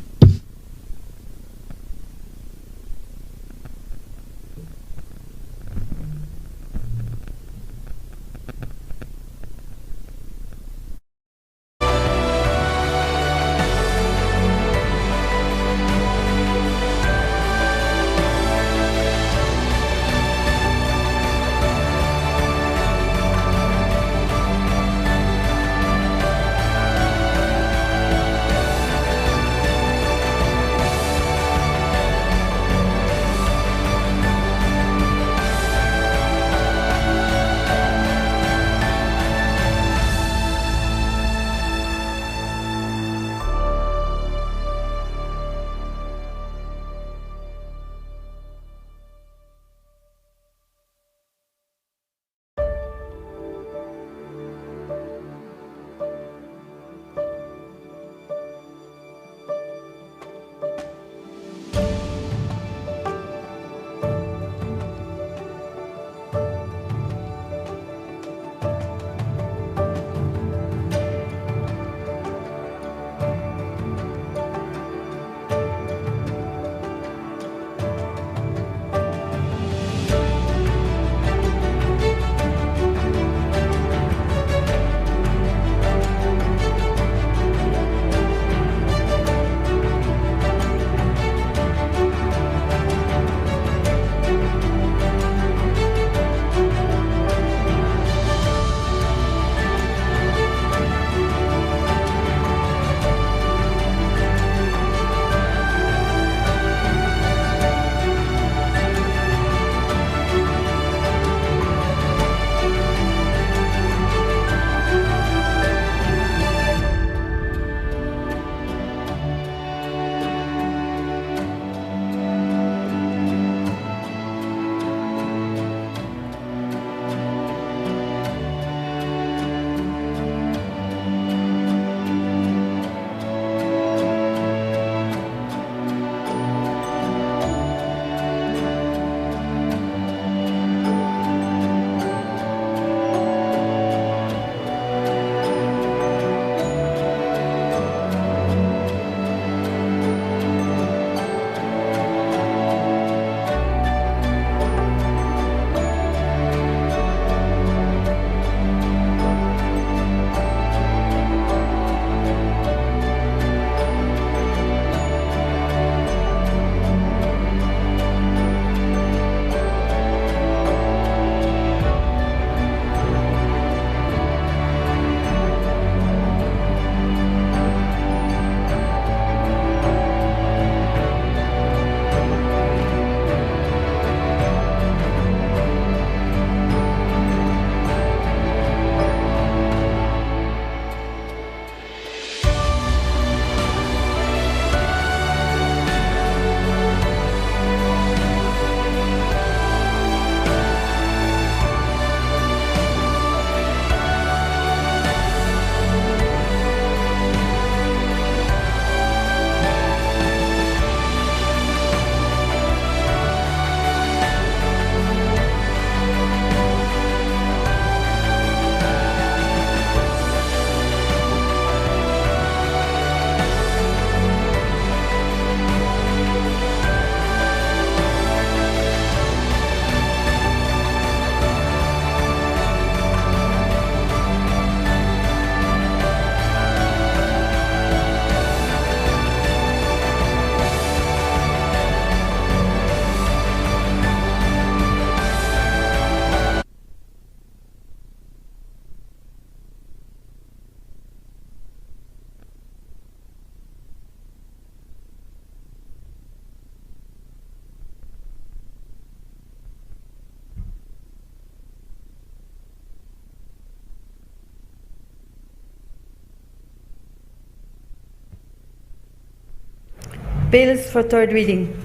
Bills for third reading.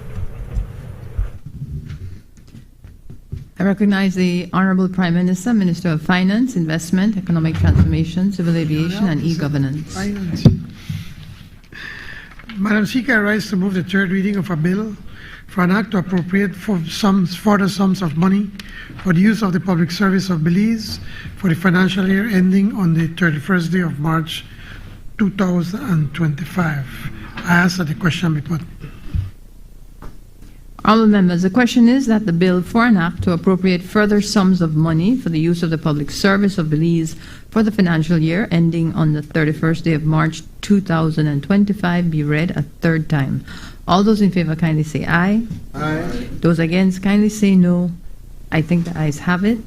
I recognize the Honorable Prime Minister, Minister of Finance, Investment, Economic Transformation, Civil Aviation, and E-Governance. Madam Speaker, I rise to move the third reading of a bill for an act to appropriate further sums of money for the use of the public service of Belize for the financial year ending on the 31st day of March 2025. I ask that the question be put. Honourable members, the question is that the bill for an act to appropriate further sums of money for the use of the public service of Belize for the financial year ending on the 31st day of March 2025 be read a third time. All those in favour kindly say aye. Aye. Those against kindly say no. I think the ayes have it.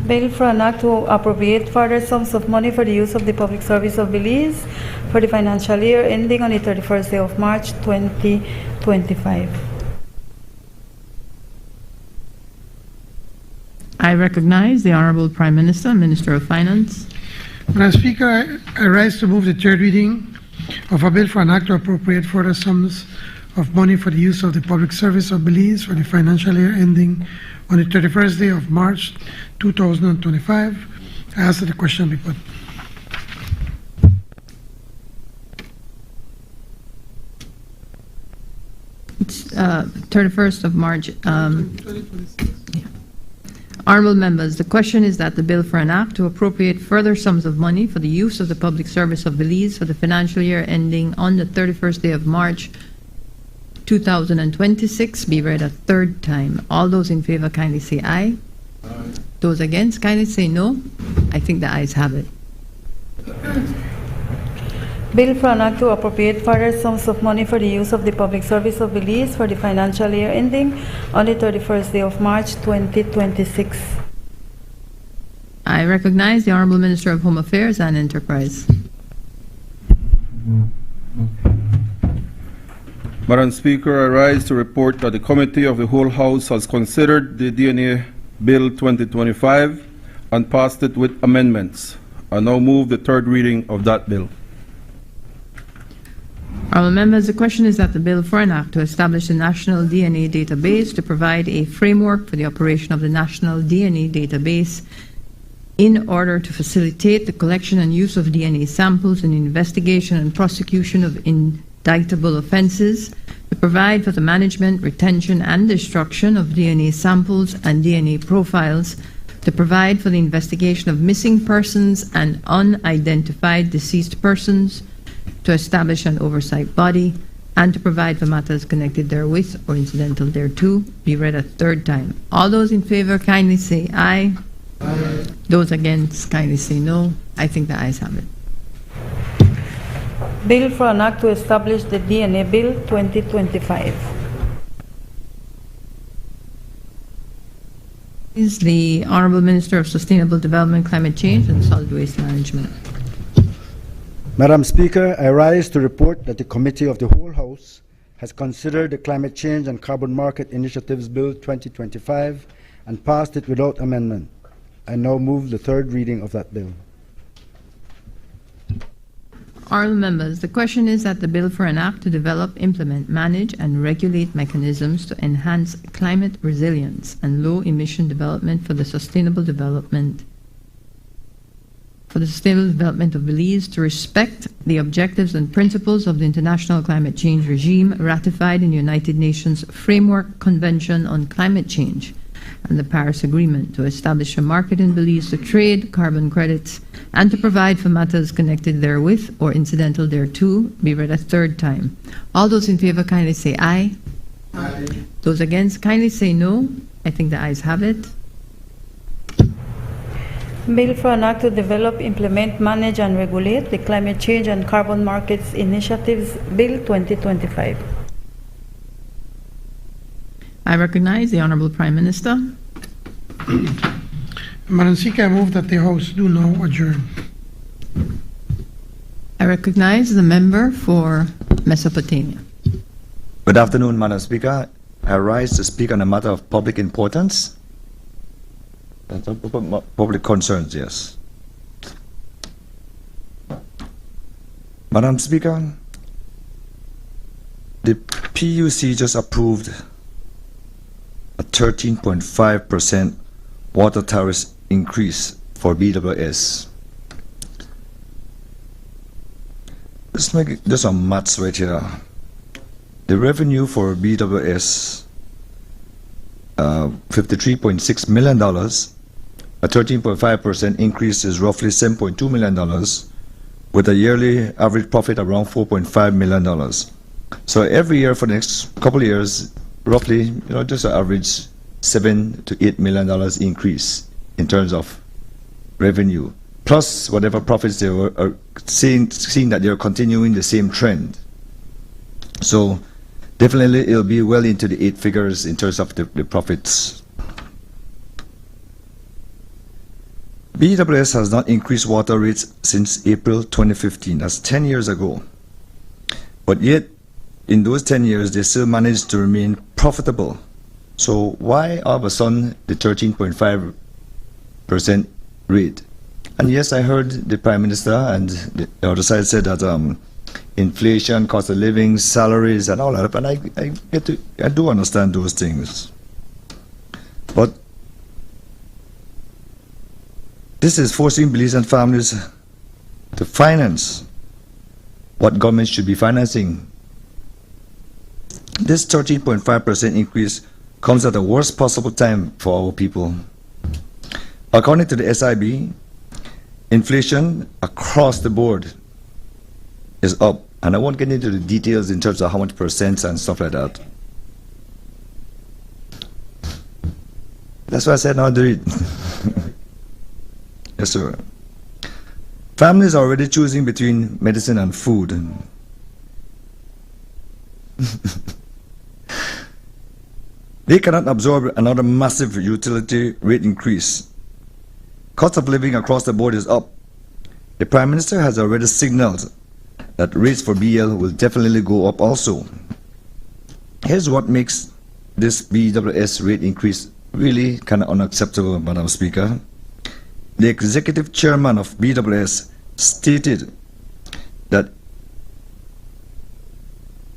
Bill for an act to appropriate further sums of money for the use of the public service of Belize for the financial year ending on the 31st day of March 2025. I recognize the Honourable Prime Minister, Minister of Finance. Madam Speaker, I rise to move the third reading of a bill for an act to appropriate further sums of money for the use of the public service of Belize for the financial year ending on the 31st day of March 2025. I ask that the question be put. It's 31st of March. Honourable members, the question is that the bill for an act to appropriate further sums of money for the use of the public service of Belize for the financial year ending on the 31st day of March 2026 be read a third time. All those in favour kindly say aye. Aye. Those against kindly say no. I think the ayes have it. Bill for an act to appropriate further sums of money for the use of the public service of Belize for the financial year ending on the 31st day of March 2026. I recognize the Honourable Minister of Home Affairs and Enterprise. Madam Speaker, I rise to report that the Committee of the Whole House has considered the DNA Bill 2025 and passed it with amendments. I now move the third reading of that bill. Honourable members, the question is that the bill for an act to establish a national DNA database to provide a framework for the operation of the national DNA database in order to facilitate the collection and use of DNA samples in investigation and prosecution of indictable offences, to provide for the management, retention and destruction of DNA samples and DNA profiles, to provide for the investigation of missing persons and unidentified deceased persons, to establish an oversight body, and to provide for matters connected therewith or incidental thereto, be read a third time. All those in favour kindly say aye. Aye. Those against kindly say no. I think the ayes have it. Bill for an act to establish the DNA Bill 2025. Is the Honourable Minister of Sustainable Development, Climate Change and Solid Waste Management. Madam Speaker, I rise to report that the Committee of the Whole House has considered the Climate Change and Carbon Market Initiatives Bill 2025 and passed it without amendment. I now move the third reading of that bill. Honourable members, the question is that the bill for an act to develop, implement, manage and regulate mechanisms to enhance climate resilience and low emission development for the sustainable development of Belize to respect the objectives and principles of the International Climate Change Regime ratified in the United Nations Framework Convention on Climate Change and the Paris Agreement, to establish a market in Belize to trade carbon credits and to provide for matters connected therewith or incidental thereto, be read a third time. All those in favour kindly say aye. Aye. Those against kindly say no. I think the ayes have it. Bill for an act to develop, implement, manage and regulate the Climate Change and Carbon Markets Initiatives Bill 2025. I recognize the Honourable Prime Minister. Madam Speaker, I move that the House do now adjourn. I recognize the member for Mesopotamia. Good afternoon, Madam Speaker. I rise to speak on a matter of public importance. Public concerns, yes. Madam Speaker, the PUC just approved a 13.5% water tariff increase for BWS. Let's make just some maths right here. the revenue for BWS, $53.6 million, a 13.5% increase is roughly $7.2 million, with a yearly average profit around $4.5 million. So every year for the next couple of years, roughly, just an average $7 to $8 million increase in terms of revenue, plus whatever profits they were seeing that they're continuing the same trend. So definitely it'll be well into the 8 figures in terms of the profits. BWS has not increased water rates since April 2015. That's 10 years ago. But yet, in those 10 years, they still managed to remain profitable. So why all of a sudden the 13.5% rate? And yes, I heard the Prime Minister and the other side said that inflation, cost of living, salaries, and all that. And I do understand those things. But this is forcing Belizean and families to finance what government should be financing. This 13.5% increase comes at the worst possible time for our people. According to the SIB, inflation across the board is up. And I won't get into the details in terms of how much percents and stuff like that. That's why I said not do it. Yes, sir. Families are already choosing between medicine and food. They cannot absorb another massive utility rate increase. Cost of living across the board is up. The Prime Minister has already signaled that rates for BL will definitely go up also. Here's what makes this BWS rate increase really kind of unacceptable, Madam Speaker. The executive chairman of BWS stated that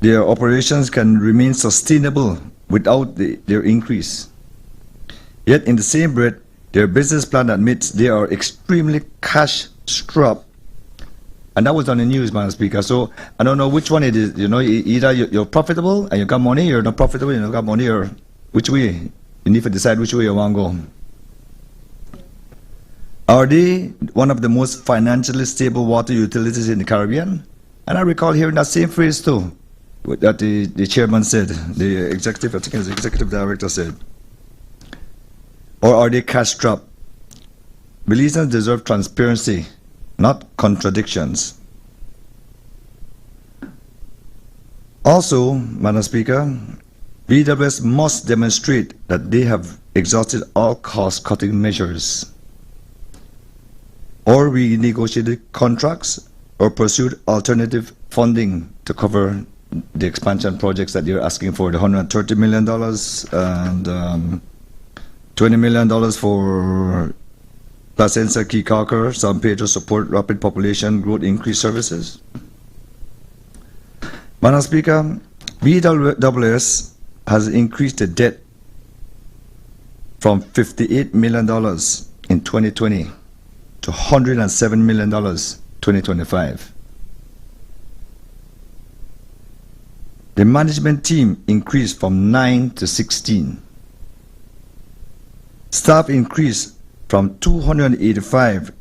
their operations can remain sustainable without their increase. Yet in the same breath, their business plan admits they are extremely cash-strapped. And that was on the news, Madam Speaker. So I don't know which one it is. Either you're profitable and you got money, you're not profitable and you don't got money, or which way? You need to decide which way you want to go. Are they one of the most financially stable water utilities in the Caribbean? And I recall hearing that same phrase too, that the chairman said, the executive, I think it was the executive director said. Or are they cash-strapped? Belizeans deserve transparency, not contradictions. Also, Madam Speaker, BWS must demonstrate that they have exhausted all cost-cutting measures, or renegotiated contracts, or pursued alternative funding to cover the expansion projects that you're asking for, the $130 million and $20 million for Placentia, Key Carker, San Pedro support rapid population growth increase services. Madam Speaker, BWS has increased the debt from $58 million in 2020 to $107 million 2025. The management team increased from 9 to 16. Staff increased from 285,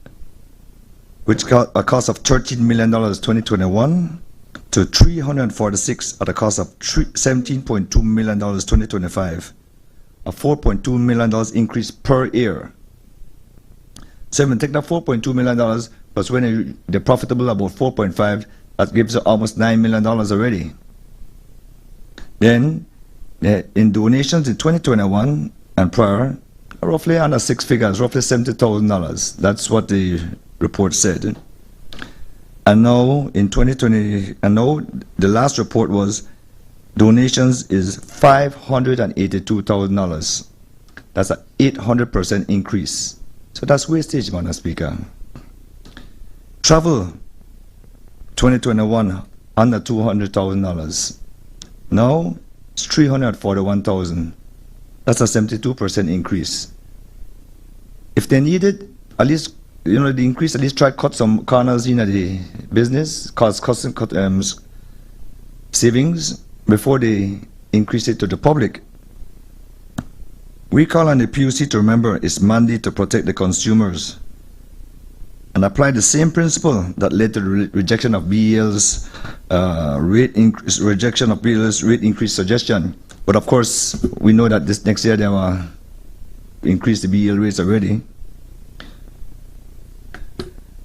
which got a cost of $13 million 2021, to 346 at a cost of $17.2 million 2025, a $4.2 million increase per year. So when you take that $4.2 million, plus when they're profitable about 4.5, that gives you almost $9 million already. Then, in donations in 2021 and prior, roughly under 6 figures, roughly $70,000. That's what the report said. And now in 2020, and now the last report was donations is $582,000. That's an 800% increase. So that's wastage, Madam Speaker. Travel, 2021, under $200,000. Now it's $341,000. That's a 72% increase. If they needed, at least, the increase, at least try to cut some corners in the business, cut savings, before they increase it to the public. We call on the PUC to remember its mandate to protect the consumers and apply the same principle that led to the rejection of BEL's rate increase suggestion. But of course, we know that this next year they will increase the BEL rates already.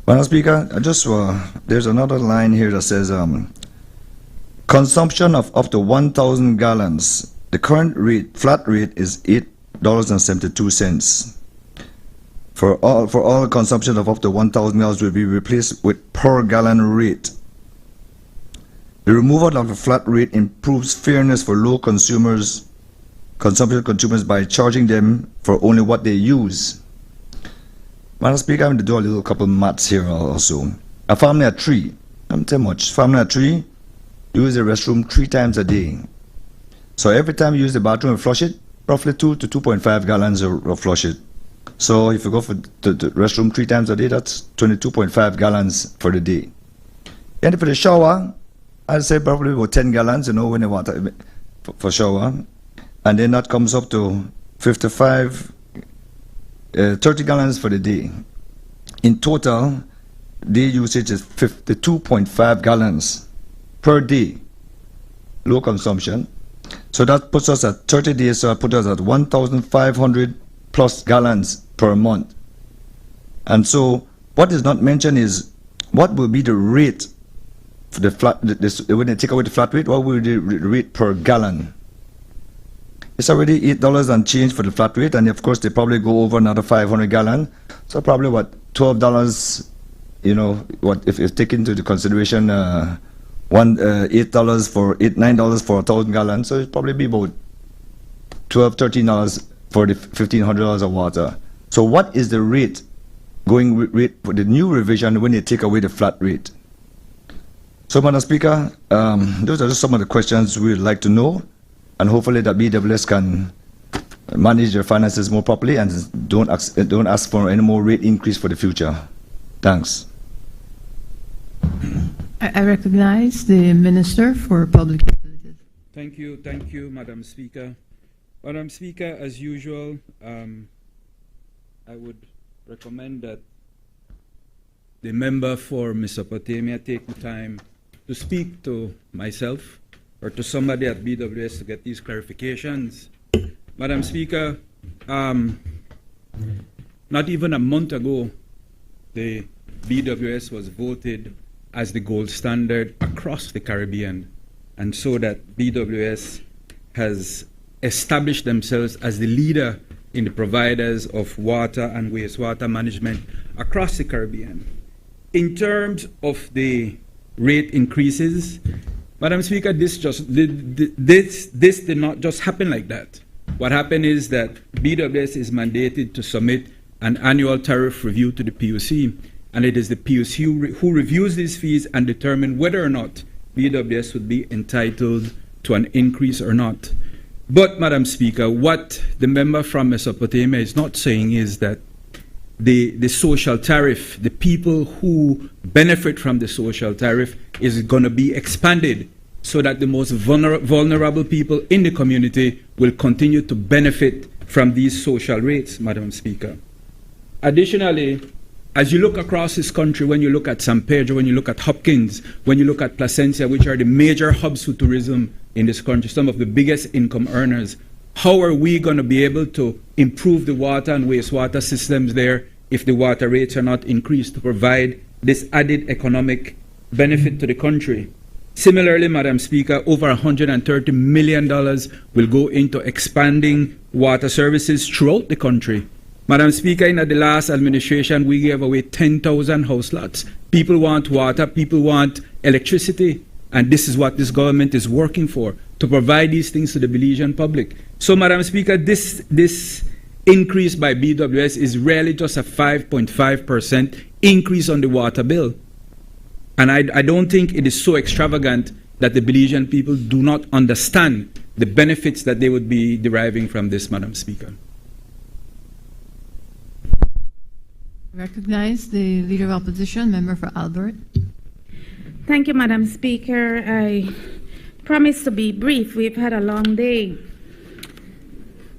Madam Speaker, there's another line here that says consumption of up to 1,000 gallons. The current rate, flat rate, is $8.72. For all consumption of up to 1,000 gallons will be replaced with per gallon rate. The removal of the flat rate improves fairness for low consumption consumers by charging them for only what they use. Madam Speaker, I'm going to do a little couple maths here also. A family of three, not too much. Family of three use the restroom 3 times a day. So every time you use the bathroom and flush it, roughly 2 to 2.5 gallons of flush it. So if you go for the restroom 3 times a day, that's 22.5 gallons for the day. And for the shower, I'd say probably about 10 gallons, when you want for shower. And then that comes up to 30 gallons for the day. In total, day usage is 52.5 gallons per day, low consumption. So that puts us at 30 days, so that puts us at 1,500 plus gallons per month. And so what is not mentioned is what will be the rate for the flat, when they take away the flat rate, what will be the rate per gallon? It's already $8 and change for the flat rate, and of course they probably go over another 500 gallon. So probably what, $12, what if taken into the consideration $9 for 1,000 gallons, so it'd probably be about $12, $13 for the $1,500 of water. So what is the rate rate for the new revision when they take away the flat rate? So, Madam Speaker, those are just some of the questions we'd like to know, and hopefully that BWS can manage their finances more properly and don't ask for any more rate increase for the future. Thanks. I recognize the Minister for Public Utilities. Thank you, Madam Speaker. Madam Speaker, as usual, I would recommend that the member for Mesopotamia take the time to speak to myself or to somebody at BWS to get these clarifications. Madam Speaker, not even a month ago, the BWS was voted as the gold standard across the Caribbean, and so that BWS has established themselves as the leader in the providers of water and wastewater management across the Caribbean. In terms of the rate increases, Madam Speaker, this did not just happen like that. What happened is that BWS is mandated to submit an annual tariff review to the PUC, and it is the PUC who reviews these fees and determine whether or not BWS would be entitled to an increase or not. But, Madam Speaker, what the member from Mesopotamia is not saying is that the social tariff, the people who benefit from the social tariff, is going to be expanded so that the most vulnerable people in the community will continue to benefit from these social rates, Madam Speaker. Additionally, as you look across this country, when you look at San Pedro, when you look at Hopkins, when you look at Placencia, which are the major hubs for tourism in this country, some of the biggest income earners, how are we going to be able to improve the water and wastewater systems there if the water rates are not increased to provide this added economic benefit to the country? Similarly, Madam Speaker, over $130 million will go into expanding water services throughout the country. Madam Speaker, in the last administration, we gave away 10,000 house lots. People want water, people want electricity, and this is what this government is working for, to provide these things to the Belizean public. So, Madam Speaker, this increase by BWS is really just a 5.5% increase on the water bill. And I don't think it is so extravagant that the Belizean people do not understand the benefits that they would be deriving from this, Madam Speaker. Recognize the Leader of Opposition, Member for Albert. Thank you, Madam Speaker. I promise to be brief. We've had a long day.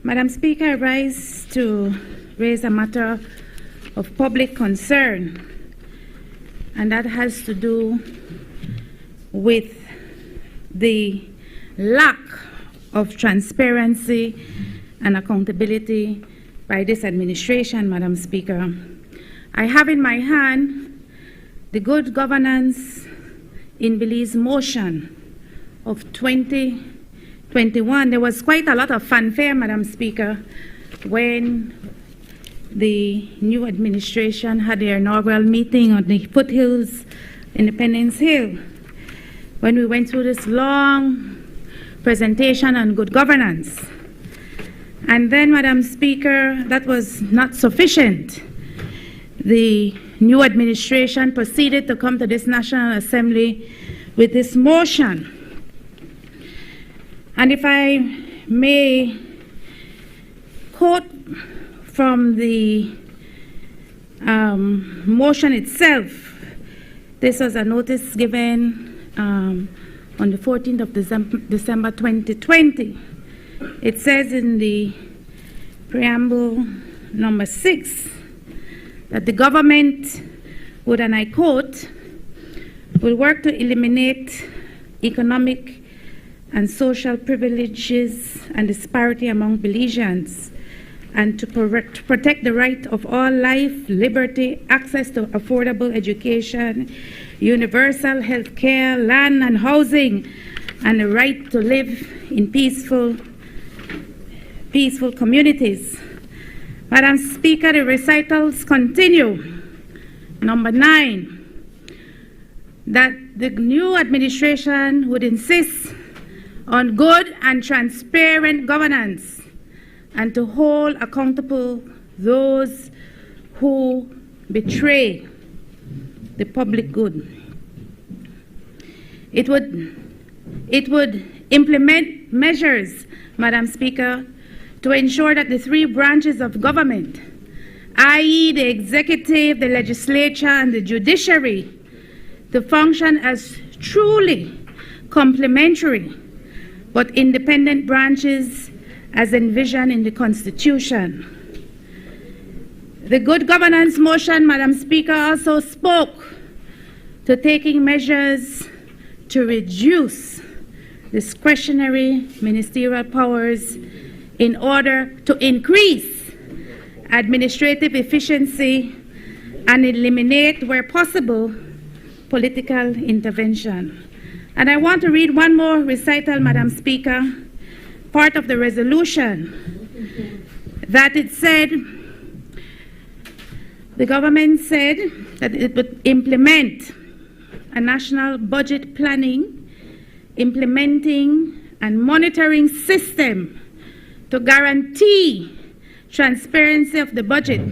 Madam Speaker, I rise to raise a matter of public concern, and that has to do with the lack of transparency and accountability by this administration, Madam Speaker. I have in my hand the Good Governance in Belize motion of 2021. There was quite a lot of fanfare, Madam Speaker, when the new administration had their inaugural meeting on the foothills, Independence Hill, when we went through this long presentation on good governance. And then, Madam Speaker, that was not sufficient. The new administration proceeded to come to this National Assembly with this motion. And if I may quote from the motion itself, this was a notice given on the 14th of December 2020. It says in the preamble number 6 that the government would, and I quote, will work to eliminate economic and social privileges and disparity among Belizeans, and to protect the right of all life, liberty, access to affordable education, universal health care, land and housing, and the right to live in peaceful communities. Madam Speaker, the recitals continue. Number 9, that the new administration would insist on good and transparent governance and to hold accountable those who betray the public good. It would implement measures, Madam Speaker, to ensure that the 3 branches of government, i.e. the executive, the legislature, and the judiciary, to function as truly complementary but independent branches as envisioned in the Constitution. The Good Governance motion, Madam Speaker, also spoke to taking measures to reduce discretionary ministerial powers in order to increase administrative efficiency and eliminate, where possible, political intervention. And I want to read one more recital, Madam Speaker, part of the resolution, that it said, the government said that it would implement a national budget planning, implementing and monitoring system to guarantee transparency of the budget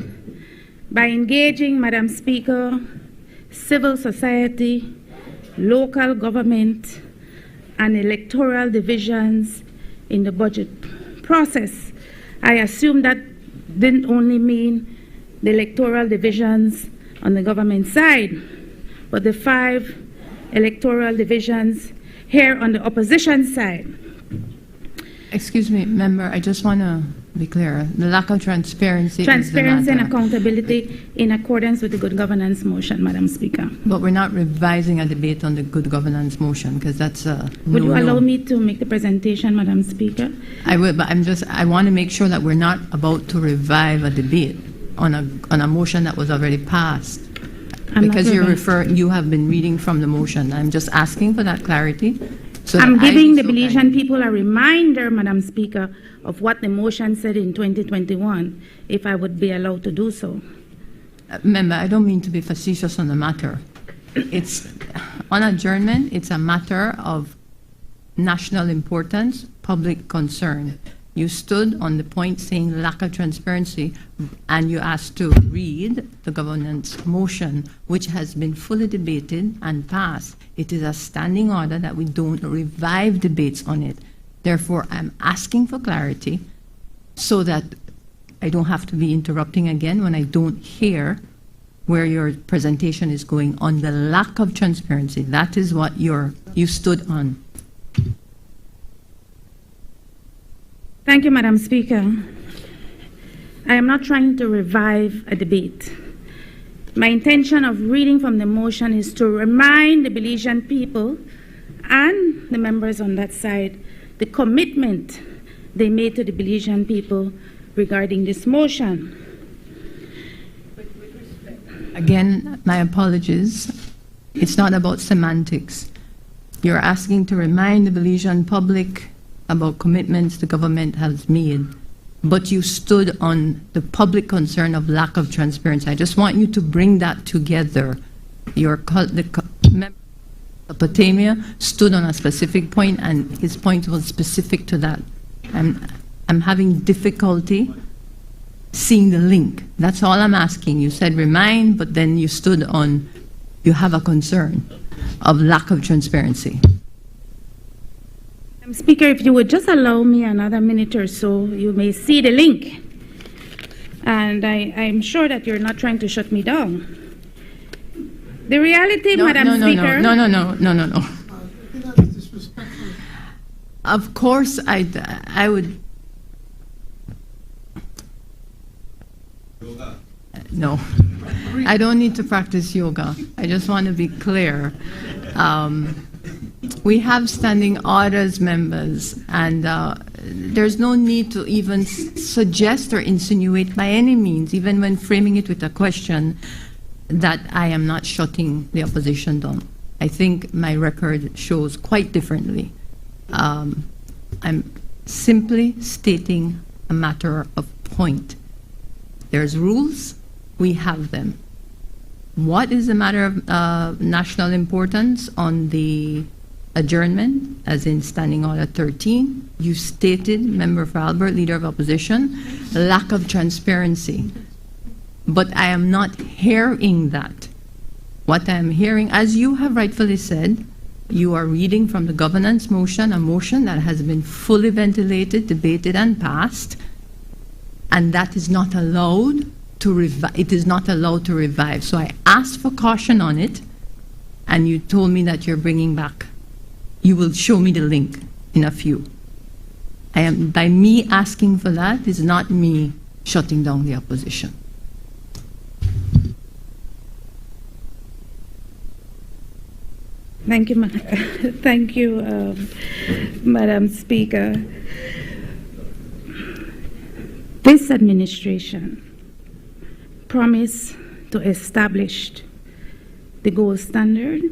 by engaging, Madam Speaker, civil society, local government, and electoral divisions in the budget process. I assume that didn't only mean the electoral divisions on the government side, but the 5 electoral divisions here on the opposition side. Excuse me, member, I just want to be clear. The lack of transparency Transparency and accountability in accordance with the Good Governance motion, Madam Speaker. But we're not revising a debate on the Good Governance motion, because that's a Would you allow me to make the presentation, Madam Speaker? I will, but I want to make sure that we're not about to revive a debate on a motion that was already passed. Because you have been reading from the motion. I'm just asking for that clarity. So I'm giving the Belizean people a reminder, Madam Speaker, of what the motion said in 2021, if I would be allowed to do so. Member, I don't mean to be facetious on the matter. It's on adjournment, it's a matter of national importance, public concern. You stood on the point saying lack of transparency, and you asked to read the governance motion, which has been fully debated and passed. It is a standing order that we don't revive debates on it. Therefore, I'm asking for clarity so that I don't have to be interrupting again when I don't hear where your presentation is going on the lack of transparency. That is what you stood on. Thank you, Madam Speaker. I am not trying to revive a debate. My intention of reading from the motion is to remind the Belizean people and the members on that side the commitment they made to the Belizean people regarding this motion. Again, my apologies. It's not about semantics. You're asking to remind the Belizean public about commitments the government has made, but you stood on the public concern of lack of transparency. I just want you to bring that together. The member of Potamia stood on a specific point, and his point was specific to that. I'm having difficulty seeing the link. That's all I'm asking. You said remind, but then you stood on, you have a concern of lack of transparency. Speaker, if you would just allow me another minute or so, you may see the link. And I'm sure that you're not trying to shut me down. The reality, Madam Speaker... No. Of course, I would... No, I don't need to practice yoga. I just want to be clear. We have standing orders, members, and there's no need to even suggest or insinuate by any means, even when framing it with a question, that I am not shutting the opposition down. I think my record shows quite differently. I'm simply stating a matter of point. There's rules, we have them. What is a matter of national importance on the adjournment, as in Standing Order 13? You stated, Member for Albert, Leader of Opposition, lack of transparency. But I am not hearing that. What I am hearing, as you have rightfully said, you are reading from the governance motion, a motion that has been fully ventilated, debated, and passed, and that is not allowed to revive. It is not allowed to revive. So I asked for caution on it, and you told me that you're bringing back. You will show me the link in a few. By me asking for that is not me shutting down the opposition. Thank you, thank you, Madam Speaker. This administration promised to establish the gold standard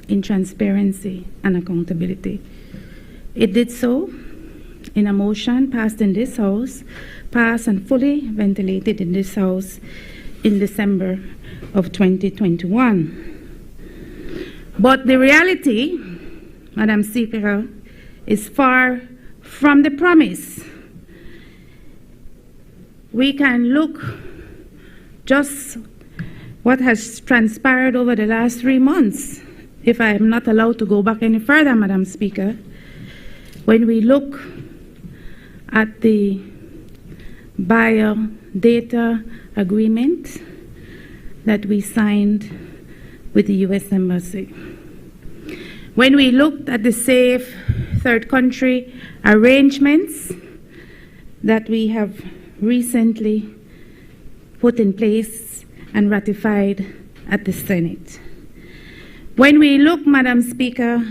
in transparency and accountability. It did so in a motion passed in this House, passed and fully ventilated in this House in December of 2021. But the reality, Madam Speaker, is far from the promise. We can look just what has transpired over the last 3 months, if I am not allowed to go back any further, Madam Speaker. When we look at the bio-data agreement that we signed with the U.S. Embassy. When we looked at the safe third country arrangements that we have recently put in place and ratified at the Senate. When we look, Madam Speaker,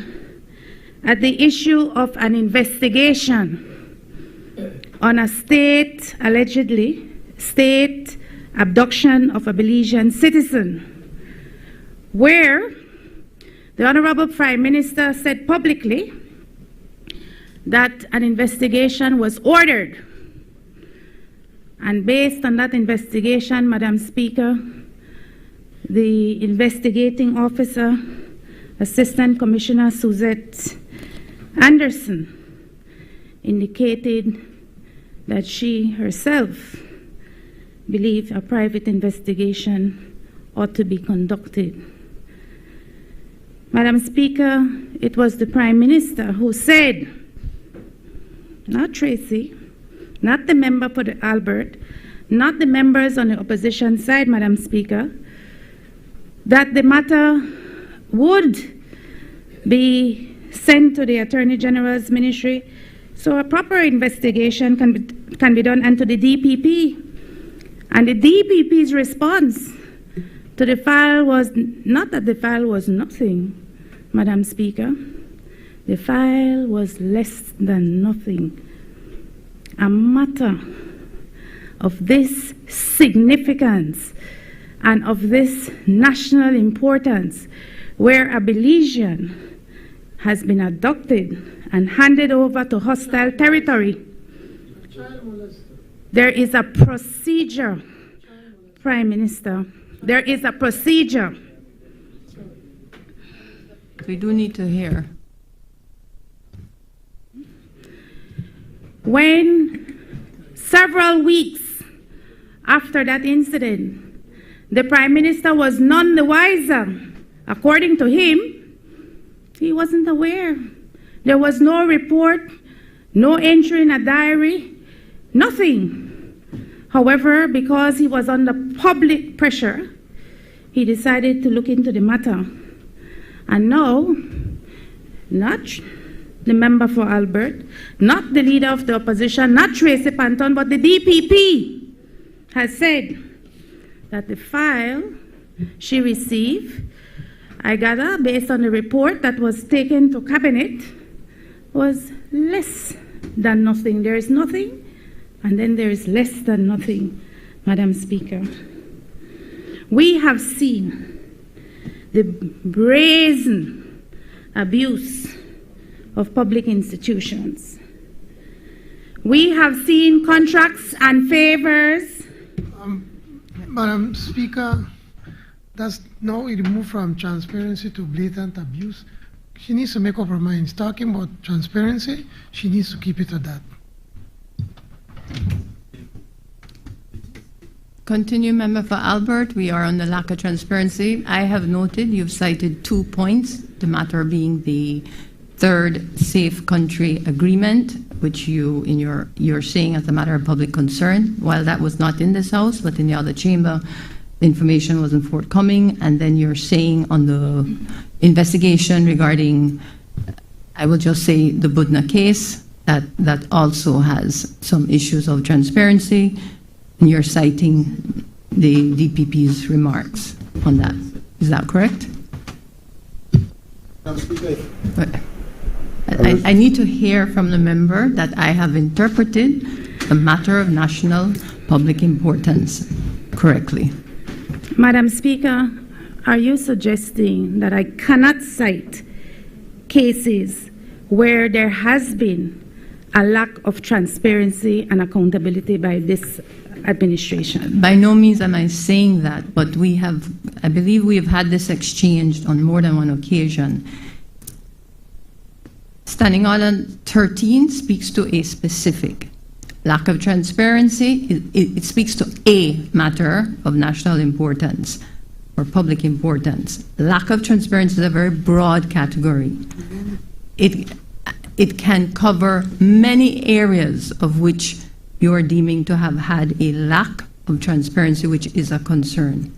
at the issue of an investigation on a allegedly state abduction of a Belizean citizen, where the Honorable Prime Minister said publicly that an investigation was ordered. And based on that investigation, Madam Speaker, the investigating officer, Assistant Commissioner Suzette Anderson, indicated that she herself believed a private investigation ought to be conducted. Madam Speaker, it was the Prime Minister who said, not Tracy, not the member for the Albert, not the members on the opposition side, Madam Speaker, that the matter would be sent to the Attorney General's Ministry So a proper investigation can be done into the DPP. And the DPP's response to the file was not that the file was nothing, Madam Speaker. The file was less than nothing. A matter of this significance and of this national importance, where a Belizean has been abducted and handed over to hostile territory. There is a procedure, Prime Minister. There is a procedure. We do need to hear. When several weeks after that incident, the Prime Minister was none the wiser. According to him, he wasn't aware. There was no report, no entry in a diary, nothing. However, because he was under public pressure, he decided to look into the matter. And now, not the member for Albert, not the leader of the opposition, not Tracy Panton, but the DPP has said that the file she received, I gather, based on the report that was taken to cabinet, was less than nothing. There is nothing, and then there is less than nothing, Madam Speaker. We have seen the brazen abuse of public institutions. We have seen contracts and favors. Madam Speaker, that's now it moved from transparency to blatant abuse. She needs to make up her mind. Talking about transparency, she needs to keep it at that. Continue, Member for Albert. We are on the lack of transparency. I have noted you've cited 2 points, the matter being the third Safe Country Agreement, which you're saying as a matter of public concern. While that was not in this House, but in the other chamber, the information wasn't forthcoming. And then you're saying on the investigation regarding, I will just say, the Budna case, that also has some issues of transparency. And you're citing the DPP's remarks on that. Is that correct? I need to hear from the member that I have interpreted a matter of national public importance correctly. Madam Speaker, are you suggesting that I cannot cite cases where there has been a lack of transparency and accountability by this administration? By no means am I saying that, but I believe we have had this exchanged on more than one occasion. Standing Order 13 speaks to a specific lack of transparency. It speaks to a matter of national importance or public importance. Lack of transparency is a very broad category. It can cover many areas of which you are deeming to have had a lack of transparency, which is a concern.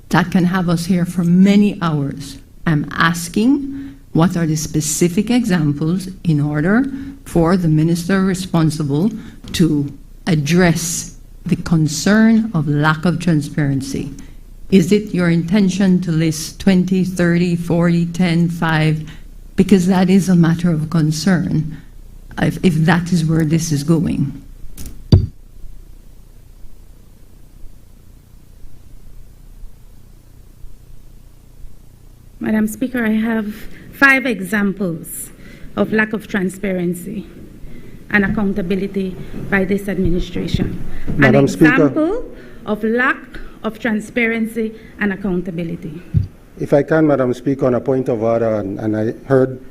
That can have us here for many hours. I'm asking, what are the specific examples in order for the minister responsible to address the concern of lack of transparency? Is it your intention to list 20, 30, 40, 10, 5? Because that is a matter of concern, if that is where this is going. Madam Speaker, I have 5 examples of lack of transparency and accountability by this administration. Madam An example Speaker, of lack of transparency and accountability. if I can, Madam Speaker, on a point of order, and I heard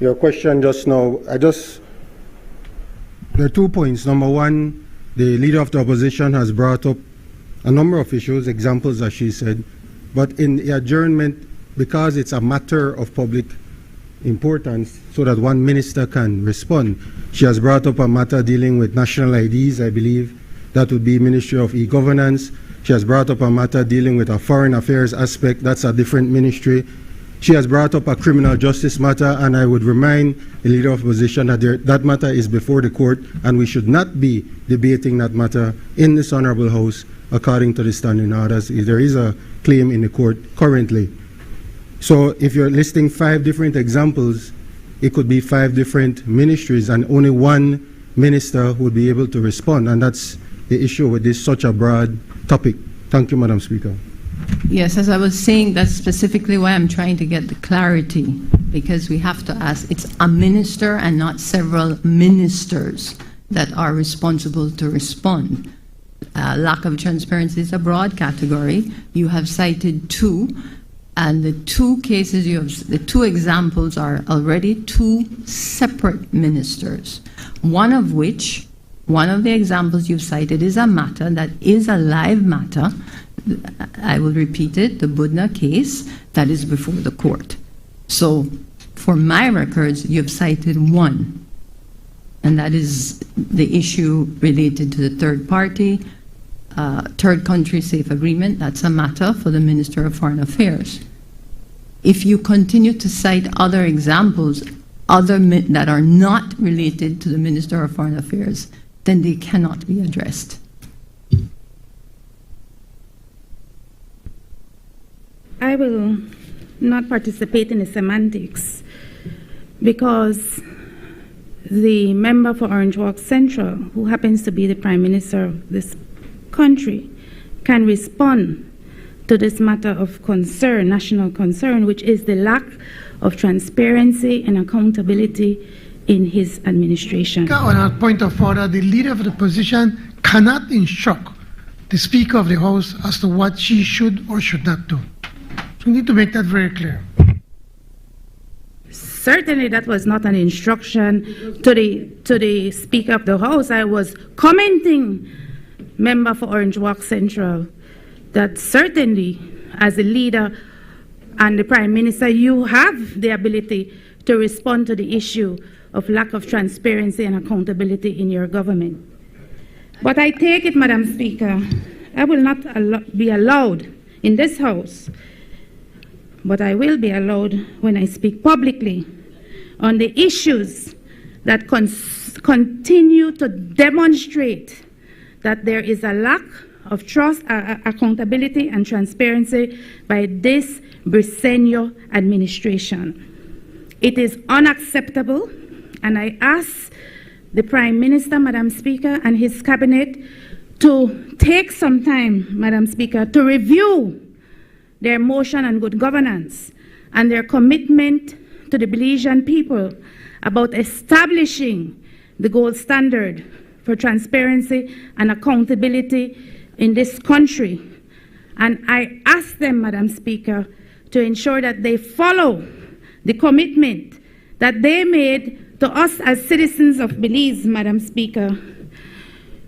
your question just now, there are 2 points. Number one, the Leader of the Opposition has brought up a number of issues, examples as she said, but in the adjournment, because it's a matter of public importance, so that one minister can respond, she has brought up a matter dealing with national IDs, I believe. That would be Ministry of E-Governance. She has brought up a matter dealing with a foreign affairs aspect. That's a different ministry. She has brought up a criminal justice matter, and I would remind the Leader of Opposition that that matter is before the court, and we should not be debating that matter in this Honorable House according to the standing orders. There is a claim in the court currently. So if you're listing 5 different examples, it could be 5 different ministries, and only one minister would be able to respond, and that's the issue with this such a broad topic. Thank you, Madam Speaker. Yes, as I was saying, that's specifically why I'm trying to get the clarity, because we have to ask, it's a minister and not several ministers that are responsible to respond. Lack of transparency is a broad category. You have cited 2, and the 2 cases the 2 examples are already 2 separate ministers. One of the examples you've cited is a matter that is a live matter. I will repeat it, the Budna case that is before the court. So for my records, you've cited 1, and that is the issue related to the third party, third country safe agreement. That's a matter for the Minister of Foreign Affairs. If you continue to cite other examples that are not related to the Minister of Foreign Affairs, then they cannot be addressed. I will not participate in the semantics because the member for Orange Walk Central, who happens to be the Prime Minister of this country, can respond to this matter of concern, national concern, which is the lack of transparency and accountability in his administration. On a point of order, the Leader of the Opposition cannot instruct the Speaker of the House as to what she should or should not do. We need to make that very clear. Certainly that was not an instruction to the Speaker of the House. I was commenting, member for Orange Walk Central, that certainly as a leader and the Prime Minister, you have the ability to respond to the issue of lack of transparency and accountability in your government. But I take it, Madam Speaker, I will not be allowed in this House, but I will be allowed when I speak publicly on the issues that continue to demonstrate that there is a lack of trust, accountability, and transparency by this Briceño administration. It is unacceptable, and I ask the Prime Minister, Madam Speaker, and his cabinet to take some time, Madam Speaker, to review their motion on good governance and their commitment to the Belizean people about establishing the gold standard for transparency and accountability in this country. And I ask them, Madam Speaker, to ensure that they follow the commitment that they made to us as citizens of Belize, Madam Speaker.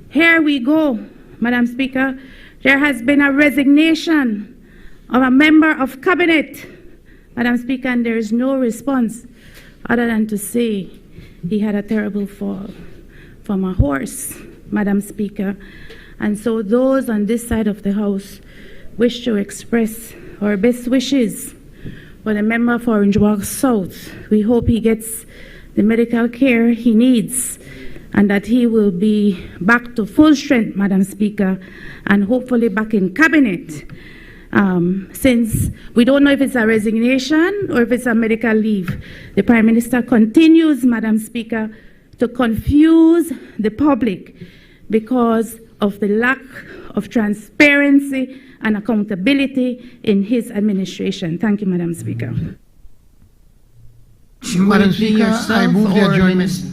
Here we go, Madam Speaker. There has been a resignation of a member of cabinet, Madam Speaker, and there is no response other than to say he had a terrible fall from a horse, Madam Speaker. And so those on this side of the House wish to express our best wishes for the member for Orange Walk South. We hope he gets the medical care he needs and that he will be back to full strength, Madam Speaker, and hopefully back in cabinet. Since we don't know if it's a resignation or if it's a medical leave. The Prime Minister continues, Madam Speaker, to confuse the public because of the lack of transparency and accountability in his administration. Thank you, Madam Speaker. Madam Speaker, I move the adjournment.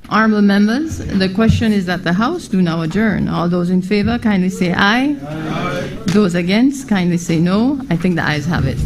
Honorable members, the question is that the House do now adjourn. All those in favor, kindly say aye. Aye. Those against, kindly say no. I think the ayes have it.